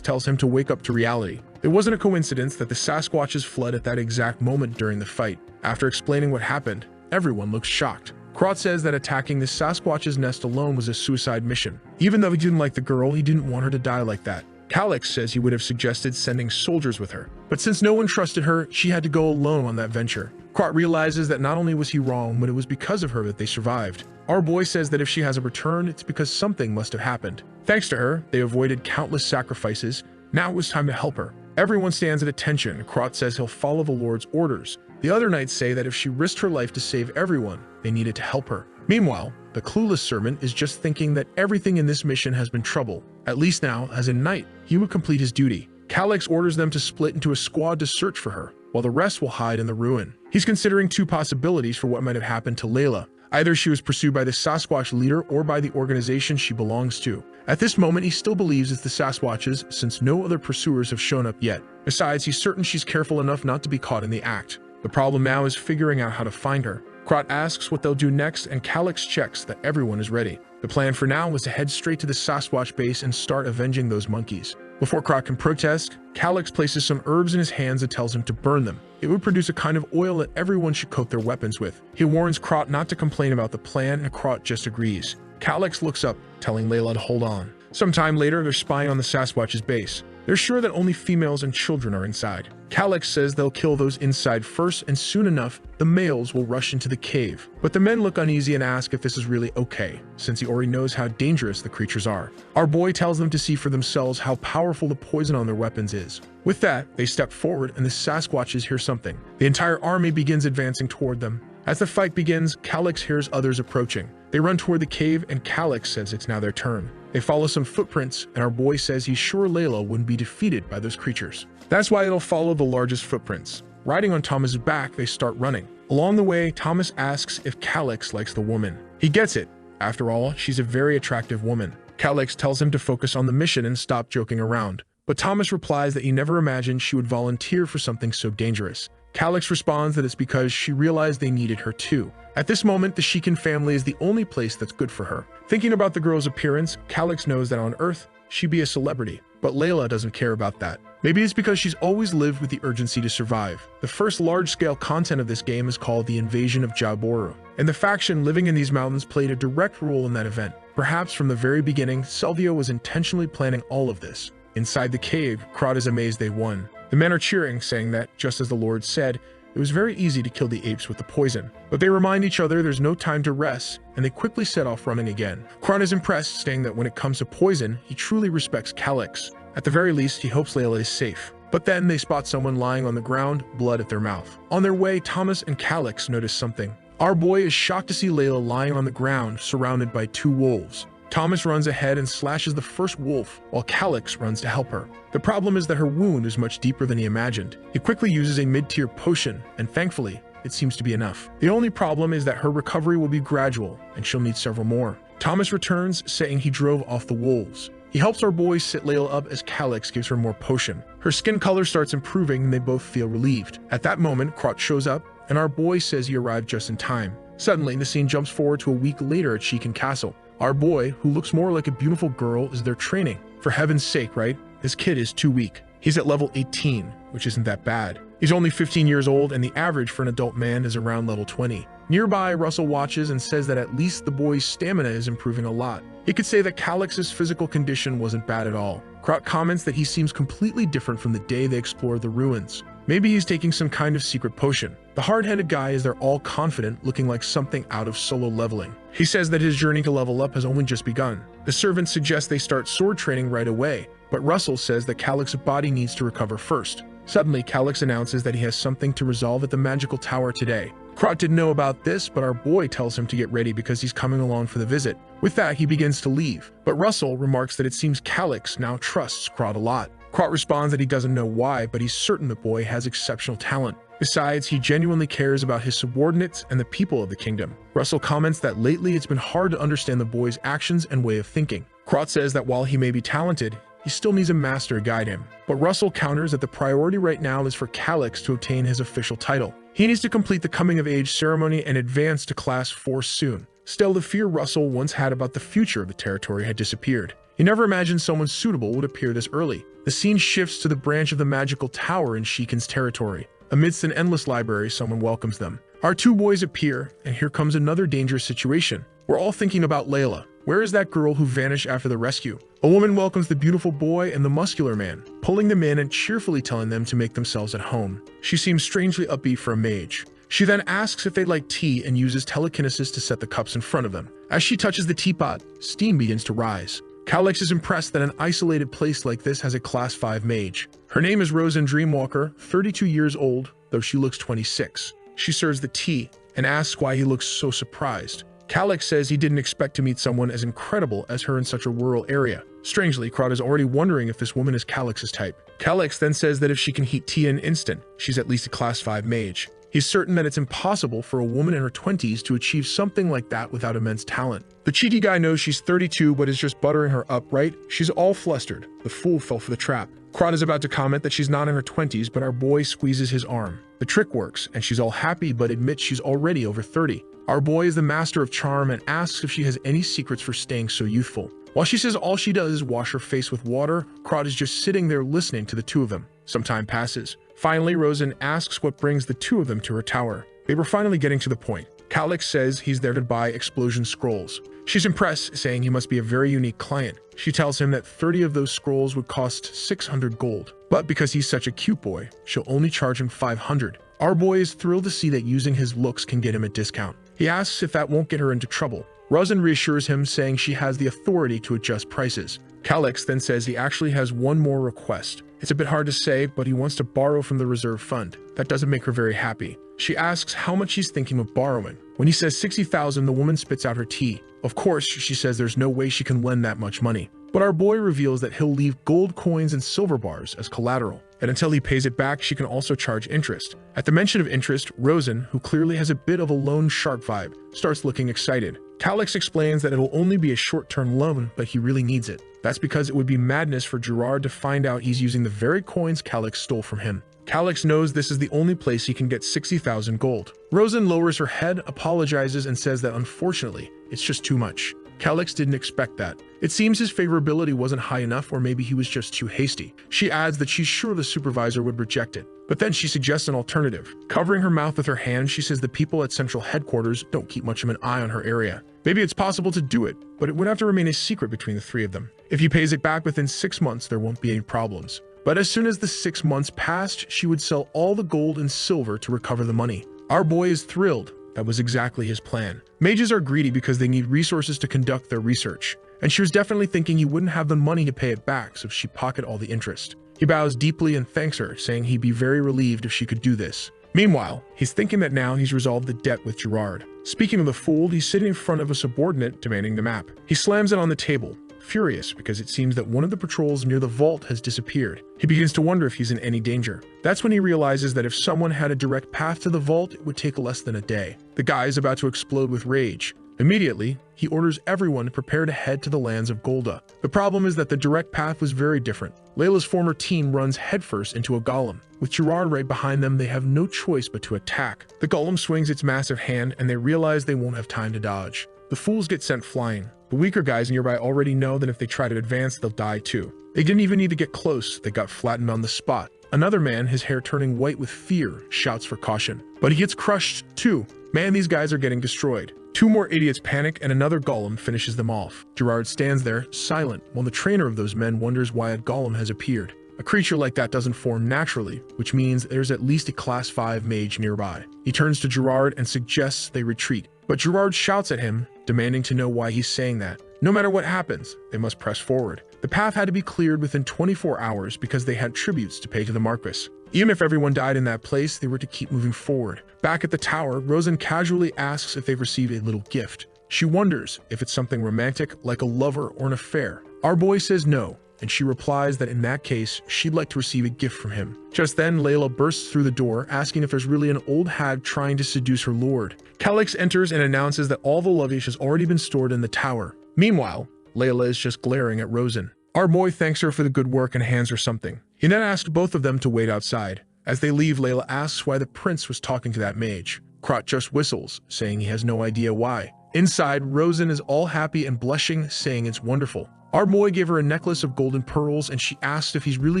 S1: tells him to wake up to reality. It wasn't a coincidence that the Sasquatches fled at that exact moment during the fight. After explaining what happened, everyone looks shocked. Krot says that attacking the Sasquatch's nest alone was a suicide mission. Even though he didn't like the girl, he didn't want her to die like that. Calyx says he would have suggested sending soldiers with her, but since no one trusted her, she had to go alone on that venture. Krot realizes that not only was he wrong, but it was because of her that they survived. Our boy says that if she hasn't returned, it's because something must have happened. Thanks to her, they avoided countless sacrifices. Now it was time to help her. Everyone stands at attention. Krot says he'll follow the Lord's orders. The other knights say that if she risked her life to save everyone, they needed to help her. Meanwhile, the clueless servant is just thinking that everything in this mission has been trouble. At least now, as a knight, he would complete his duty. Calyx orders them to split into a squad to search for her, while the rest will hide in the ruin. He's considering two possibilities for what might have happened to Layla. Either she was pursued by the Sasquatch leader or by the organization she belongs to. At this moment, he still believes it's the Sasquatches since no other pursuers have shown up yet. Besides, he's certain she's careful enough not to be caught in the act. The problem now is figuring out how to find her. Krot asks what they'll do next, and Calyx checks that everyone is ready. The plan for now was to head straight to the Sasquatch base and start avenging those monkeys. Before Krot can protest, Calyx places some herbs in his hands and tells him to burn them. It would produce a kind of oil that everyone should coat their weapons with. He warns Krot not to complain about the plan, and Krot just agrees. Calyx looks up, telling Layla to hold on. Sometime later, they're spying on the Sasquatch's base. They're sure that only females and children are inside. Calyx says they'll kill those inside first, and soon enough, the males will rush into the cave. But the men look uneasy and ask if this is really okay, since he already knows how dangerous the creatures are. Our boy tells them to see for themselves how powerful the poison on their weapons is. With that, they step forward and the Sasquatches hear something. The entire army begins advancing toward them. As the fight begins, Calyx hears others approaching. They run toward the cave, and Calyx says it's now their turn. They follow some footprints, and our boy says he's sure Layla wouldn't be defeated by those creatures. That's why they'll follow the largest footprints. Riding on Thomas's back, they start running. Along the way, Thomas asks if Calyx likes the woman. He gets it. After all, she's a very attractive woman. Calyx tells him to focus on the mission and stop joking around. But Thomas replies that he never imagined she would volunteer for something so dangerous. Calyx responds that it's because she realized they needed her too. At this moment, the Sheikhan family is the only place that's good for her. Thinking about the girl's appearance, Calyx knows that on Earth, she'd be a celebrity. But Layla doesn't care about that. Maybe it's because she's always lived with the urgency to survive. The first large-scale content of this game is called the Invasion of Jaboru, and the faction living in these mountains played a direct role in that event. Perhaps from the very beginning, Selvio was intentionally planning all of this. Inside the cave, Krot is amazed they won. The men are cheering, saying that, just as the Lord said, it was very easy to kill the apes with the poison. But they remind each other there's no time to rest, and they quickly set off running again. Krot is impressed, saying that when it comes to poison, he truly respects Calyx. At the very least, he hopes Layla is safe. But then they spot someone lying on the ground, blood at their mouth. On their way, Thomas and Calyx notice something. Our boy is shocked to see Layla lying on the ground, surrounded by two wolves. Thomas runs ahead and slashes the first wolf, while Calyx runs to help her. The problem is that her wound is much deeper than he imagined. He quickly uses a mid-tier potion, and thankfully, it seems to be enough. The only problem is that her recovery will be gradual, and she'll need several more. Thomas returns, saying he drove off the wolves. He helps our boy sit Layla up as Calyx gives her more potion. Her skin color starts improving, and they both feel relieved. At that moment, Krot shows up, and our boy says he arrived just in time. Suddenly, the scene jumps forward to a week later at Sheikhan Castle. Our boy, who looks more like a beautiful girl, is there training. For heaven's sake, right? This kid is too weak. He's at level 18, which isn't that bad. He's only 15 years old, and the average for an adult man is around level 20. Nearby, Russell watches and says that at least the boy's stamina is improving a lot. He could say that Calyx's physical condition wasn't bad at all. Krot comments that he seems completely different from the day they explored the ruins. Maybe he's taking some kind of secret potion. The hard-headed guy is there all confident, looking like something out of Solo Leveling. He says that his journey to level up has only just begun. The servant suggests they start sword training right away, but Russell says that Calyx's body needs to recover first. Suddenly, Calyx announces that he has something to resolve at the magical tower today. Krot didn't know about this, but our boy tells him to get ready because he's coming along for the visit. With that, he begins to leave, but Russell remarks that it seems Calyx now trusts Krot a lot. Krot responds that he doesn't know why, but he's certain the boy has exceptional talent. Besides, he genuinely cares about his subordinates and the people of the kingdom. Russell comments that lately it's been hard to understand the boy's actions and way of thinking. Krot says that while he may be talented, he still needs a master to guide him. But Russell counters that the priority right now is for Calyx to obtain his official title. He needs to complete the coming-of-age ceremony and advance to Class 4 soon. Still, the fear Russell once had about the future of the territory had disappeared. He never imagined someone suitable would appear this early. The scene shifts to the branch of the magical tower in Sheikhan's territory. Amidst an endless library, someone welcomes them. Our two boys appear, and here comes another dangerous situation. We're all thinking about Layla. Where is that girl who vanished after the rescue? A woman welcomes the beautiful boy and the muscular man, pulling them in and cheerfully telling them to make themselves at home. She seems strangely upbeat for a mage. She then asks if they'd like tea and uses telekinesis to set the cups in front of them. As she touches the teapot, steam begins to rise. Calix is impressed that an isolated place like this has a Class 5 mage. Her name is Rosen Dreamwalker, 32 years old, though she looks 26. She serves the tea and asks why he looks so surprised. Calix says he didn't expect to meet someone as incredible as her in such a rural area. Strangely, Krot is already wondering if this woman is Calix's type. Calix then says that if she can heat tea in an instant, she's at least a Class 5 mage. He's certain that it's impossible for a woman in her 20s to achieve something like that without immense talent. The cheaty guy knows she's 32 but is just buttering her up, right? She's all flustered. The fool fell for the trap. Krot is about to comment that she's not in her 20s, but our boy squeezes his arm. The trick works, and she's all happy but admits she's already over 30. Our boy is the master of charm and asks if she has any secrets for staying so youthful. While she says all she does is wash her face with water, Krot is just sitting there listening to the two of them. Some time passes. Finally, Rosen asks what brings the two of them to her tower. They were finally getting to the point. Calix says he's there to buy explosion scrolls. She's impressed, saying he must be a very unique client. She tells him that 30 of those scrolls would cost 600 gold. But because he's such a cute boy, she'll only charge him 500. Our boy is thrilled to see that using his looks can get him a discount. He asks if that won't get her into trouble. Rosen reassures him, saying she has the authority to adjust prices. Calix then says he actually has one more request. It's a bit hard to say, but he wants to borrow from the reserve fund. That doesn't make her very happy. She asks how much he's thinking of borrowing. When he says 60,000, the woman spits out her tea. Of course, she says there's no way she can lend that much money. But our boy reveals that he'll leave gold coins and silver bars as collateral. And until he pays it back, she can also charge interest. At the mention of interest, Rosen, who clearly has a bit of a loan shark vibe, starts looking excited. Calix explains that it'll only be a short-term loan, but he really needs it. That's because it would be madness for Gerard to find out he's using the very coins Calix stole from him. Calix knows this is the only place he can get 60,000 gold. Rosen lowers her head, apologizes, and says that unfortunately, it's just too much. Calix didn't expect that. It seems his favorability wasn't high enough, or maybe he was just too hasty. She adds that she's sure the supervisor would reject it. But then she suggests an alternative. Covering her mouth with her hand, she says the people at central headquarters don't keep much of an eye on her area. Maybe it's possible to do it, but it would have to remain a secret between the three of them. If he pays it back within 6 months, there won't be any problems. But as soon as the 6 months passed, she would sell all the gold and silver to recover the money. Our boy is thrilled. That was exactly his plan. Mages are greedy because they need resources to conduct their research, and she was definitely thinking he wouldn't have the money to pay it back, so she'd pocket all the interest. He bows deeply and thanks her, saying he'd be very relieved if she could do this. Meanwhile, he's thinking that now he's resolved the debt with Gerard. Speaking of the fool, he's sitting in front of a subordinate demanding the map. He slams it on the table, furious because it seems that one of the patrols near the vault has disappeared. He begins to wonder if he's in any danger. That's when he realizes that if someone had a direct path to the vault, it would take less than a day. The guy is about to explode with rage. Immediately, he orders everyone to prepare to head to the lands of Golda. The problem is that the direct path was very different. Layla's former team runs headfirst into a golem. With Gerard right behind them, they have no choice but to attack. The golem swings its massive hand, and they realize they won't have time to dodge. The fools get sent flying. The weaker guys nearby already know that if they try to advance, they'll die too. They didn't even need to get close, they got flattened on the spot. Another man, his hair turning white with fear, shouts for caution. But he gets crushed too. Man, these guys are getting destroyed. Two more idiots panic and another golem finishes them off. Gerard stands there, silent, while the trainer of those men wonders why a golem has appeared. A creature like that doesn't form naturally, which means there's at least a Class 5 mage nearby. He turns to Gerard and suggests they retreat. But Gerard shouts at him, demanding to know why he's saying that. No matter what happens, they must press forward. The path had to be cleared within 24 hours because they had tributes to pay to the Marquis. Even if everyone died in that place, they were to keep moving forward. Back at the tower, Rosen casually asks if they've received a little gift. She wonders if it's something romantic, like a lover or an affair. Our boy says no, and she replies that in that case, she'd like to receive a gift from him. Just then, Layla bursts through the door, asking if there's really an old hag trying to seduce her lord. Calix enters and announces that all the luggage has already been stored in the tower. Meanwhile, Layla is just glaring at Rosen. Our boy thanks her for the good work and hands her something. He then asks both of them to wait outside. As they leave, Layla asks why the prince was talking to that mage. Krot just whistles, saying he has no idea why. Inside, Rosen is all happy and blushing, saying it's wonderful. Our boy gave her a necklace of golden pearls, and she asked if he's really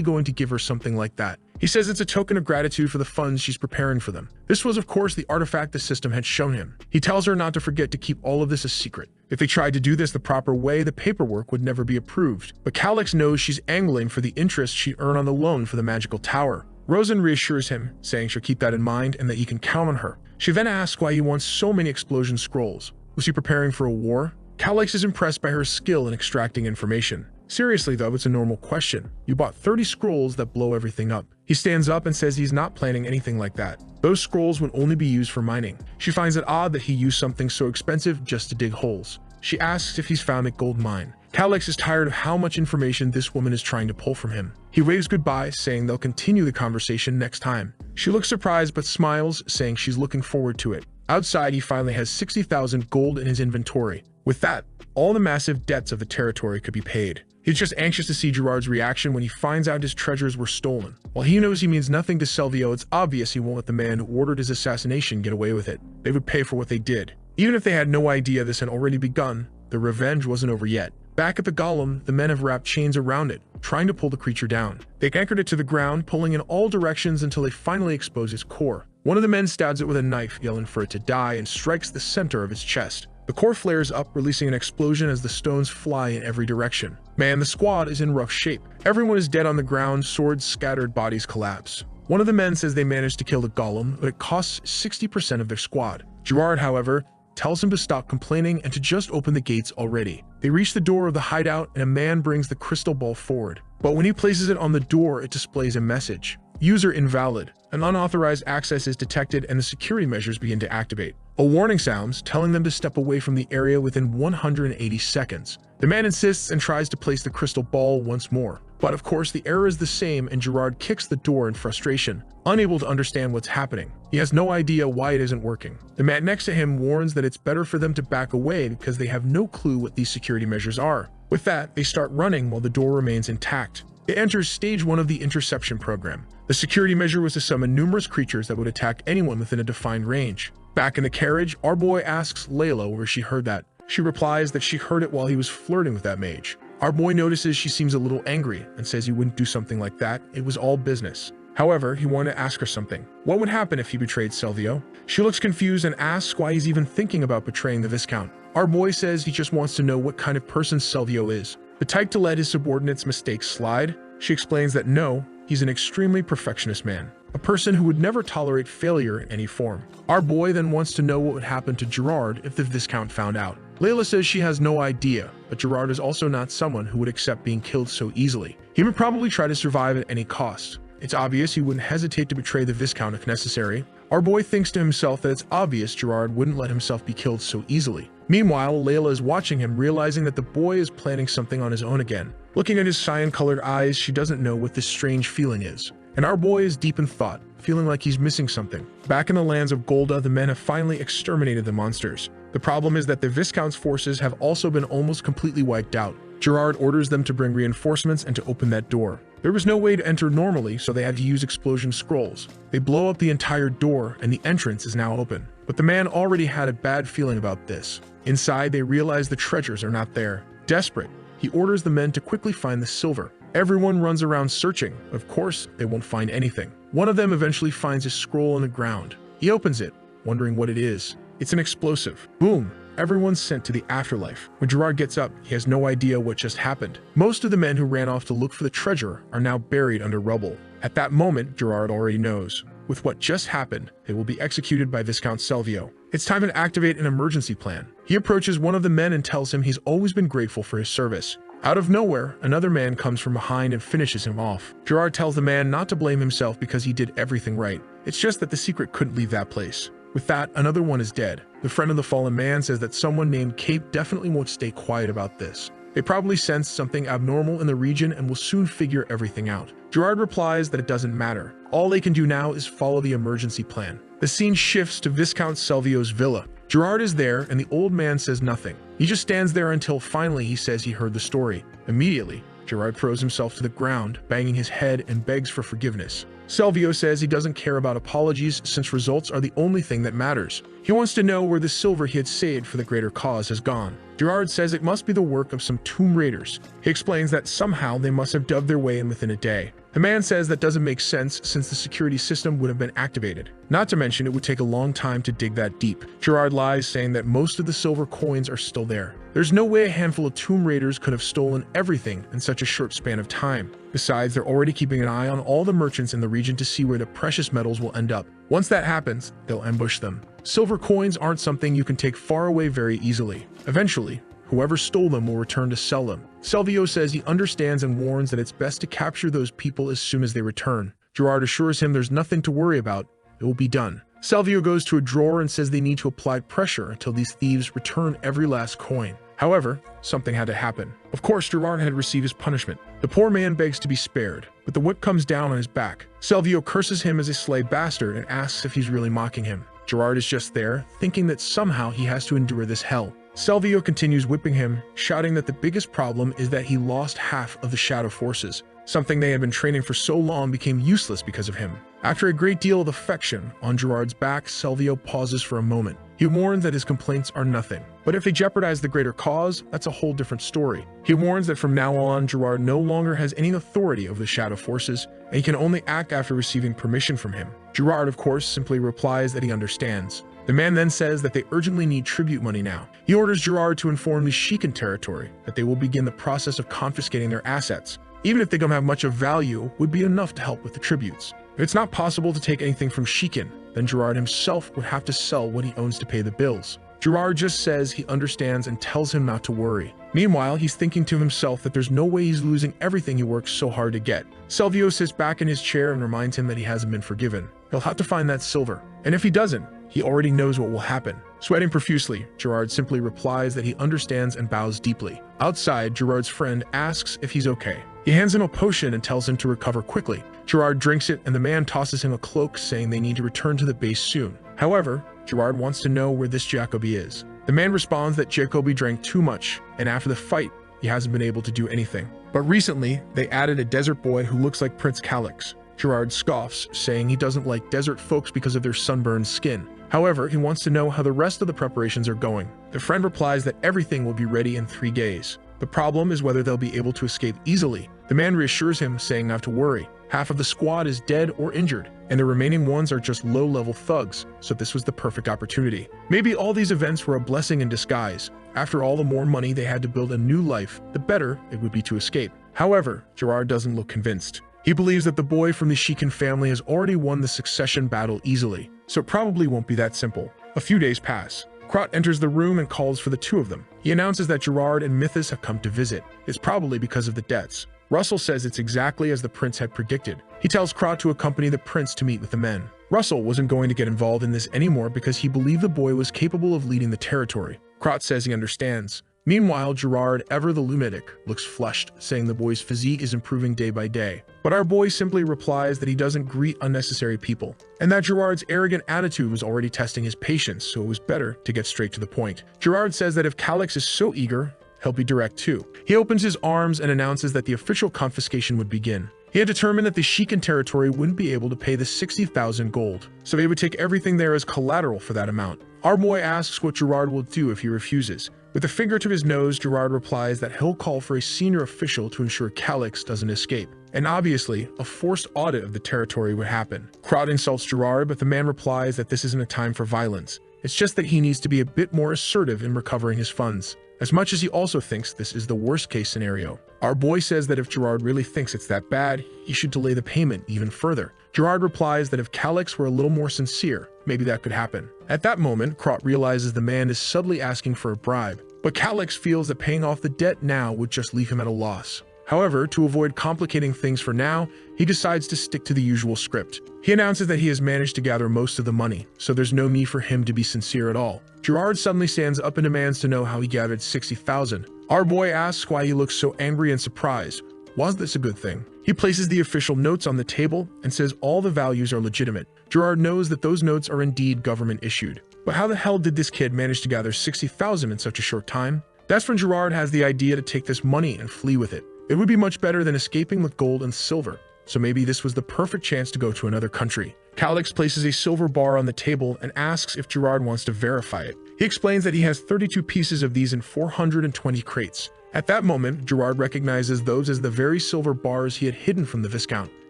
S1: going to give her something like that. He says it's a token of gratitude for the funds she's preparing for them. This was, of course, the artifact the system had shown him. He tells her not to forget to keep all of this a secret. If they tried to do this the proper way, the paperwork would never be approved. But Calyx knows she's angling for the interest she earned on the loan for the magical tower. Rosen reassures him, saying she'll keep that in mind and that he can count on her. She then asks why he wants so many explosion scrolls. Was he preparing for a war? Calyx is impressed by her skill in extracting information. Seriously though, it's a normal question. You bought 30 scrolls that blow everything up. He stands up and says he's not planning anything like that. Those scrolls would only be used for mining. She finds it odd that he used something so expensive just to dig holes. She asks if he's found a gold mine. Calyx is tired of how much information this woman is trying to pull from him. He waves goodbye, saying they'll continue the conversation next time. She looks surprised but smiles, saying she's looking forward to it. Outside, he finally has 60,000 gold in his inventory. With that, all the massive debts of the territory could be paid. He's just anxious to see Gerard's reaction when he finds out his treasures were stolen. While he knows he means nothing to Selvio, it's obvious he won't let the man who ordered his assassination get away with it. They would pay for what they did. Even if they had no idea this had already begun, the revenge wasn't over yet. Back at the golem, the men have wrapped chains around it, trying to pull the creature down. They anchored it to the ground, pulling in all directions until they finally expose its core. One of the men stabs it with a knife, yelling for it to die, and strikes the center of its chest. The core flares up, releasing an explosion as the stones fly in every direction. Man, the squad is in rough shape. Everyone is dead on the ground, swords scattered, bodies collapse. One of the men says they managed to kill the golem, but it costs 60% of their squad. Gerard, however, tells him to stop complaining and to just open the gates already. They reach the door of the hideout, and a man brings the crystal ball forward. But when he places it on the door, it displays a message. User invalid. An unauthorized access is detected and the security measures begin to activate. A warning sounds, telling them to step away from the area within 180 seconds. The man insists and tries to place the crystal ball once more. But of course, the error is the same and Gerard kicks the door in frustration, unable to understand what's happening. He has no idea why it isn't working. The man next to him warns that it's better for them to back away because they have no clue what these security measures are. With that, they start running while the door remains intact. It enters stage 1 of the interception program. The security measure was to summon numerous creatures that would attack anyone within a defined range. Back in the carriage, our boy asks Layla where she heard that. She replies that she heard it while he was flirting with that mage. Our boy notices she seems a little angry and says he wouldn't do something like that. It was all business. However, he wanted to ask her something. What would happen if he betrayed Selvio? She looks confused and asks why he's even thinking about betraying the Viscount. Our boy says he just wants to know what kind of person Selvio is. The type to let his subordinates' mistakes slide? She explains that no, he's an extremely perfectionist man, a person who would never tolerate failure in any form. Our boy then wants to know what would happen to Gerard if the Viscount found out. Layla says she has no idea, but Gerard is also not someone who would accept being killed so easily. He would probably try to survive at any cost. It's obvious he wouldn't hesitate to betray the Viscount if necessary. Our boy thinks to himself that it's obvious Gerard wouldn't let himself be killed so easily. Meanwhile, Layla is watching him, realizing that the boy is planning something on his own again. Looking at his cyan-colored eyes, she doesn't know what this strange feeling is. And our boy is deep in thought, feeling like he's missing something. Back in the lands of Golda, the men have finally exterminated the monsters. The problem is that the Viscount's forces have also been almost completely wiped out. Gerard orders them to bring reinforcements and to open that door. There was no way to enter normally, so they had to use explosion scrolls. They blow up the entire door, and the entrance is now open. But the man already had a bad feeling about this. Inside, they realize the treasures are not there. Desperate, he orders the men to quickly find the silver. Everyone runs around searching. Of course, they won't find anything. One of them eventually finds a scroll on the ground. He opens it, wondering what it is. It's an explosive. Boom! Everyone's sent to the afterlife. When Gerard gets up, he has no idea what just happened. Most of the men who ran off to look for the treasure are now buried under rubble. At that moment, Gerard already knows. With what just happened, they will be executed by Viscount Selvio. It's time to activate an emergency plan. He approaches one of the men and tells him he's always been grateful for his service. Out of nowhere, another man comes from behind and finishes him off. Gerard tells the man not to blame himself because he did everything right. It's just that the secret couldn't leave that place. With that, another one is dead. The friend of the fallen man says that someone named Cape definitely won't stay quiet about this. They probably sense something abnormal in the region and will soon figure everything out. Gerard replies that it doesn't matter. All they can do now is follow the emergency plan. The scene shifts to Viscount Selvio's villa. Gerard is there and the old man says nothing. He just stands there until finally he says he heard the story. Immediately, Gerard throws himself to the ground, banging his head and begs for forgiveness. Selvio says he doesn't care about apologies since results are the only thing that matters. He wants to know where the silver he had saved for the greater cause has gone. Gerard says it must be the work of some tomb raiders. He explains that somehow they must have dug their way in within a day. The man says that doesn't make sense since the security system would have been activated. Not to mention it would take a long time to dig that deep. Gerard lies, saying that most of the silver coins are still there. There's no way a handful of tomb raiders could have stolen everything in such a short span of time. Besides, they're already keeping an eye on all the merchants in the region to see where the precious metals will end up. Once that happens, they'll ambush them. Silver coins aren't something you can take far away very easily. Eventually, whoever stole them will return to sell them. Salvio says he understands and warns that it's best to capture those people as soon as they return. Gerard assures him there's nothing to worry about. It will be done. Salvio goes to a drawer and says they need to apply pressure until these thieves return every last coin. However, something had to happen. Of course, Gerard had received his punishment. The poor man begs to be spared, but the whip comes down on his back. Salvio curses him as a slave bastard and asks if he's really mocking him. Gerard is just there, thinking that somehow he has to endure this hell. Salvio continues whipping him, shouting that the biggest problem is that he lost half of the shadow forces. Something they had been training for so long became useless because of him. After a great deal of affection on Gerard's back, Salvio pauses for a moment. He warns that his complaints are nothing. But if they jeopardize the greater cause, that's a whole different story. He warns that from now on, Gerard no longer has any authority over the shadow forces, and he can only act after receiving permission from him. Gerard, of course, simply replies that he understands. The man then says that they urgently need tribute money now. He orders Gerard to inform the Shikan territory that they will begin the process of confiscating their assets. Even if they don't have much of value, would be enough to help with the tributes. If it's not possible to take anything from Shikan, then Gerard himself would have to sell what he owns to pay the bills. Gerard just says he understands and tells him not to worry. Meanwhile, he's thinking to himself that there's no way he's losing everything he worked so hard to get. Salvio sits back in his chair and reminds him that he hasn't been forgiven. He'll have to find that silver. And if he doesn't, he already knows what will happen. Sweating profusely, Gerard simply replies that he understands and bows deeply. Outside, Gerard's friend asks if he's okay. He hands him a potion and tells him to recover quickly. Gerard drinks it and the man tosses him a cloak, saying they need to return to the base soon. However, Gerard wants to know where this Jacobi is. The man responds that Jacobi drank too much, and after the fight, he hasn't been able to do anything. But recently, they added a desert boy who looks like Prince Calix. Gerard scoffs, saying he doesn't like desert folks because of their sunburned skin. However, he wants to know how the rest of the preparations are going. The friend replies that everything will be ready in 3 days. The problem is whether they'll be able to escape easily. The man reassures him, saying not to worry. Half of the squad is dead or injured, and the remaining ones are just low-level thugs, so this was the perfect opportunity. Maybe all these events were a blessing in disguise. After all, the more money they had to build a new life, the better it would be to escape. However, Gerard doesn't look convinced. He believes that the boy from the Shikan family has already won the succession battle easily, so it probably won't be that simple. A few days pass. Krot enters the room and calls for the two of them. He announces that Gerard and Mythos have come to visit. It's probably because of the debts. Russell says it's exactly as the prince had predicted. He tells Krot to accompany the prince to meet with the men. Russell wasn't going to get involved in this anymore because he believed the boy was capable of leading the territory. Krot says he understands. Meanwhile, Gerard, ever the lunatic, looks flushed, saying the boy's physique is improving day by day. But our boy simply replies that he doesn't greet unnecessary people, and that Gerard's arrogant attitude was already testing his patience, so it was better to get straight to the point. Gerard says that if Calix is so eager, he'll be direct too. He opens his arms and announces that the official confiscation would begin. He had determined that the Shikan territory wouldn't be able to pay the 60,000 gold, so they would take everything there as collateral for that amount. Our boy asks what Gerard will do if he refuses. With a finger to his nose, Gerard replies that he'll call for a senior official to ensure Calix doesn't escape. And obviously, a forced audit of the territory would happen. Krot insults Gerard, but the man replies that this isn't a time for violence. It's just that he needs to be a bit more assertive in recovering his funds, as much as he also thinks this is the worst-case scenario. Our boy says that if Gerard really thinks it's that bad, he should delay the payment even further. Gerard replies that if Calix were a little more sincere, maybe that could happen. At that moment, Krot realizes the man is subtly asking for a bribe, but Calix feels that paying off the debt now would just leave him at a loss. However, to avoid complicating things for now, he decides to stick to the usual script. He announces that he has managed to gather most of the money, so there's no need for him to be sincere at all. Gerard suddenly stands up and demands to know how he gathered 60,000. Our boy asks why he looks so angry and surprised. Was this a good thing? He places the official notes on the table and says all the values are legitimate. Gerard knows that those notes are indeed government issued. But how the hell did this kid manage to gather 60,000 in such a short time? That's when Gerard has the idea to take this money and flee with it. It would be much better than escaping with gold and silver, so maybe this was the perfect chance to go to another country. Calix places a silver bar on the table and asks if Gerard wants to verify it. He explains that he has 32 pieces of these in 420 crates. At that moment, Gerard recognizes those as the very silver bars he had hidden from the Viscount.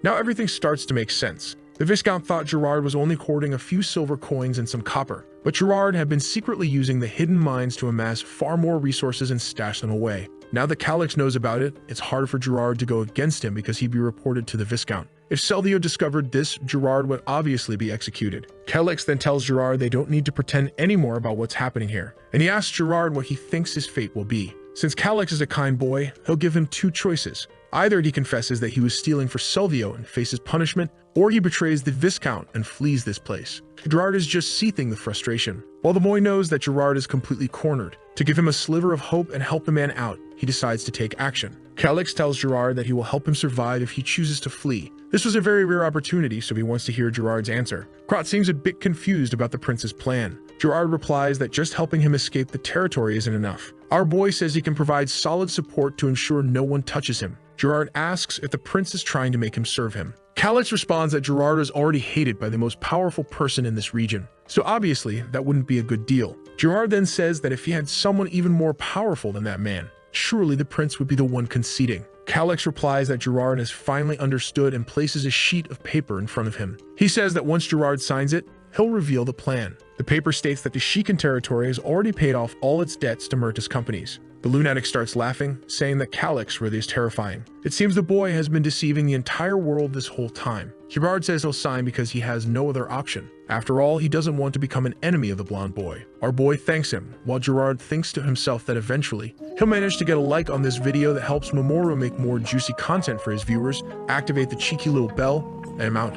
S1: Now everything starts to make sense. The Viscount thought Gerard was only hoarding a few silver coins and some copper, but Gerard had been secretly using the hidden mines to amass far more resources and stash them away. Now that Calix knows about it, it's hard for Gerard to go against him because he'd be reported to the Viscount. If Selvio discovered this, Gerard would obviously be executed. Calix then tells Gerard they don't need to pretend anymore about what's happening here, and he asks Gerard what he thinks his fate will be. Since Calix is a kind boy, he'll give him two choices. Either he confesses that he was stealing for Selvio and faces punishment, or he betrays the Viscount and flees this place. Gerard is just seething with frustration, while the boy knows that Gerard is completely cornered. To give him a sliver of hope and help the man out, he decides to take action. Calix tells Gerard that he will help him survive if he chooses to flee. This was a very rare opportunity, so he wants to hear Gerard's answer. Krat seems a bit confused about the prince's plan. Gerard replies that just helping him escape the territory isn't enough. Our boy says he can provide solid support to ensure no one touches him. Gerard asks if the prince is trying to make him serve him. Calix responds that Gerard is already hated by the most powerful person in this region, so obviously that wouldn't be a good deal. Gerard then says that if he had someone even more powerful than that man, surely the prince would be the one conceding. Calix replies that Gerard has finally understood and places a sheet of paper in front of him. He says that once Gerard signs it, he'll reveal the plan. The paper states that the Shikan territory has already paid off all its debts to Myrtus companies. The lunatic starts laughing, saying that Calix really is terrifying. It seems the boy has been deceiving the entire world this whole time. Gerard says he'll sign because he has no other option. After all, he doesn't want to become an enemy of the blonde boy. Our boy thanks him, while Gerard thinks to himself that eventually, he'll manage to get a like on this video that helps Mamoru make more juicy content for his viewers, activate the cheeky little bell, and I'm out.